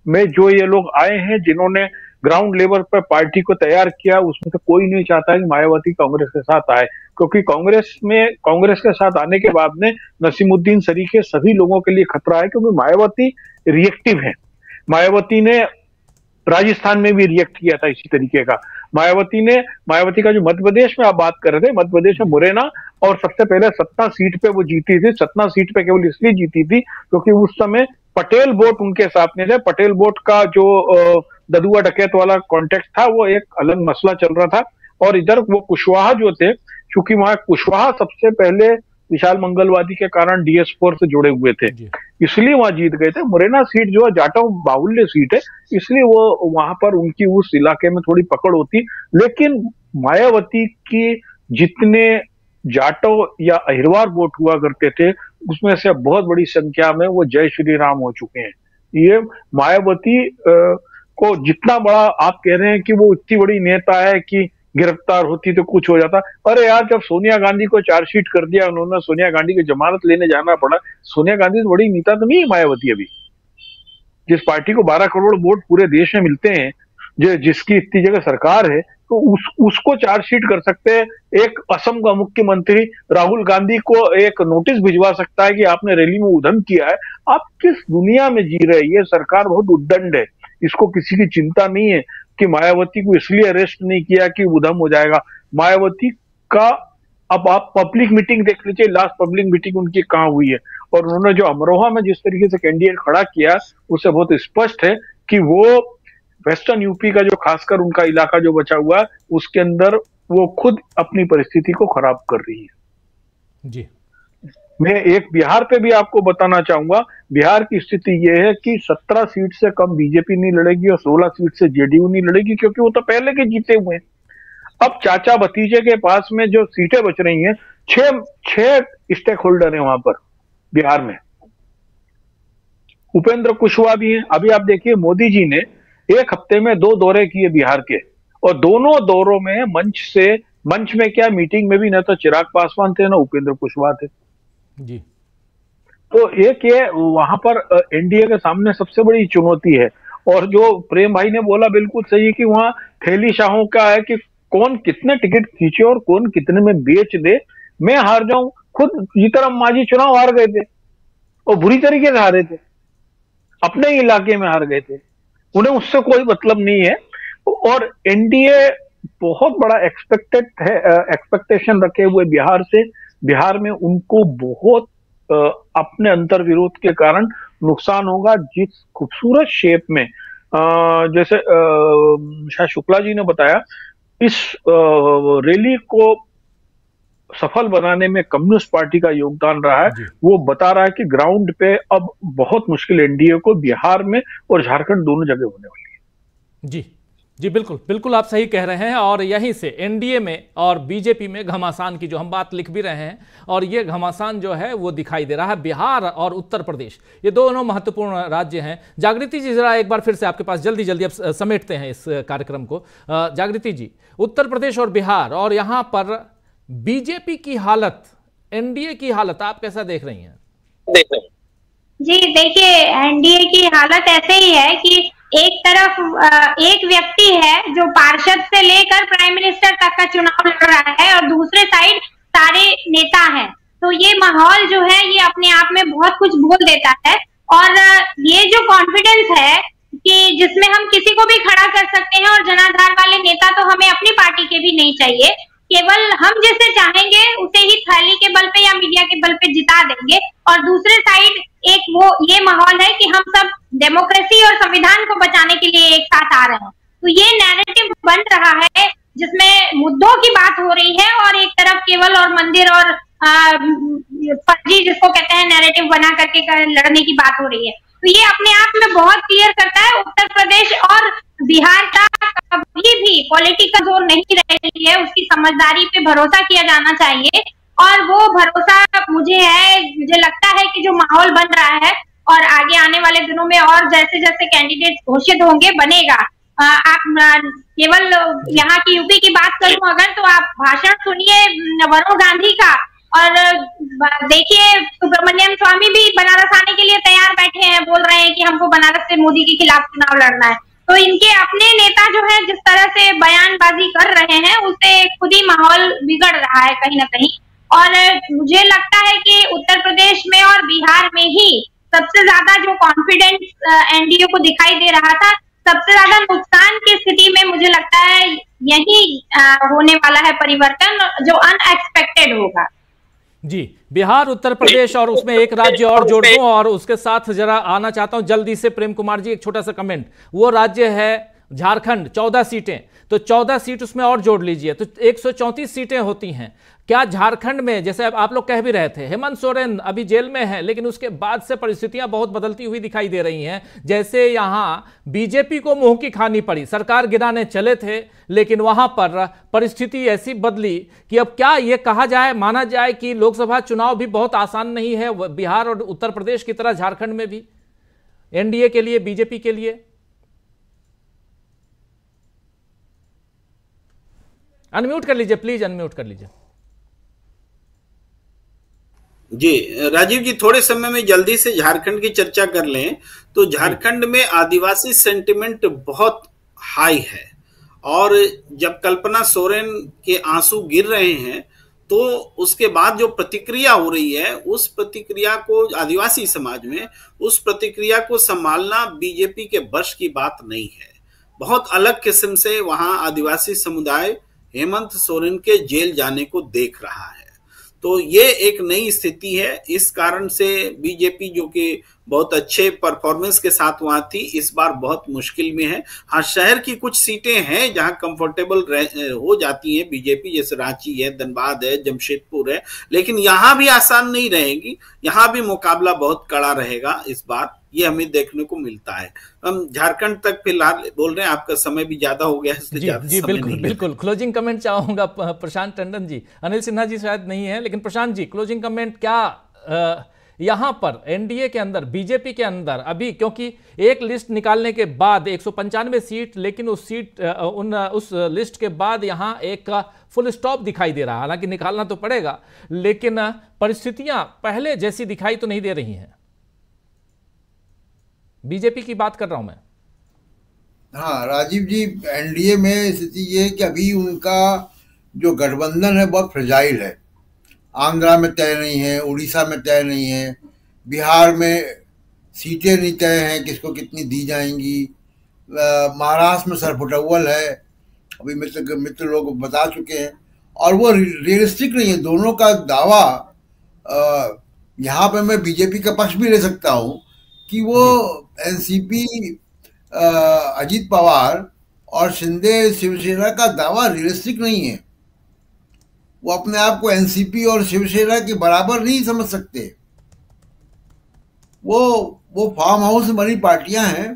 में जो ये लोग आए हैं, जिन्होंने ग्राउंड लेवल पर पार्टी को तैयार किया, उसमें से कोई नहीं चाहता कि मायावती कांग्रेस के साथ आए, क्योंकि कांग्रेस के साथ आने के बाद में नसीमुद्दीन सरीखे सभी लोगों के लिए खतरा है, क्योंकि मायावती रिएक्टिव है। मायावती ने राजस्थान में भी रिएक्ट किया था इसी तरीके का। मायावती का जो मध्य प्रदेश में आप बात कर रहे थे, मध्य प्रदेश में मुरैना और सबसे पहले सतना सीट पे वो जीती थी। सतना सीट पे केवल इसलिए जीती थी क्योंकि उस समय पटेल वोट उनके साथ में थे। पटेल वोट का जो ददुआ डकैत वाला कॉन्टेक्स्ट था, वो एक अलग मसला चल रहा था। और इधर वो कुशवाहा जो थे, चूंकि वहां कुशवाहा सबसे पहले विशाल मंगलवादी के कारण DS4 से जुड़े हुए थे, इसलिए वहां जीत गए थे। मुरैना सीट जो है जाटव बाहुल्य सीट है, इसलिए वो वहां पर उनकी उस इलाके में थोड़ी पकड़ होती। लेकिन मायावती की जितने जाटव या अहिरवार वोट हुआ करते थे, उसमें से बहुत बड़ी संख्या में वो जय श्री राम हो चुके हैं। ये मायावती को जितना बड़ा आप कह रहे हैं कि वो इतनी बड़ी नेता है कि गिरफ्तार होती तो कुछ हो जाता। अरे यार, जब सोनिया गांधी को चार्जशीट कर दिया उन्होंने, सोनिया गांधी की जमानत लेने जाना पड़ा। सोनिया गांधी तो बड़ी नेता तो नहीं है मायावती। अभी जिस पार्टी को 12 करोड़ वोट पूरे देश में मिलते हैं, जिसकी इतनी जगह सरकार है, तो उसको चार्जशीट कर सकते हैं। एक असम का मुख्यमंत्री राहुल गांधी को एक नोटिस भिजवा सकता है कि आपने रैली में उधम किया है। आप किस दुनिया में जी रहे हैं? ये सरकार बहुत उद्दंड है, इसको किसी की चिंता नहीं है कि मायावती को इसलिए अरेस्ट नहीं किया कि उधम हो जाएगा। मायावती का अब आप पब्लिक मीटिंग देख लीजिए, लास्ट पब्लिक मीटिंग उनकी कहाँ हुई है, और उन्होंने जो अमरोहा में जिस तरीके से कैंडिडेट खड़ा किया, उससे बहुत स्पष्ट है कि वो वेस्टर्न यूपी का जो खासकर उनका इलाका जो बचा हुआ है, उसके अंदर वो खुद अपनी परिस्थिति को खराब कर रही है। जी, मैं एक बिहार पे भी आपको बताना चाहूंगा। बिहार की स्थिति यह है कि 17 सीट से कम बीजेपी नहीं लड़ेगी और 16 सीट से जेडीयू नहीं लड़ेगी, क्योंकि वो तो पहले के जीते हुए हैं। अब चाचा भतीजे के पास में जो सीटें बच रही हैं, 6 स्टेक होल्डर है वहां पर बिहार में। उपेंद्र कुशवाहा भी हैं। अभी आप देखिए, मोदी जी ने एक हफ्ते में 2 दौरे किए बिहार के, और दोनों दौरों में मंच में क्या मीटिंग में भी न तो चिराग पासवान थे, न उपेंद्र कुशवाहा थे जी। तो एक ये वहां पर एनडीए के सामने सबसे बड़ी चुनौती है। और जो प्रेम भाई ने बोला बिल्कुल सही है कि वहां थैली शाहों का है कि कौन कितने टिकट खींचे और कौन कितने में बेच दे। मैं हार जाऊं, खुद जीतराम मांझी चुनाव हार गए थे और बुरी तरीके से हारे थे, अपने ही इलाके में हार गए थे, उन्हें उससे कोई मतलब नहीं है। और एनडीए बहुत बड़ा एक्सपेक्टेशन रखे हुए बिहार से। बिहार में उनको बहुत अपने अंतर विरोध के कारण नुकसान होगा। जिस खूबसूरत शेप में जैसे शायद शुक्ला जी ने बताया, इस रैली को सफल बनाने में कम्युनिस्ट पार्टी का योगदान रहा है। वो बता रहा है कि ग्राउंड पे अब बहुत मुश्किल एनडीए को बिहार में और झारखंड दोनों जगह होने वाली है। जी जी, बिल्कुल बिल्कुल आप सही कह रहे हैं। और यहीं से एनडीए में और बीजेपी में घमासान की जो हम बात लिख भी रहे हैं, और ये घमासान जो है वो दिखाई दे रहा है। बिहार और उत्तर प्रदेश ये दोनों महत्वपूर्ण राज्य हैं। जागृति जी, जरा एक बार फिर से आपके पास जल्दी अब समेटते हैं इस कार्यक्रम को। जागृति जी, उत्तर प्रदेश और बिहार, और यहाँ पर बीजेपी की हालत, एनडीए की हालत आप कैसा देख रही हैं? जी देखिए, एनडीए की हालत ऐसे ही है कि एक तरफ एक व्यक्ति है जो पार्षद से लेकर प्राइम मिनिस्टर तक का चुनाव लड़ रहा है, और दूसरे साइड सारे नेता हैं। तो ये माहौल जो है ये अपने आप में बहुत कुछ बोल देता है। और ये जो कॉन्फिडेंस है कि जिसमें हम किसी को भी खड़ा कर सकते हैं, और जनाधार वाले नेता तो हमें अपनी पार्टी के भी नहीं चाहिए, केवल हम जैसे चाहेंगे उसे ही थैली के बल पे या मीडिया के बल पे जिता देंगे। और दूसरे साइड एक ये माहौल है कि हम सब डेमोक्रेसी और संविधान को बचाने के लिए एक साथ आ रहे हैं। तो ये नैरेटिव बन रहा है जिसमें मुद्दों की बात हो रही है और एक तरफ केवल और मंदिर और फर्जी जिसको कहते हैं नैरेटिव बना करके लड़ने की बात हो रही है। तो ये अपने आप में बहुत क्लियर करता है उत्तर प्रदेश और बिहार का कभी भी पॉलिटिकल जोन नहीं रही है, उसकी समझदारी पे भरोसा किया जाना चाहिए और वो भरोसा मुझे लगता है कि जो माहौल बन रहा है और आगे आने वाले दिनों में और जैसे जैसे कैंडिडेट घोषित होंगे बनेगा। आप केवल यहाँ की यूपी की बात करूं अगर तो आप भाषण सुनिए वरुण गांधी का और देखिए सुब्रमण्यम स्वामी भी बनारस आने के लिए तैयार बैठे हैं, बोल रहे हैं कि हमको बनारस से मोदी के खिलाफ चुनाव लड़ना है। तो इनके अपने नेता जो है जिस तरह से बयानबाजी कर रहे हैं उससे खुद ही माहौल बिगड़ रहा है कहीं ना कहीं। और मुझे लगता है कि उत्तर प्रदेश में और बिहार में ही सबसे ज्यादा जो कॉन्फिडेंस एनडीए को दिखाई दे रहा था, सबसे ज्यादा नुकसान की स्थिति में मुझे लगता है यही होने वाला है परिवर्तन जो अनएक्सपेक्टेड होगा। जी, बिहार, उत्तर प्रदेश और उसमें एक राज्य और जोड़ दूं और उसके साथ जरा आना चाहता हूं जल्दी से प्रेम कुमार जी, एक छोटा सा कमेंट। वो राज्य है झारखंड, 14 सीटें, तो 14 सीट उसमें और जोड़ लीजिए तो 134 सीटें होती हैं। क्या झारखंड में, जैसे आप लोग कह भी रहे थे, हेमंत सोरेन अभी जेल में है, लेकिन उसके बाद से परिस्थितियां बहुत बदलती हुई दिखाई दे रही हैं। जैसे यहां बीजेपी को मुंह की खानी पड़ी, सरकार गिराने चले थे, लेकिन वहां पर परिस्थिति ऐसी बदली कि अब क्या ये कहा जाए, माना जाए कि लोकसभा चुनाव भी बहुत आसान नहीं है बिहार और उत्तर प्रदेश की तरह झारखंड में भी एनडीए के लिए, बीजेपी के लिए। अनम्यूट कर लीजिए प्लीज, अनम्यूट कर लीजिए। जी राजीव जी, थोड़े समय में जल्दी से झारखंड की चर्चा कर लें तो झारखंड में आदिवासी सेंटिमेंट बहुत हाई है और जब कल्पना सोरेन के आंसू गिर रहे हैं तो उसके बाद जो प्रतिक्रिया हो रही है उस प्रतिक्रिया को आदिवासी समाज में, उस प्रतिक्रिया को संभालना बीजेपी के बस की बात नहीं है। बहुत अलग किस्म से वहां आदिवासी समुदाय हेमंत सोरेन के जेल जाने को देख रहा है। तो ये एक नई स्थिति है। इस कारण से बीजेपी जो कि बहुत अच्छे परफॉर्मेंस के साथ वहां थी, इस बार बहुत मुश्किल में है। हाँ, शहर की कुछ सीटें हैं जहां कंफर्टेबल हो जाती है बीजेपी, जैसे रांची है, धनबाद है, जमशेदपुर है, लेकिन यहां भी आसान नहीं रहेगी, यहां भी मुकाबला बहुत कड़ा रहेगा इस बार, ये हमें देखने को मिलता है। हम झारखंड तक फिलहाल बोल रहे हैं, आपका समय भी ज्यादा हो गया है। जी बिल्कुल क्लोजिंग कमेंट चाहूंगा प्रशांत टंडन जी। अनिल सिन्हा जी शायद नहीं है, लेकिन प्रशांत जी क्लोजिंग कमेंट क्या यहां पर एनडीए के अंदर, बीजेपी के अंदर अभी, क्योंकि एक लिस्ट निकालने के बाद 195 सीट, लेकिन उस लिस्ट के बाद यहां एक फुल स्टॉप दिखाई दे रहा। हालांकि निकालना तो पड़ेगा, लेकिन परिस्थितियां पहले जैसी दिखाई तो नहीं दे रही हैं। बीजेपी की बात कर रहा हूं मैं। हाँ राजीव जी, एनडीए में स्थिति ये है कि अभी उनका जो गठबंधन है बहुत फ्रेजाइल है। आंध्रा में तय नहीं है, उड़ीसा में तय नहीं है, बिहार में सीटें नहीं तय हैं किसको कितनी दी जाएंगी, महाराष्ट्र में सरफुटअव्वल है, अभी मित्र लोग बता चुके हैं, और वो रियलिस्टिक नहीं है। दोनों का दावा यहाँ पे मैं बीजेपी का पक्ष भी ले सकता हूँ कि वो एनसीपी अजीत पवार और शिंदे शिवसेना का दावा रियलिस्टिक नहीं है। वो अपने आप को एनसीपी और शिवसेना के बराबर नहीं समझ सकते। वो फार्म हाउस में बनी पार्टियां हैं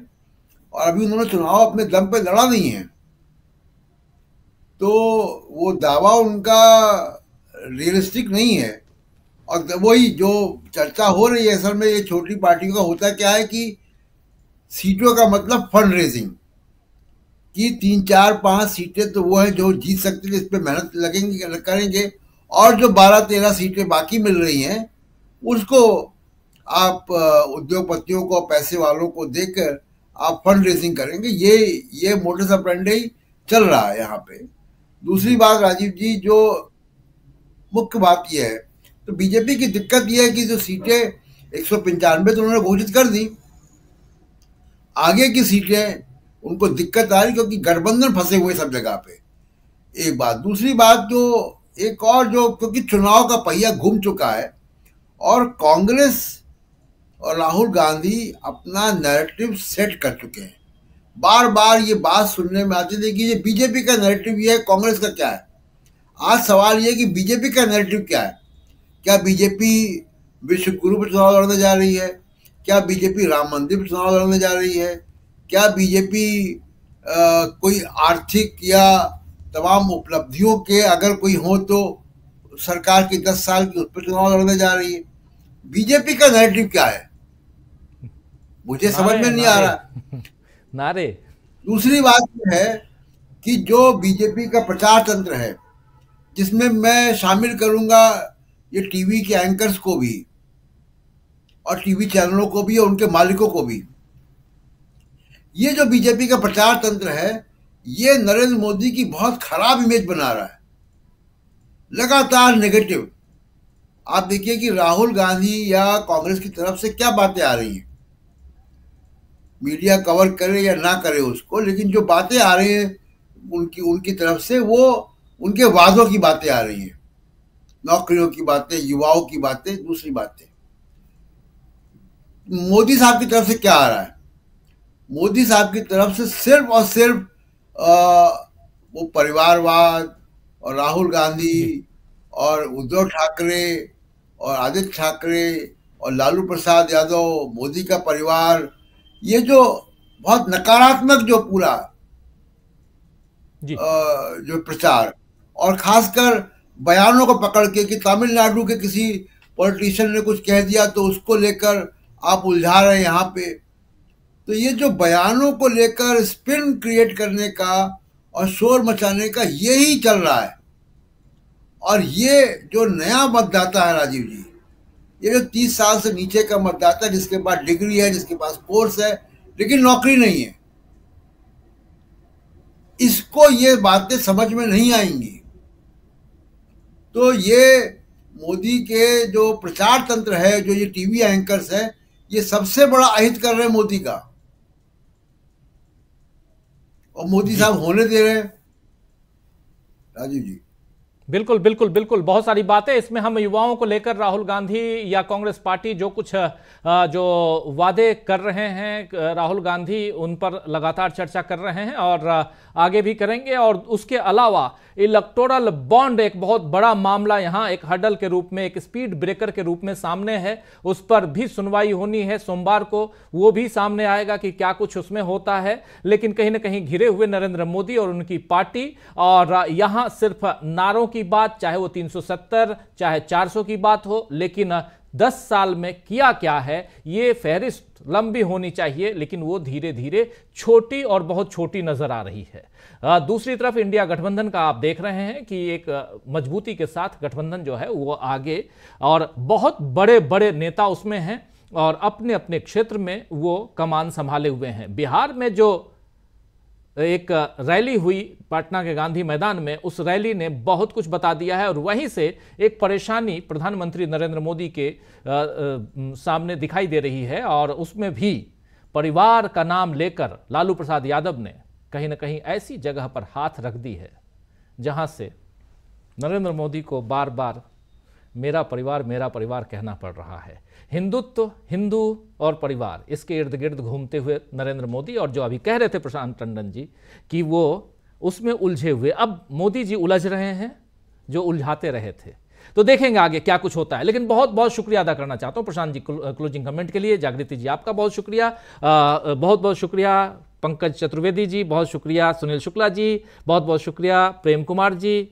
और अभी उन्होंने चुनाव अपने दम पे लड़ा नहीं है, तो वो दावा उनका रियलिस्टिक नहीं है। और वही जो चर्चा हो रही है असल में ये छोटी पार्टियों का होता क्या है कि सीटों का मतलब फंड रेजिंग कि 3, 4, 5 सीटें तो वो है जो जीत सकते थे, इस पर मेहनत करेंगे, और जो 12, 13 सीटें बाकी मिल रही हैं उसको आप उद्योगपतियों को, पैसे वालों को देकर आप फंड रेजिंग करेंगे। ये मोटस ऑपरेंडी चल रहा है यहाँ पे। दूसरी बात राजीव जी, जो मुख्य बात यह है, तो बीजेपी की दिक्कत यह है कि जो सीटें 195 तो उन्होंने घोषित कर दी, आगे की सीटें उनको दिक्कत आ रही क्योंकि गठबंधन फंसे हुए सब जगह पे, एक बात। दूसरी बात जो एक और जो, क्योंकि चुनाव का पहिया घूम चुका है और कांग्रेस और राहुल गांधी अपना नैरेटिव सेट कर चुके हैं, बार बार ये बात सुनने में आती थी कि ये बीजेपी का नैरेटिव ये है, कांग्रेस का क्या है। आज सवाल ये कि बीजेपी का नैरेटिव क्या है। क्या बीजेपी विश्व गुरु पर चुनाव लड़ने जा रही है? क्या बीजेपी राम मंदिर पर चुनाव लड़ने जा रही है? क्या बीजेपी कोई आर्थिक या तमाम उपलब्धियों के अगर कोई हो तो सरकार की 10 साल की उस पर चुनाव लड़ने जा रही है? बीजेपी का नैरेटिव क्या है, मुझे समझ में नहीं आ रहा। नारे। दूसरी बात यह है कि जो बीजेपी का प्रचार तंत्र है, जिसमें मैं शामिल करूंगा ये टीवी के एंकर्स को भी और टीवी चैनलों को भी और उनके मालिकों को भी, ये जो बीजेपी का प्रचार तंत्र है ये नरेंद्र मोदी की बहुत खराब इमेज बना रहा है, लगातार नेगेटिव। आप देखिए कि राहुल गांधी या कांग्रेस की तरफ से क्या बातें आ रही हैं, मीडिया कवर करे या ना करे उसको, लेकिन जो बातें आ रही हैं उनकी तरफ से वो उनके वादों की बातें आ रही हैं, नौकरियों की बातें, युवाओं की बातें, दूसरी बातें। मोदी साहब की तरफ से क्या आ रहा है? मोदी साहब की तरफ से सिर्फ और सिर्फ वो परिवारवाद और राहुल गांधी और उद्धव ठाकरे और आदित्य ठाकरे और लालू प्रसाद यादव, मोदी का परिवार, ये जो बहुत नकारात्मक जो पूरा जो प्रचार, और खासकर बयानों को पकड़ के कि तमिलनाडु के किसी पॉलिटिशियन ने कुछ कह दिया तो उसको लेकर आप उलझा रहे हैं यहाँ पे। तो ये जो बयानों को लेकर स्पिन क्रिएट करने का और शोर मचाने का यही चल रहा है। और ये जो नया मतदाता है राजीव जी, ये जो 30 साल से नीचे का मतदाता है, जिसके पास डिग्री है, जिसके पास कोर्स है, लेकिन नौकरी नहीं है, इसको ये बातें समझ में नहीं आएंगी। तो ये मोदी के जो प्रचार तंत्र है, जो ये टीवी एंकर्स है, ये सबसे बड़ा अहित कर रहे हैं मोदी का, और मोदी साहब होने दे रहे हैं। राजीव जी बिल्कुल बिल्कुल बिल्कुल, बहुत सारी बातें इसमें हम युवाओं को लेकर राहुल गांधी या कांग्रेस पार्टी जो कुछ जो वादे कर रहे हैं राहुल गांधी, उन पर लगातार चर्चा कर रहे हैं और आगे भी करेंगे। और उसके अलावा इलेक्टोरल बॉन्ड एक बहुत बड़ा मामला यहाँ एक हडल के रूप में, एक स्पीड ब्रेकर के रूप में सामने है, उस पर भी सुनवाई होनी है सोमवार को, वो भी सामने आएगा कि क्या कुछ उसमें होता है। लेकिन कहीं ना कहीं घिरे हुए नरेंद्र मोदी और उनकी पार्टी, और यहाँ सिर्फ नारों की बात, चाहे वो 370 चाहे 400 की बात हो, लेकिन 10 साल में किया क्या है ये फहरिस्त लंबी होनी चाहिए, लेकिन वो धीरे धीरे छोटी और बहुत छोटी नजर आ रही है। दूसरी तरफ इंडिया गठबंधन का आप देख रहे हैं कि एक मजबूती के साथ गठबंधन जो है वो आगे, और बहुत बड़े बड़े नेता उसमें हैं और अपने अपने क्षेत्र में वो कमान संभाले हुए हैं। बिहार में जो एक रैली हुई पटना के गांधी मैदान में, उस रैली ने बहुत कुछ बता दिया है, और वहीं से एक परेशानी प्रधानमंत्री नरेंद्र मोदी के सामने दिखाई दे रही है। और उसमें भी परिवार का नाम लेकर लालू प्रसाद यादव ने कहीं ना कहीं ऐसी जगह पर हाथ रख दी है जहां से नरेंद्र मोदी को बार बार मेरा परिवार कहना पड़ रहा है। हिंदुत्व, हिंदू और परिवार, इसके इर्द गिर्द घूमते हुए नरेंद्र मोदी, और जो अभी कह रहे थे प्रशांत टंडन जी कि वो उसमें उलझे हुए, अब मोदी जी उलझ रहे हैं जो उलझाते रहे थे। तो देखेंगे आगे क्या कुछ होता है। लेकिन बहुत बहुत शुक्रिया अदा करना चाहता हूं प्रशांत जी क्लोजिंग कमेंट के लिए। जागृति जी आपका बहुत शुक्रिया, बहुत बहुत शुक्रिया पंकज चतुर्वेदी जी, बहुत शुक्रिया सुनील शुक्ला जी, बहुत बहुत शुक्रिया प्रेम कुमार जी,